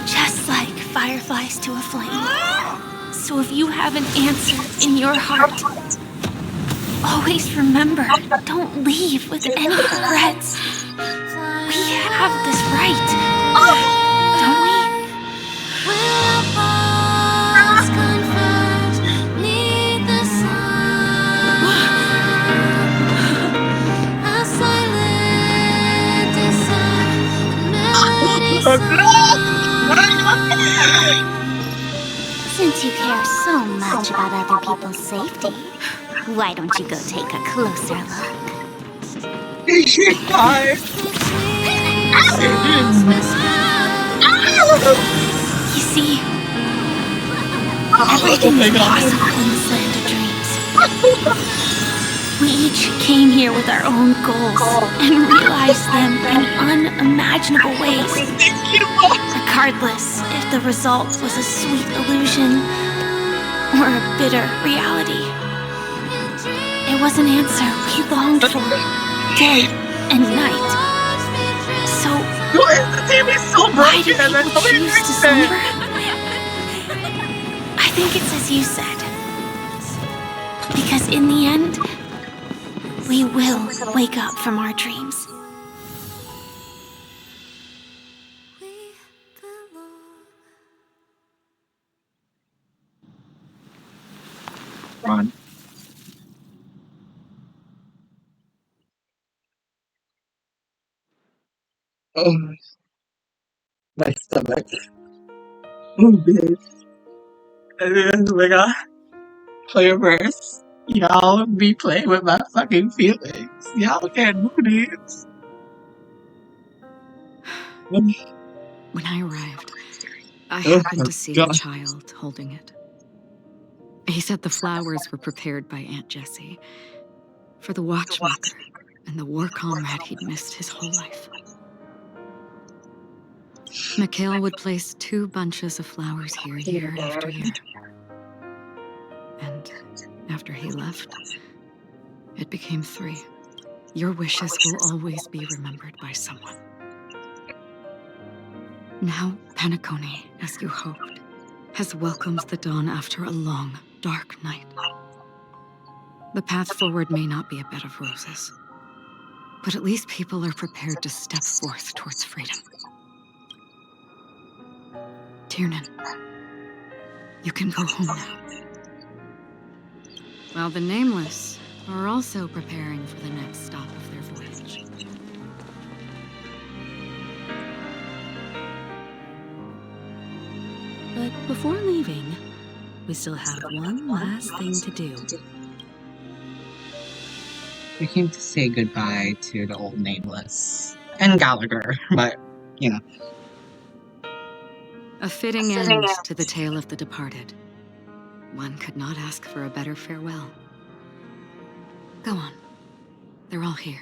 just like fireflies to a flame. So if you have an answer in your heart, always remember, don't leave with any regrets. We have this right, don't we? Since you care so much about other people's safety, why don't you go take a closer look? She died! You see, everything is possible in this land of dreams. We each came here with our own goals and realized them in unimaginable ways. Regardless if the result was a sweet illusion or a bitter reality. It was an answer we longed for, day and night. So, why do people choose to slumber? I think it's as you said. Because in the end, we will wake up from our dreams. Run. Oh, my stomach. Oh, bitch. Oh my god. Playverse. Y'all be playing with my fucking feelings. Y'all can't do this. When I arrived, I happened to see a child holding it. He said the flowers were prepared by Aunt Jessie for the watchmaker and the war comrade he'd missed his whole life. Mikhail would place 2 bunches of flowers here year after year. And after he left, it became 3. Your wishes will always be remembered by someone. Now, Penacony, as you hoped, has welcomed the dawn after a long, dark night. The path forward may not be a bed of roses, but at least people are prepared to step forth towards freedom. Tiernan, you can go home now. While the Nameless are also preparing for the next stop of their voyage. But before leaving, we still have one last thing to do. We came to say goodbye to the old Nameless. And Gallagher, but, you know. A fitting end to the tale of the departed. One could not ask for a better farewell. Go on. They're all here.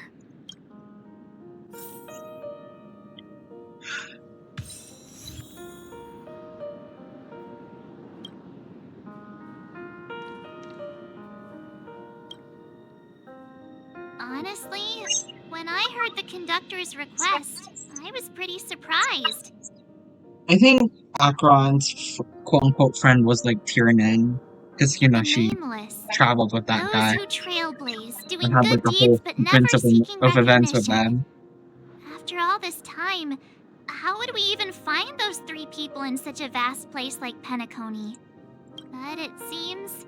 Honestly, when I heard the conductor's request, I was pretty surprised. I think Akron's quote-unquote friend was like Tiernan. Because, you know, she traveled with that guy. Those who trailblaze, doing And had like good a deeds whole but never seeking of events with recognition. them. After all this time, how would we even find those 3 people in such a vast place like Penacony? But it seems,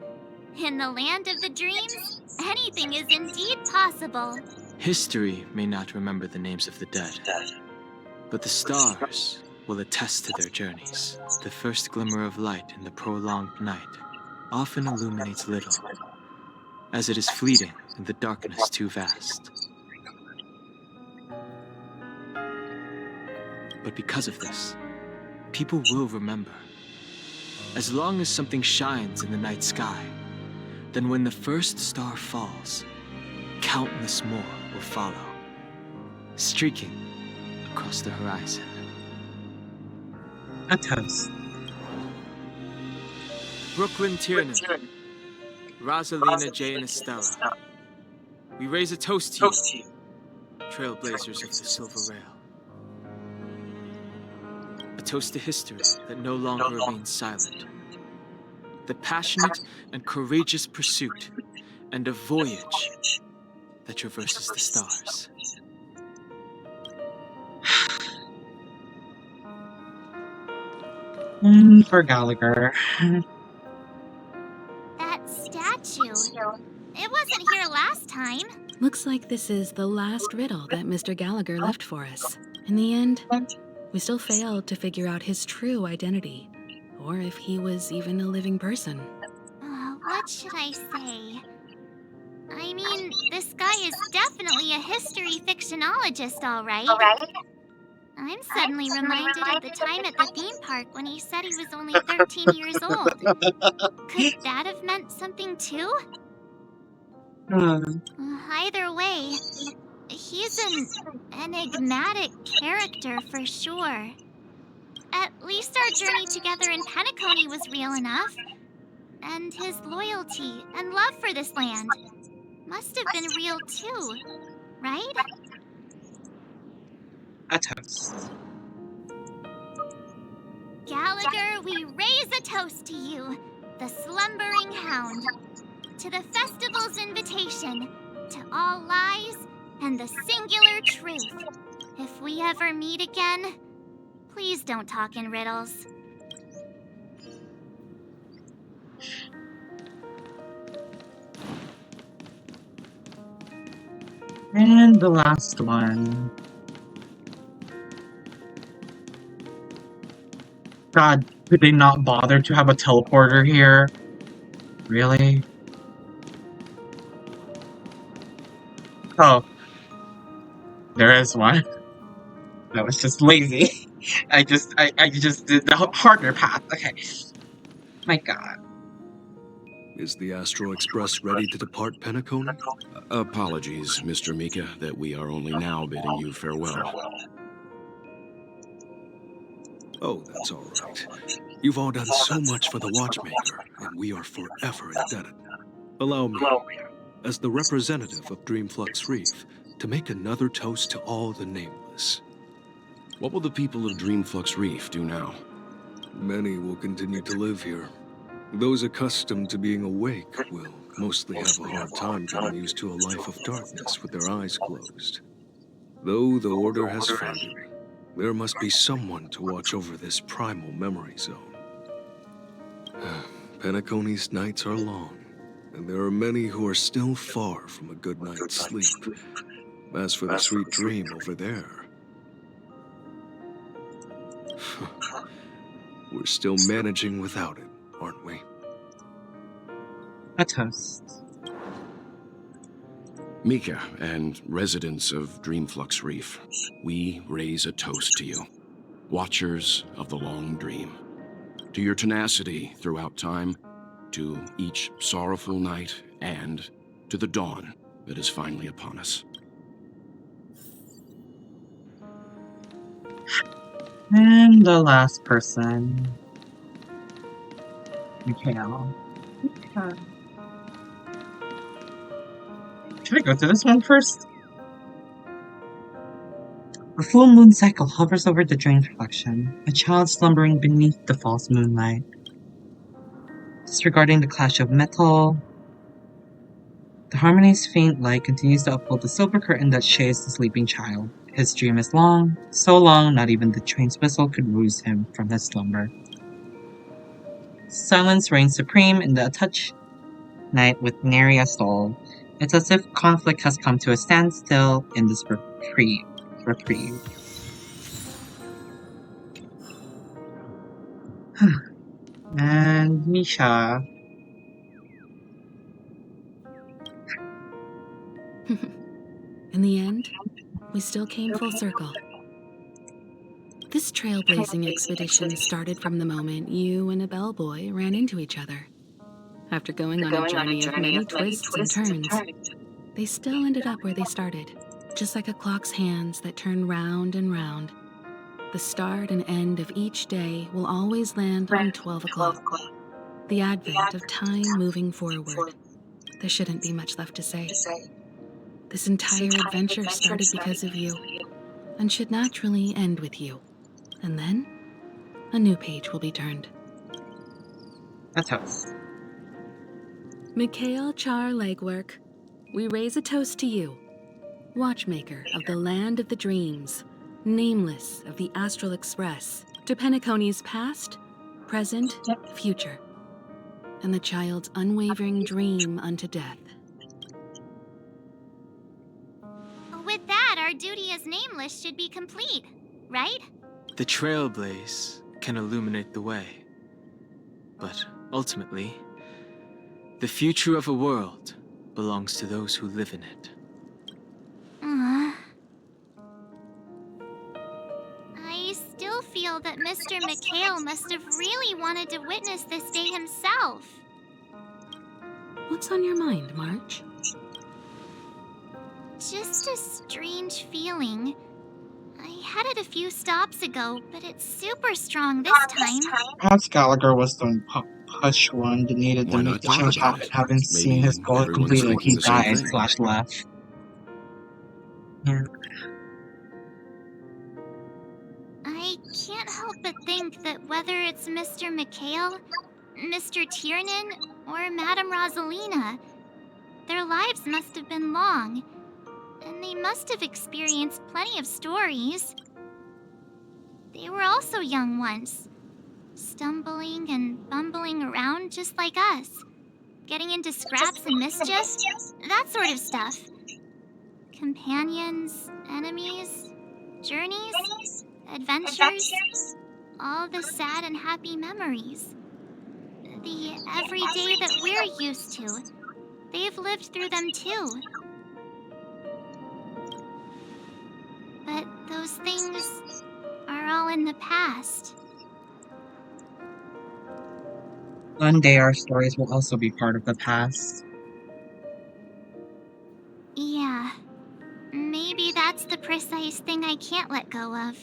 in the land of the dreams, anything is indeed possible. History may not remember the names of the dead, but the stars will attest to their journeys. The first glimmer of light in the prolonged night often illuminates little, as it is fleeting in the darkness too vast. But because of this, people will remember. As long as something shines in the night sky, then when the first star falls, countless more will follow, streaking across the horizon. A toast. Brooklyn Tiernan, Rosalina, Jay, and Estella. We raise a toast to you, trailblazers of the Silver Rail. A toast to history that no longer remains silent. The passionate and courageous pursuit, and a voyage that traverses the stars. For Gallagher. That statue, it wasn't here last time. Looks like this is the last riddle that Mr. Gallagher left for us. In the end, we still failed to figure out his true identity, or if he was even a living person. What should I say? I mean, this guy is definitely a history fictionologist, all right. I'm suddenly reminded of the time at the theme park when he said he was only 13 years old. Could that have meant something too? Either way, he's an enigmatic character for sure. At least our journey together in Penacony was real enough. And his loyalty and love for this land must have been real too, right? A toast. Gallagher, we raise a toast to you, the slumbering hound, to the festival's invitation, to all lies and the singular truth. If we ever meet again, please don't talk in riddles. And the last one. God, could they not bother to have a teleporter here? Really? Oh. There is one. That was just lazy. I just did the harder path. Okay. My God. Is the Astral Express ready to depart Penacony? Apologies, Mr. Mika, that we are only now bidding you farewell. Oh, that's all right. You've all done so much for the Watchmaker, and we are forever indebted. Allow me, as the representative of Dreamflux Reef, to make another toast to all the nameless. What will the people of Dreamflux Reef do now? Many will continue to live here. Those accustomed to being awake will mostly have a hard time getting used to a life of darkness with their eyes closed. Though the Order has faded, there must be someone to watch over this primal memory zone. Penacony's nights are long, and there are many who are still far from a good night's sleep. As for the sweet dream over there, we're still managing without it, aren't we? A toast. Mika and residents of Dreamflux Reef, we raise a toast to you, watchers of the long dream, to your tenacity throughout time, to each sorrowful night, and to the dawn that is finally upon us. And the last person. Mikhail. Should I go through this one first? A full moon cycle hovers over the drained reflection, a child slumbering beneath the false moonlight. Disregarding the clash of metal, the harmony's faint light continues to uphold the silver curtain that shades the sleeping child. His dream is long, so long not even the train's whistle could rouse him from his slumber. Silence reigns supreme in the untouched night with nary a soul. It's as if conflict has come to a standstill in this reprieve. And Misha. In the end, we still came full circle. This trailblazing expedition started from the moment you and a bellboy ran into each other. After going on a journey of many twists and turns, they still ended up where they started, just like a clock's hands that turn round and round. The start and end of each day will always land on 12 o'clock. The advent of time moving forward. There shouldn't be much left to say. This entire adventure started because of you, and should naturally end with you. And then, a new page will be turned. A toast. Mikhail Char Legwork, we raise a toast to you, watchmaker of the land of the dreams, nameless of the Astral Express, to Penacony's past, present, future, and the child's unwavering dream unto death. With that, our duty as nameless should be complete, right? The Trailblaze can illuminate the way. but ultimately, the future of a world belongs to those who live in it. I still feel that Mr. McHale must have really wanted to witness this day himself. What's on your mind, March? Just a strange feeling. I had it a few stops ago, but it's super strong this time. Perhaps Gallagher was the push one that needed to Why make not the talk change about happen. it? Having seen Maybe his goal everyone's completed, thinking he the same died thing. / left. Yeah. I can't help but think that whether it's Mr. McHale, Mr. Tiernan, or Madame Rosalina, their lives must have been long, and they must have experienced plenty of stories. They were also young once, stumbling and bumbling around just like us, getting into scraps and mischief, that sort of stuff. Companions, enemies, journeys, adventures, all the sad and happy memories. The everyday that we're used to, they've lived through them too. But those things are all in the past. One day our stories will also be part of the past. Yeah, maybe that's the precise thing I can't let go of.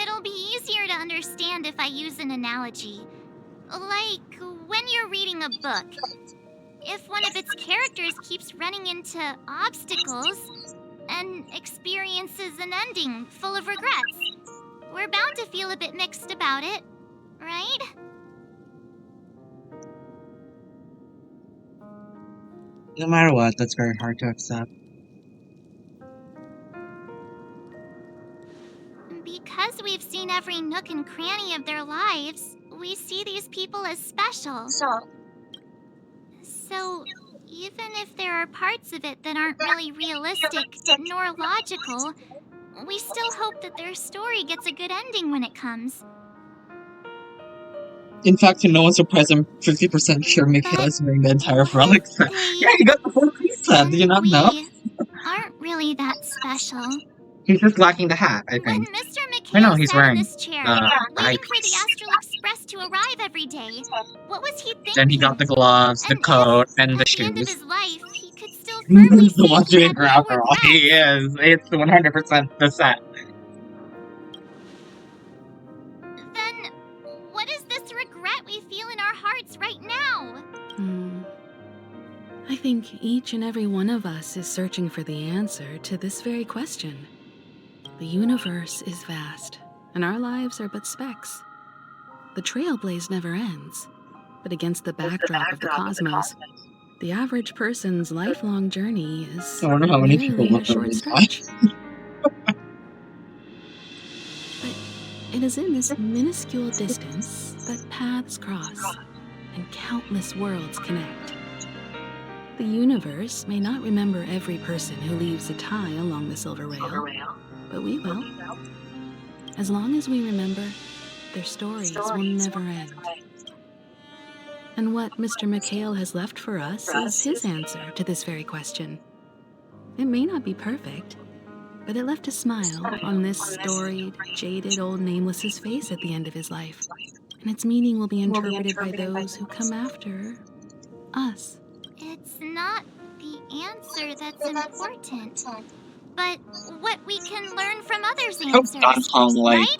It'll be easier to understand if I use an analogy. Like when you're reading a book. If one of its characters keeps running into obstacles and experiences an ending full of regrets, we're bound to feel a bit mixed about it, right? No matter what, that's very hard to accept. Because we've seen every nook and cranny of their lives, we see these people as special. So, even if there are parts of it that aren't really realistic nor logical, we still hope that their story gets a good ending when it comes. In fact, to no one's surprise, I'm 50% sure Mikhail is wearing the entire relic set. Yeah, he got the full piece set. Did you not know? Aren't really that special. He's just lacking the hat, I When think. Mr. I know McHale he's sat in wearing this chair, waiting for the Astral Express to arrive every day, what was he thinking? Then he got the gloves, the coat, and the At the end of shoes. his life, he could still firmly He's the say one he doing had her no after all. regrets. He is. It's 100% the set. Then, what is this regret we feel in our hearts right now? I think each and every one of us is searching for the answer to this very question. The universe is vast, and our lives are but specks. The trailblaze never ends, but against the backdrop of the cosmos, the average person's lifelong journey is I wonder how many people merely a look over short this stretch. But it is in this minuscule distance that paths cross and countless worlds connect. The universe may not remember every person who leaves a tie along the silver rail, but we will. As long as we remember, their stories will never end. And what Mr. McHale has left for us is his answer to this very question. It may not be perfect, but it left a smile on this storied, jaded old Nameless's face at the end of his life. And its meaning will be interpreted by those who come after us. It's not the answer that's important, but what we can learn from others' answers, Like, right?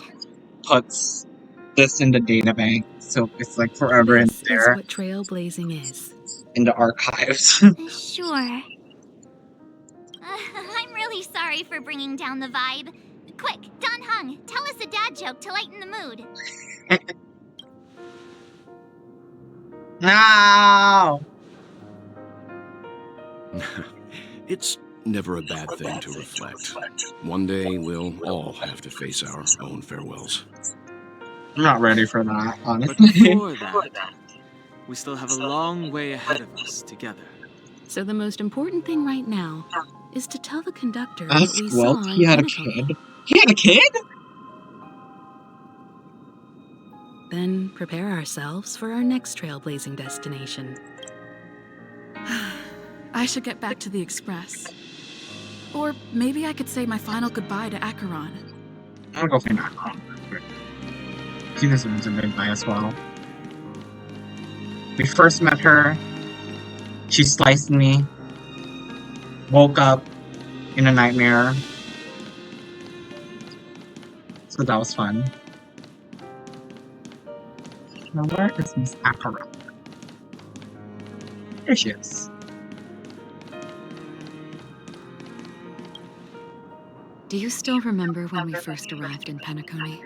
puts this in the databank, so it's like forever in This is there, what trailblazing is. in the archives. Sure. I'm really sorry for bringing down the vibe. Quick, Don Hung, tell us a dad joke to lighten the mood. No! It's never a bad thing to reflect. One day we'll all have to face our own farewells. I'm not ready for that, But honestly. before that, we still have a long way ahead of us together. So the most important thing right now is to tell the conductor Ask what we saw Welt, in he had a Penacony. kid? He had a kid? then prepare ourselves for our next trailblazing destination. I should get back to the Express. Or maybe I could say my final goodbye to Acheron. I'm gonna go find Acheron. She deserves a goodbye as well. We first met her. She sliced me. Woke up in a nightmare. So that was fun. Now where is Miss Acheron? There she is. Do you still remember when we first arrived in Penacony?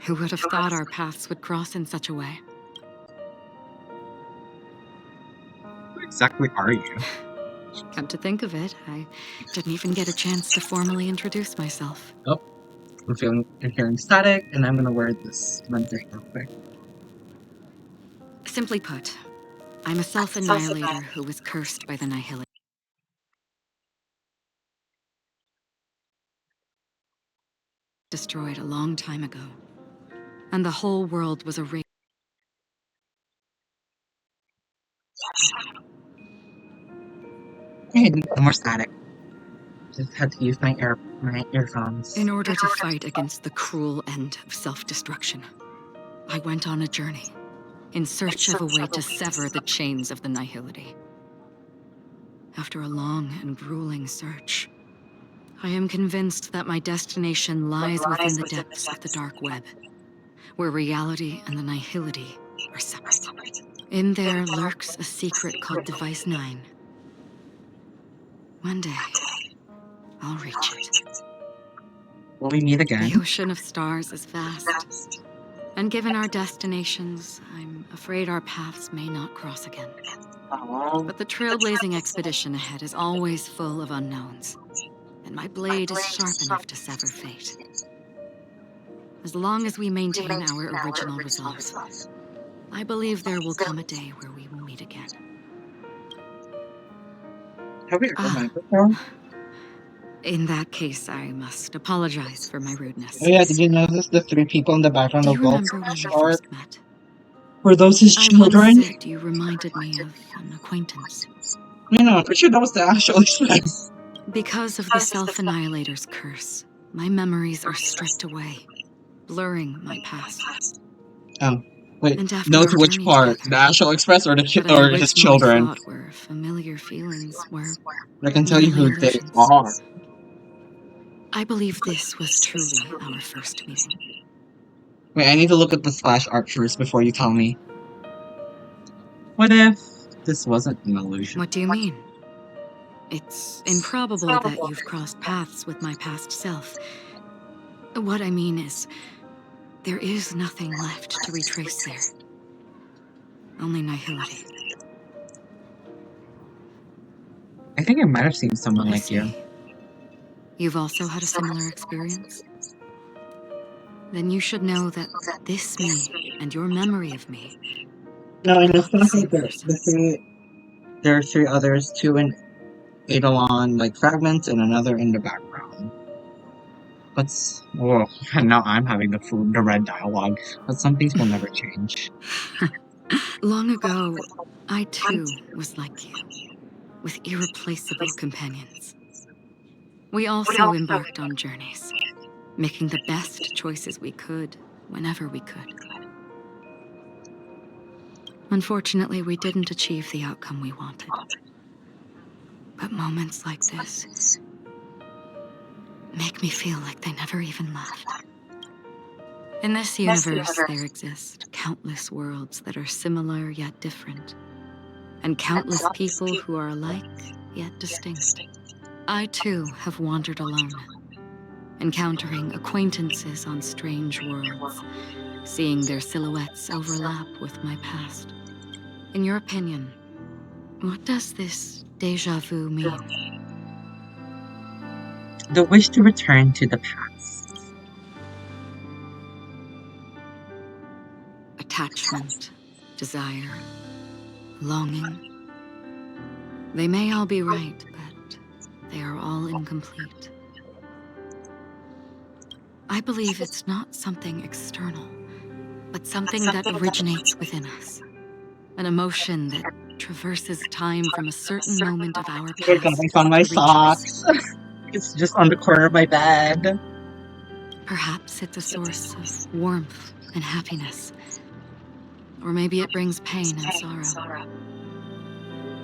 Who would have thought our paths would cross in such a way? Who exactly are you? Come to think of it, I didn't even get a chance to formally introduce myself. Oh, I'm hearing static, and I'm gonna wear this lens real quick. Simply put, I'm a self-annihilator who was cursed by the Nihility. Destroyed a long time ago, and the whole world was erased. Hey, no more static. Just had to use my earphones. In order to fight against the cruel end of self-destruction, I went on a journey in search of a way to sever the chains of the Nihility. After a long and grueling search, I am convinced that my destination lies within the depths of the dark web, where reality and the Nihility are separate. In there lurks a secret called Device 9. One day, I'll reach it. Will we meet again? The ocean of stars is vast, and given our destinations, I'm afraid our paths may not cross again. But the trailblazing expedition ahead is always full of unknowns, and my blade is sharp enough to sever fate. As long as we maintain our original resolve, I believe there will come a day where we will meet again. Have we ever met before? In that case, I must apologize for my rudeness. Oh yeah, did you notice the 3 people in the background Do of you Gold remember when we art? first met? Were those his I children? once said you reminded me of an acquaintance. No, I'm pretty sure that was the actual Express. Because of the Self-Annihilator's curse, my memories are stripped away, blurring my past. Oh, wait. And after Note our which journey part? together, The actual Express or what I or his originally children? thought were familiar feelings were I can tell you merely who they illusions. are. I believe this was truly our first meeting. Wait, I need to look at the splash art first before you tell me. What if this wasn't an illusion? What do you mean? It's improbable that you've crossed paths with my past self. What I mean is, there is nothing left to retrace there. Only Nihility. I think I might have seen someone I like see. you. You've also had a similar experience? Then you should know that this me and your memory of me. No, I know not the same there are 3 others, 2 in Eidolon, like fragments, and another in the background. But whoa, now I'm having the red dialogue. But some things will never change. Long ago, I too was like you, with irreplaceable companions. We also embarked on journeys, making the best choices we could, whenever we could. Unfortunately, we didn't achieve the outcome we wanted. But moments like this make me feel like they never even left. In this universe, there exist countless worlds that are similar yet different, and countless people who are alike yet distinct. I too have wandered alone, encountering acquaintances on strange worlds, seeing their silhouettes overlap with my past. In your opinion, what does this déjà vu mean? The wish to return to the past. Attachment, desire, longing. They may all be right, but they are all incomplete. I believe it's not something external, but something that originates within us. An emotion that traverses time from a certain moment of our Oh my god, past I found my to reach us. socks. It's just on the corner of my bed. Perhaps it's a source of warmth and happiness. Or maybe it brings pain and sorrow.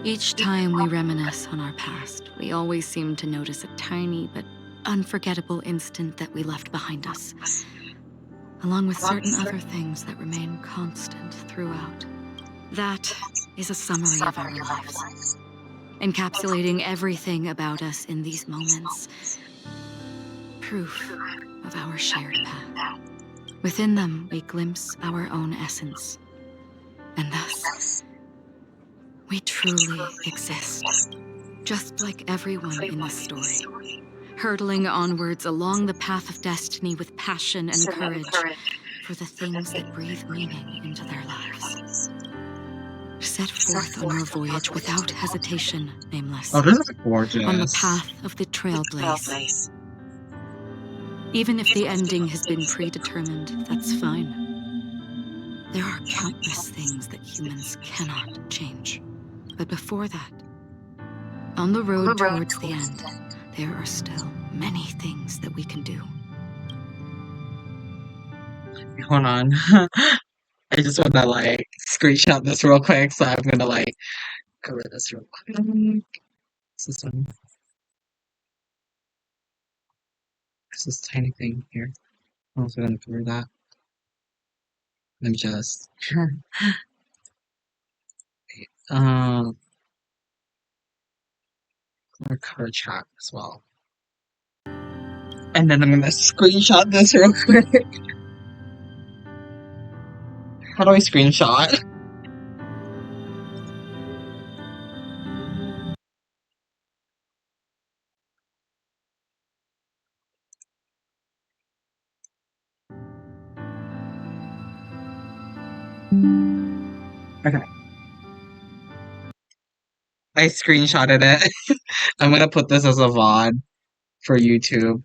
Each time we reminisce on our past, we always seem to notice a tiny but unforgettable instant that we left behind us, along with certain other things that remain constant throughout. That is a summary of our lives, encapsulating everything about us in these moments. Proof of our shared path. Within them, we glimpse our own essence, and thus, we truly exist, just like everyone in this story, hurtling onwards along the path of destiny with passion and courage for the things that breathe meaning into their lives. Set forth on our voyage without hesitation, Nameless. Oh, this is gorgeous. On the path of the Trailblaze. Even if the ending has been predetermined, that's fine. There are countless things that humans cannot change. But before that, on the road towards the end, there are still many things that we can do. Hold on. I just wanna like screenshot this real quick, so I'm gonna like cover this real quick. What's this one? What's this tiny thing here? I'm also gonna cover that. Let me just um I'm gonna cover chat as well. And then I'm gonna screenshot this real quick. How do I screenshot? Okay. I screenshotted it. I'm gonna put this as a VOD for YouTube.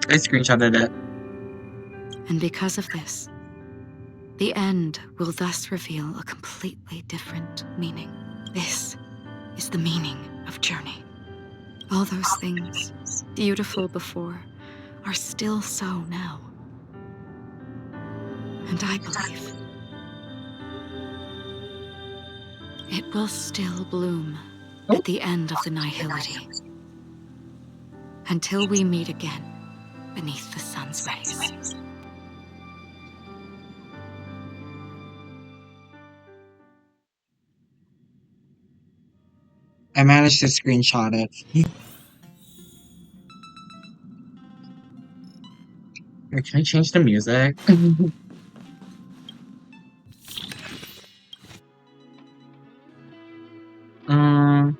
I screenshotted it. And because of this, the end will thus reveal a completely different meaning. This is the meaning of journey. All those things, beautiful before, are still so now. And I believe it will still bloom at the end of the nihility. Until we meet again beneath the sun's rays. I managed to screenshot it. Here, can I change the music? um.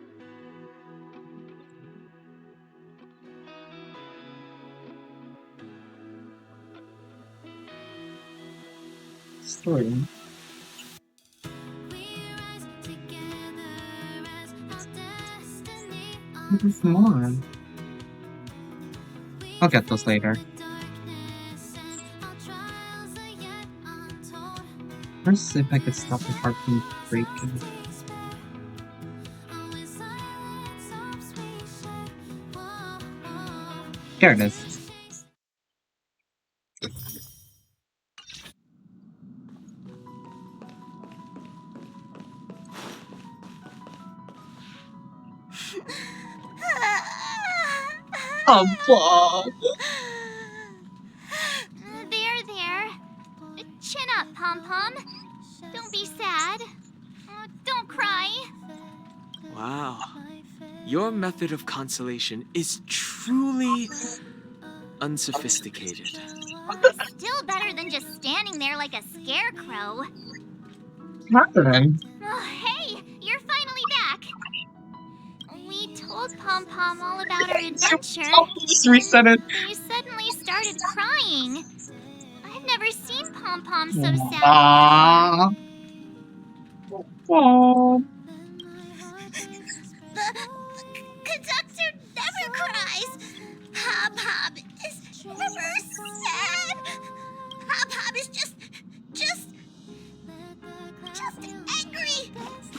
Story. Come on. I'll get those later. Let's see if I could stop the heart from breaking. There it is. Oh, Bob. There. Chin up, Pom-Pom. Don't be sad. Don't cry. Wow. Your method of consolation is truly unsophisticated. Still better than just standing there like a scarecrow. What's happening? Oh, hey, you're finally back. We told Pom-Pom all about our adventure. Just reset it. You suddenly started crying. I've never seen Pom-Pom so sad. Aww. Oh. The conductor never cries. Pop is never sad. Pop is just angry.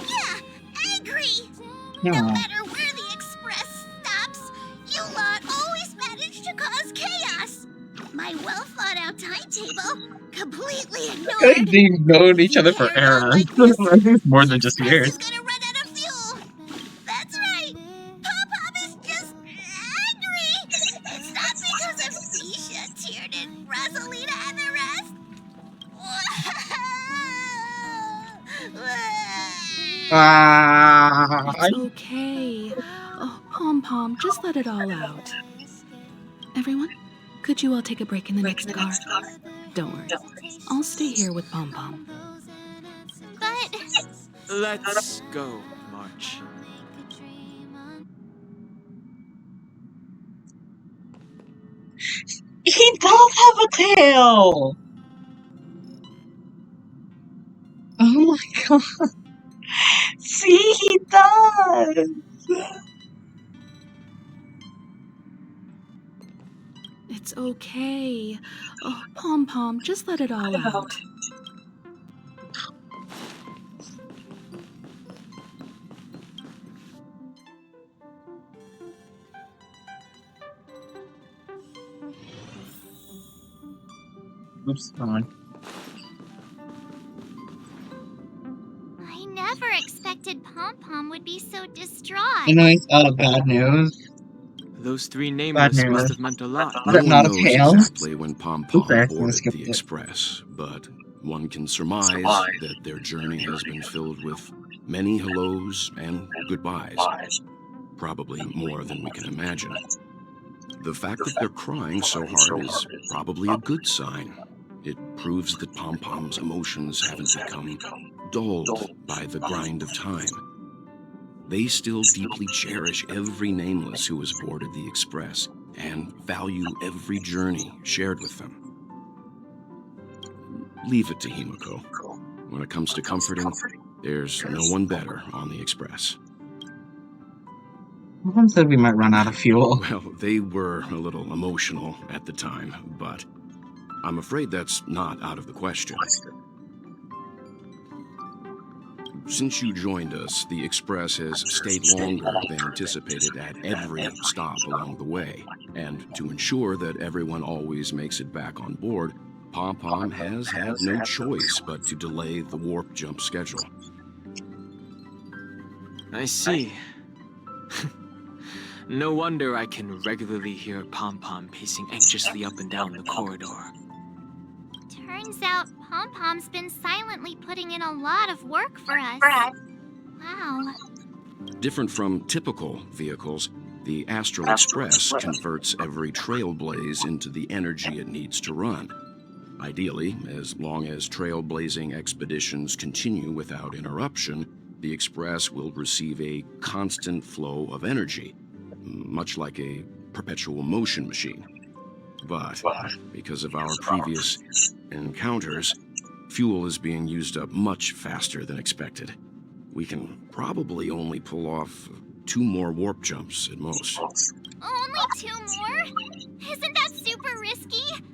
Yeah, angry. No Yeah. matter where the express stops, you lot always manage to cause chaos. My well thought out timetable completely ignored. They've known each other for eras. More than just years. Gonna run out of fuel. That's right. Pop is just angry. It's not because of Nisha, Tiernan, Rosalina, and the rest. It's okay. Oh, Pom, just let it all out. Everyone, could you all take a break in the next car? Don't worry. I'll stay here with Pom. But... Let's go, March. He does have a tail! Oh my god. See, he does! It's okay. Oh, Pom, just let it all out. Oops, on. I never expected Pom would be so distraught. You know, it's bad news. Those three nameless news. must have meant a lot. No Not one a knows tail. exactly when Pom Okay, boarded skip the it. Express, but one can surmise that their journey has been filled with many hellos and goodbyes. Probably more than we can imagine. The fact that they're crying so hard is probably a good sign. It proves that Pom-Pom's emotions haven't become dulled by the grind of time. They still deeply cherish every nameless who has boarded the Express and value every journey shared with them. Leave it to Himiko. When it comes to comforting, there's no one better on the Express. Someone said we might run out of fuel. Well, they were a little emotional at the time, but I'm afraid that's not out of the question. Since you joined us, the Express has stayed longer than anticipated at every stop along the way. And to ensure that everyone always makes it back on board, Pom has had no choice but to delay the warp jump schedule. I see. No wonder I can regularly hear Pom pacing anxiously up and down the corridor. Turns out Pom-Pom's been silently putting in a lot of work for us. Wow. Different from typical vehicles, the Astral Express converts every trailblaze into the energy it needs to run. Ideally, as long as trailblazing expeditions continue without interruption, the Express will receive a constant flow of energy, much like a perpetual motion machine. But because of our previous encounters, fuel is being used up much faster than expected. We can probably only pull off 2 more warp jumps at most. Only 2 more? Isn't that super risky?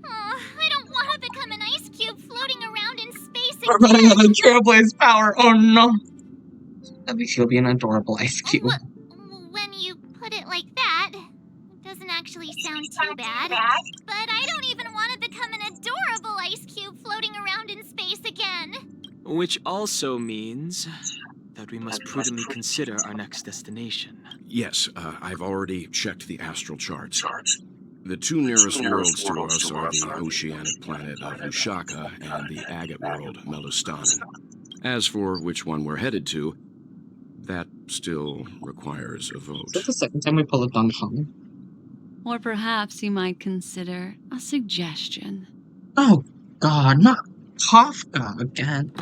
Oh, I don't want to become an ice cube floating around in space We're running again. out of trailblaze power. Oh no. At least she'll be an adorable ice cube. When you put it like that, it doesn't actually sound too bad. But I don't even want to become an adorable ice cube floating around in space again. Which also means that we must prudently consider our next destination. Yes, I've already checked the astral charts. The 2 nearest worlds to us are the oceanic planet of Ushaka and the agate world, Melostanen. As for which one we're headed to, that still requires a vote. Is this the second time we pull a Dong Kong? Or perhaps you might consider a suggestion. Oh god, not Kafka again.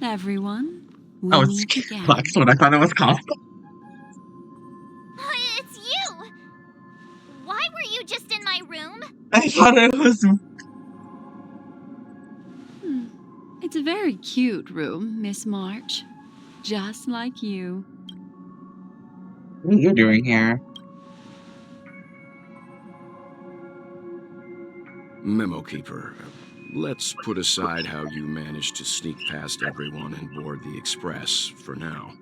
Everyone, we Oh, it's meet again. That's what I thought it was Kafka. It's you! Why were you just in my room? I thought it was... It's a very cute room, Miss March. Just like you. What are you doing here? Memo Keeper, let's put aside how you managed to sneak past everyone and board the Express for now.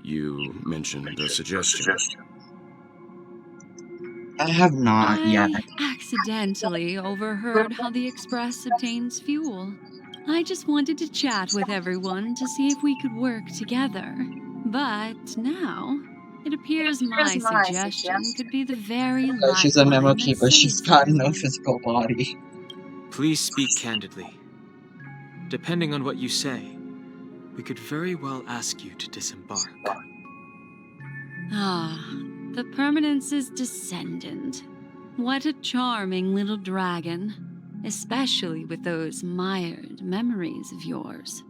You mentioned a suggestion. I have not yet. I accidentally overheard how the Express obtains fuel. I just wanted to chat with everyone to see if we could work together. But now, it appears my suggestion could be the very She's a memo lifeline that keeper. She's saves got no everyone. physical body. Please speak candidly. Depending on what you say, we could very well ask you to disembark. Ah, the Permanence's descendant. What a charming little dragon. Especially with those mired memories of yours.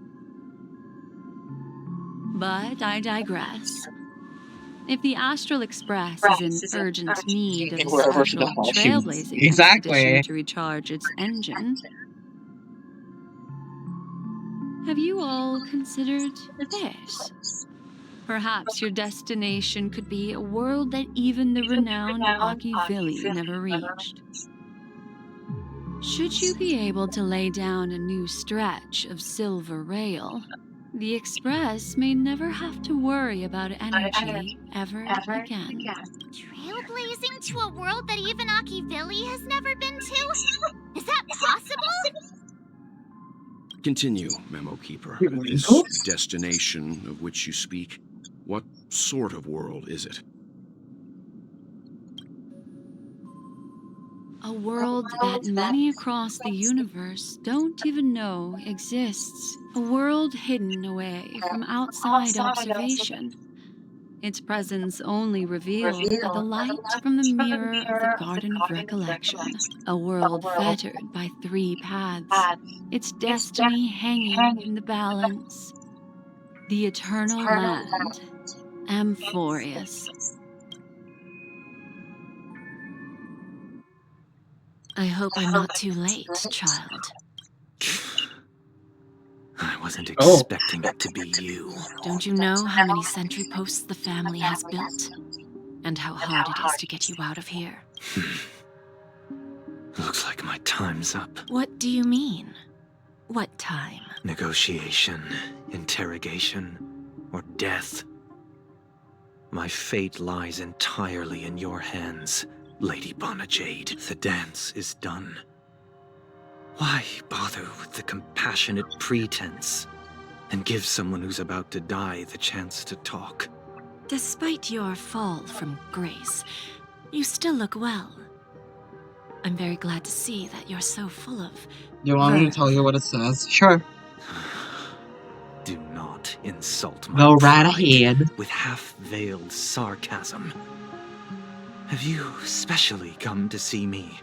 But I digress. If the Astral Express is in urgent need of a special trailblazing expedition to recharge its engine, have you all considered this? Perhaps your destination could be a world that even the renowned Akivili never reached. Should you be able to lay down a new stretch of silver rail, the Express may never have to worry about energy ever again. Trailblazing to a world that even Akivili has never been to? Is that possible? Continue, Memo Keeper. This destination of which you speak, what sort of world is it? A world that many across the universe don't even know exists. A world hidden away from outside observation. Its presence only revealed by the light from the mirror of the Garden of Recollection. A world fettered by 3 paths. Its destiny hanging in the balance. The eternal land, Amphorius. I hope I'm not too late, child. I wasn't expecting it to be you. Don't you know how many sentry posts the family has built? And how hard it is to get you out of here? Looks like my time's up. What do you mean? What time? Negotiation, interrogation, or death. My fate lies entirely in your hands, Lady Bonajade. The dance is done. Why bother with the compassionate pretense and give someone who's about to die the chance to talk? Despite your fall from grace, you still look well. I'm very glad to see that you're so full of... You want me to tell you what it says? Sure. Do not insult my Go right pride ahead. with half-veiled sarcasm. Have you specially come to see me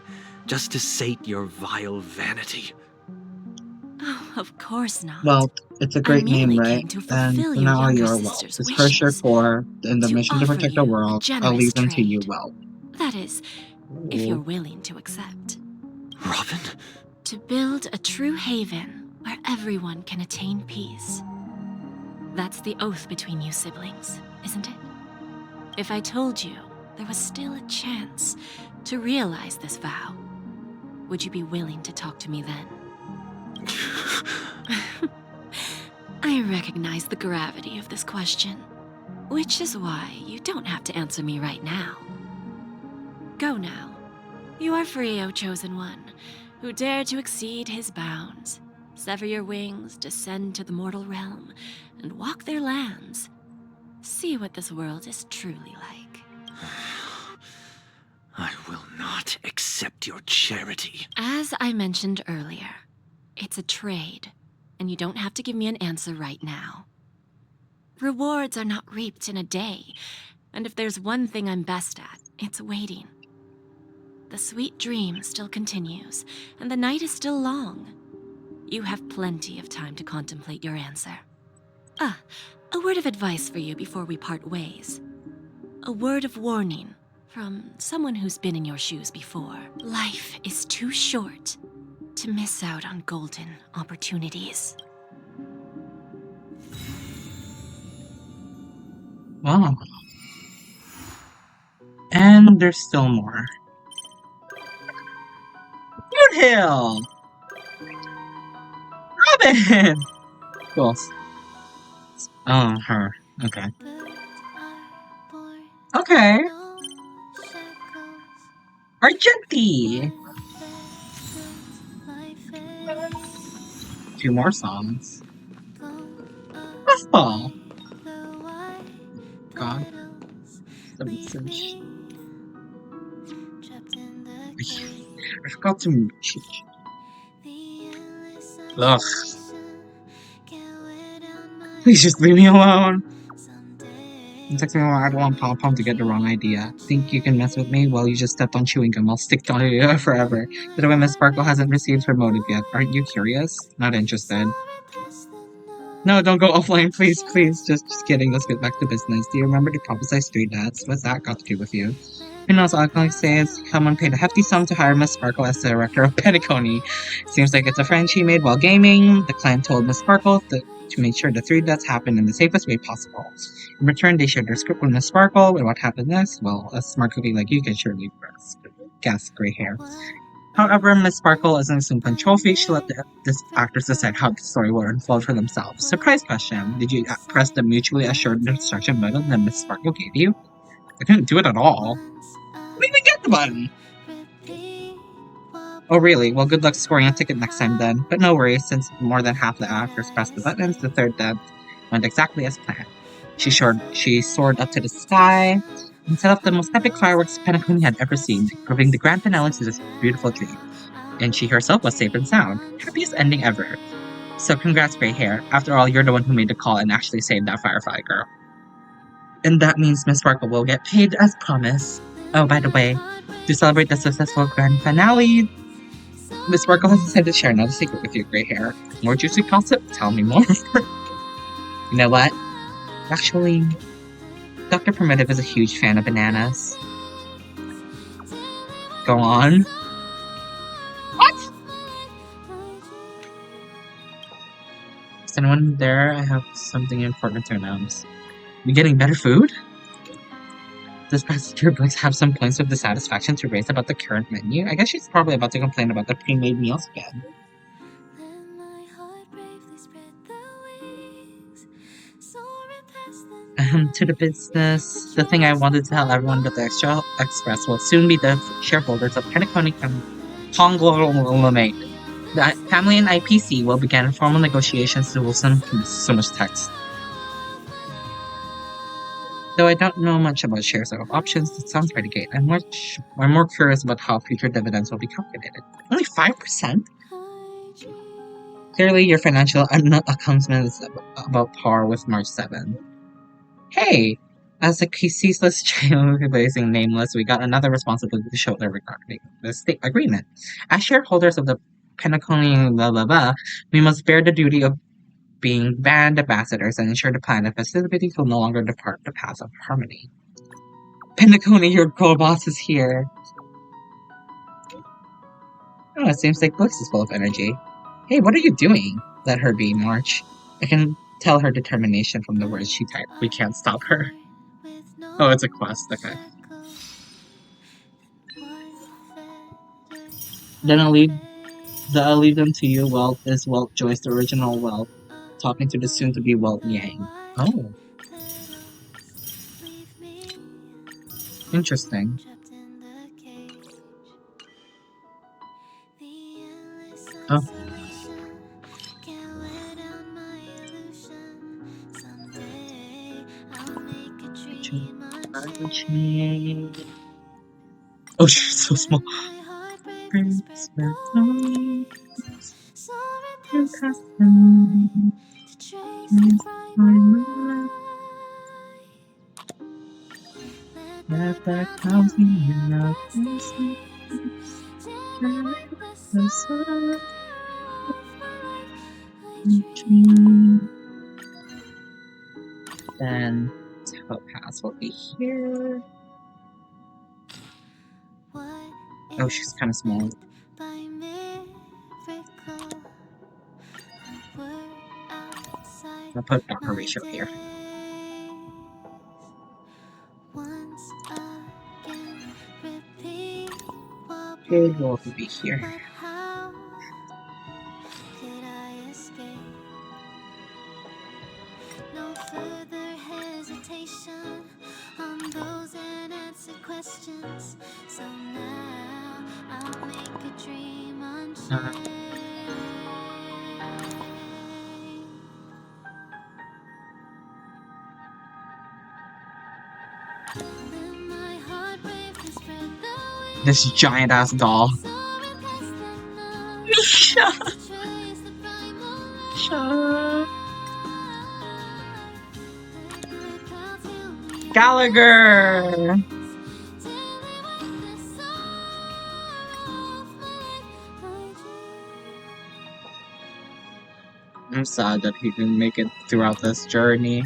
just to sate your vile vanity? Oh, of course not. Well, it's a great name, right? And for now, you're well. This pressure for in the mission to protect the world, I'll leave them to you well. That is, if you're willing to accept. Robin? To build a true haven where everyone can attain peace. That's the oath between you siblings, isn't it? If I told you there was still a chance to realize this vow, would you be willing to talk to me then? I recognize the gravity of this question, which is why you don't have to answer me right now. Go now. You are free, O Chosen One, who dare to exceed his bounds. Sever your wings, descend to the mortal realm, and walk their lands. See what this world is truly like. I will not accept your charity. As I mentioned earlier, it's a trade, and you don't have to give me an answer right now. Rewards are not reaped in a day, and if there's one thing I'm best at, it's waiting. The sweet dream still continues, and the night is still long. You have plenty of time to contemplate your answer. A word of advice for you before we part ways. A word of warning from someone who's been in your shoes before. Life is too short to miss out on golden opportunities. Wow. And there's still more. Foothill! Robin! Cool. Oh, her. Okay. Okay. Argenti! Two more songs. Fastball! God. I forgot to... Ugh. Please just leave me alone. I'm texting me I don't want Pom-Pom to get the wrong idea. Think you can mess with me? Well, you just stepped on chewing gum. I'll stick to you forever. By the way, Miss Sparkle hasn't received her motive yet. Aren't you curious? Not interested. No, don't go offline, please, please. Just kidding. Let's get back to business. Do you remember the prophesized street dads? What's that got to do with you? Who knows? All I can say is someone paid a hefty sum to hire Miss Sparkle as the director of Penacony. Seems like it's a friend she made while gaming. The client told Miss Sparkle to make sure the three deaths happened in the safest way possible. In return, they shared their script with Miss Sparkle, and what happened next? Well, a smart cookie like you can surely guess. Gray hair. However, Miss Sparkle isn't a simple trophy. She let this actors decide how the story will unfold for themselves. Surprise question. Did you press the mutually assured instruction button that Miss Sparkle gave you? I couldn't do it at all. I didn't even get the button! Oh really? Well, good luck scoring a ticket next time then. But no worries, since more than half the actors pressed the buttons, the third death went exactly as planned. She soared up to the sky and set off the most epic fireworks Penacony had ever seen, proving the grand finale to this beautiful dream. And she herself was safe and sound. Happiest ending ever. So congrats, Gray Hair. After all, you're the one who made the call and actually saved that firefly girl. And that means Miss Sparkle will get paid as promised. Oh, by the way, to celebrate the successful grand finale, Miss Sparkle has decided to share another secret with you, Gray Hair. More juicy gossip? Tell me more. You know what? Actually, Dr. Primitive is a huge fan of bananas. Go on. What? Is anyone there? I have something important to announce. You getting better food? Does Pastor Blix have some points of dissatisfaction to raise about the current menu? I guess she's probably about to complain about the pre-made meals again. To the business. The thing I wanted to tell everyone that the Extra Express will soon be the shareholders of Penacony conglomerate. The family and IPC will begin formal negotiations to Wilson. So much text. Though I don't know much about shares or options, it sounds pretty great. I'm more curious about how future dividends will be calculated. Only 5%? Clearly, your financial accomplishment is about par with March 7. Hey! As a ceaseless trailblazing nameless, we got another responsibility to shoulder regarding the state agreement. As shareholders of the Penacony we must bear the duty of being band ambassadors and ensure the plan and festivities will no longer depart the path of harmony. Penacony, your girl boss is here. Oh, it seems like Blix is full of energy. Hey, what are you doing? Let her be, March. I can tell her determination from the words she typed. We can't stop her. Oh, it's a quest, okay. Then I'll leave them to you. Welt is Welt Joyce, the original Welt, talking to the soon-to-be Welt Yang. Oh. Interesting. Oh. Oh, she's so small. Then Topaz will be here. Oh, she's kind of small. I'll put Dr. Ratio here. It will be here. Could I escape? No further hesitation on those unanswered questions. So now I'll make a dream unchained. Let my heart bravely spread the This giant ass doll. Gallagher! I'm sad that he didn't make it throughout this journey.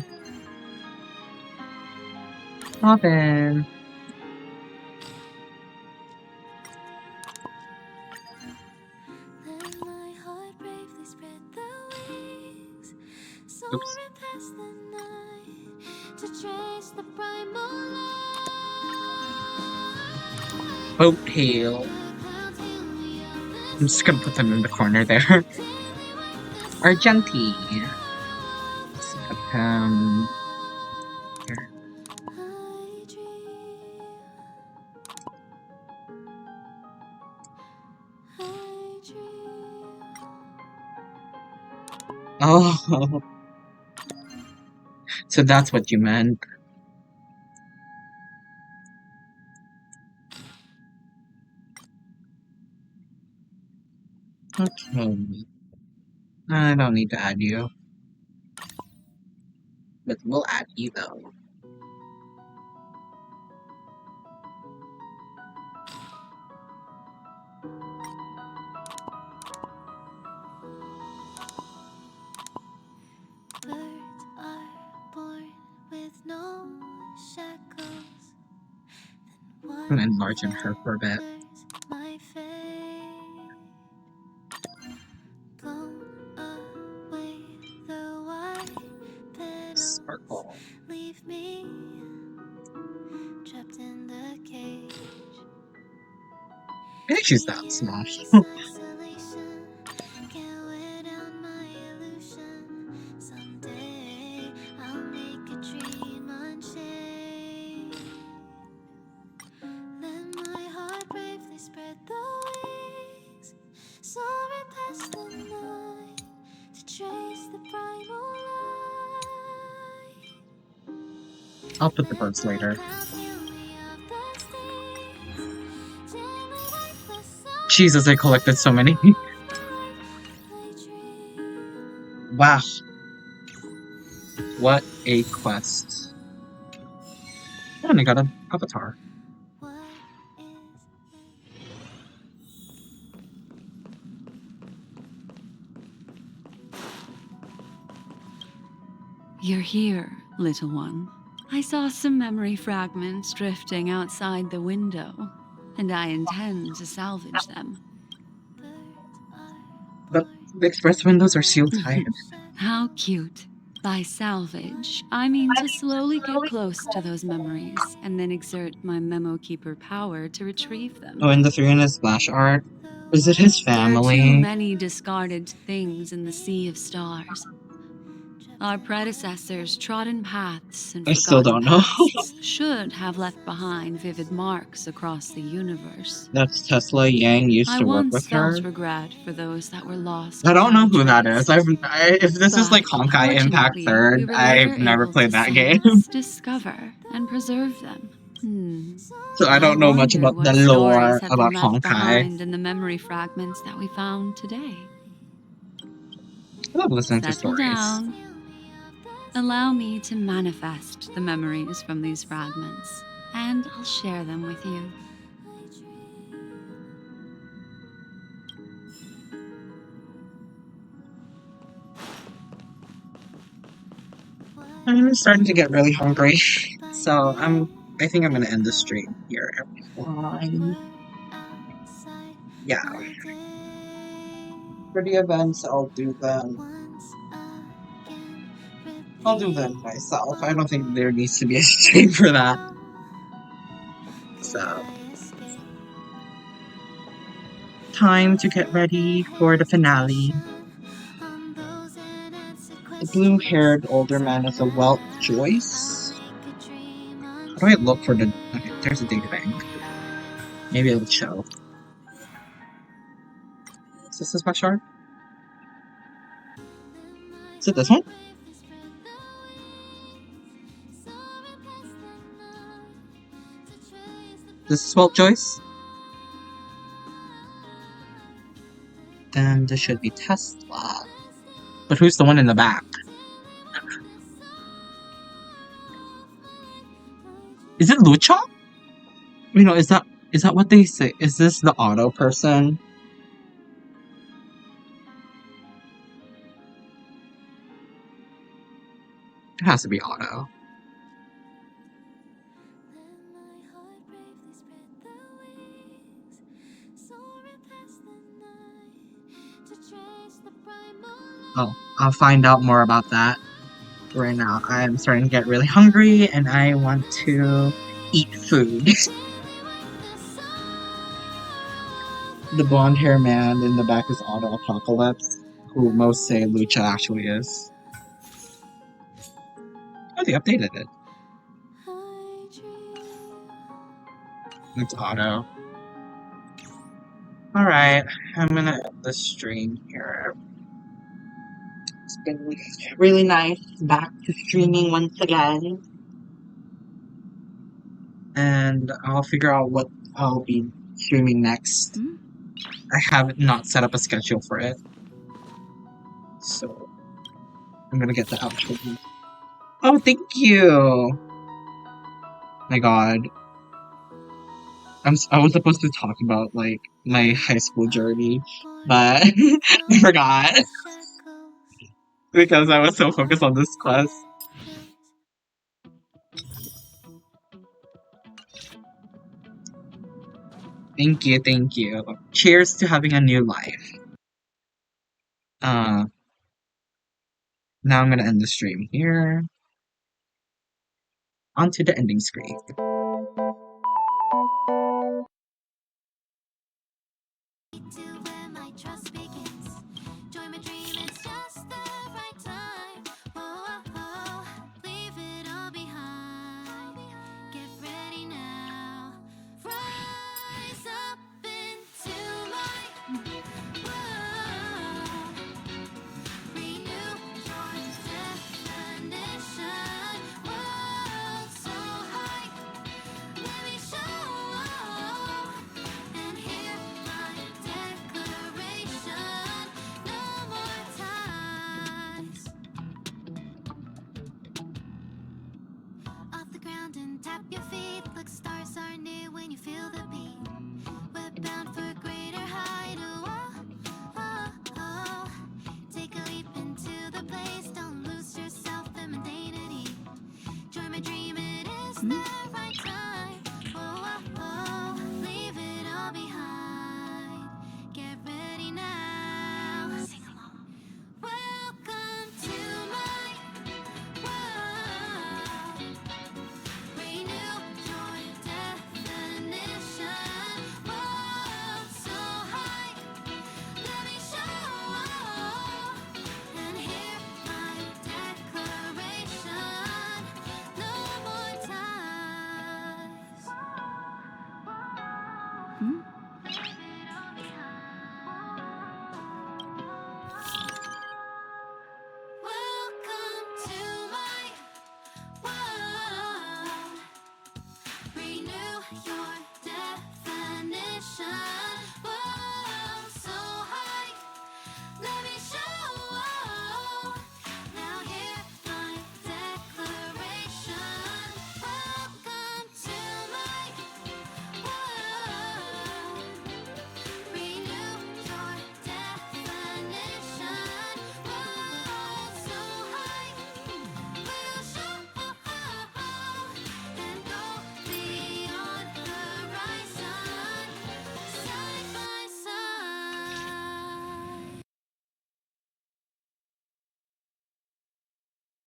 Robin. Oops. Boat tail. I'm just gonna put them in the corner there. Argentine. Let's put him here. Oh, so that's what you meant. Okay. I don't need to add you. But we'll add you though. Birds are born with no shackles. I'm gonna enlarge in her for a bit. My fate, blown away the white petals. Sparkle. Leave me trapped in the cage. I think she's that small. Isolation can't wear down my illusion. Someday I'll make a dream unchained. Let my heart bravely spread the wings, soaring past the night to trace the primal light. I'll put the birds later. Jesus, I collected so many. Wow. What a quest. And I got an avatar. You're here, little one. I saw some memory fragments drifting outside the window, and I intend to salvage them. But the express windows are sealed tight. How cute. By salvage, I mean to slowly get close to those memories and then exert my Memo Keeper power to retrieve them. Oh, and the 3 in his splash art? Is it his There are family? too many discarded things in the sea of stars. Our predecessors trodden paths and I still forgotten don't know. pasts should have left behind vivid marks across the universe. That's Tesla Yang used I to work once with her. felt regret for those that were lost. I don't know without a who that trace. is. If this is like But Honkai Impact fortunately, 3rd, we were I've later never able played to that game. sense, discover, and preserve them. So I don't know much wonder about what the lore stories have about been left Honkai. behind in the memory fragments that we found today. I love listening to Settle stories. down. Allow me to manifest the memories from these fragments, and I'll share them with you. I'm starting to get really hungry, so I think I'm gonna end the stream here, everyone. Yeah. For the events, I'll do them myself. I don't think there needs to be a stream for that. So time to get ready for the finale. The blue-haired older man is a Welt Joyce. How do I look for the... Okay, there's a data bank. Maybe it'll show. Is this my shard? Is it this one? This is Welt Joyce? Then this should be Tesla. But who's the one in the back? Is it Lucha? You know, is that what they say? Is this the auto person? It has to be auto. Oh, I'll find out more about that. Right now, I'm starting to get really hungry and I want to eat food. The blonde hair man in the back is Auto Apocalypse, who most say Lucha actually is. Oh, they updated it. It's Auto. Alright, I'm gonna end the stream here. It's been really nice back to streaming once again. And I'll figure out what I'll be streaming next. I have not set up a schedule for it. So, I'm gonna get the outro. Oh, thank you! My god. I was supposed to talk about, like, my high school journey, but I forgot. Because I was so focused on this quest. Thank you, thank you. Cheers to having a new life. Now I'm gonna end the stream here. On to the ending screen.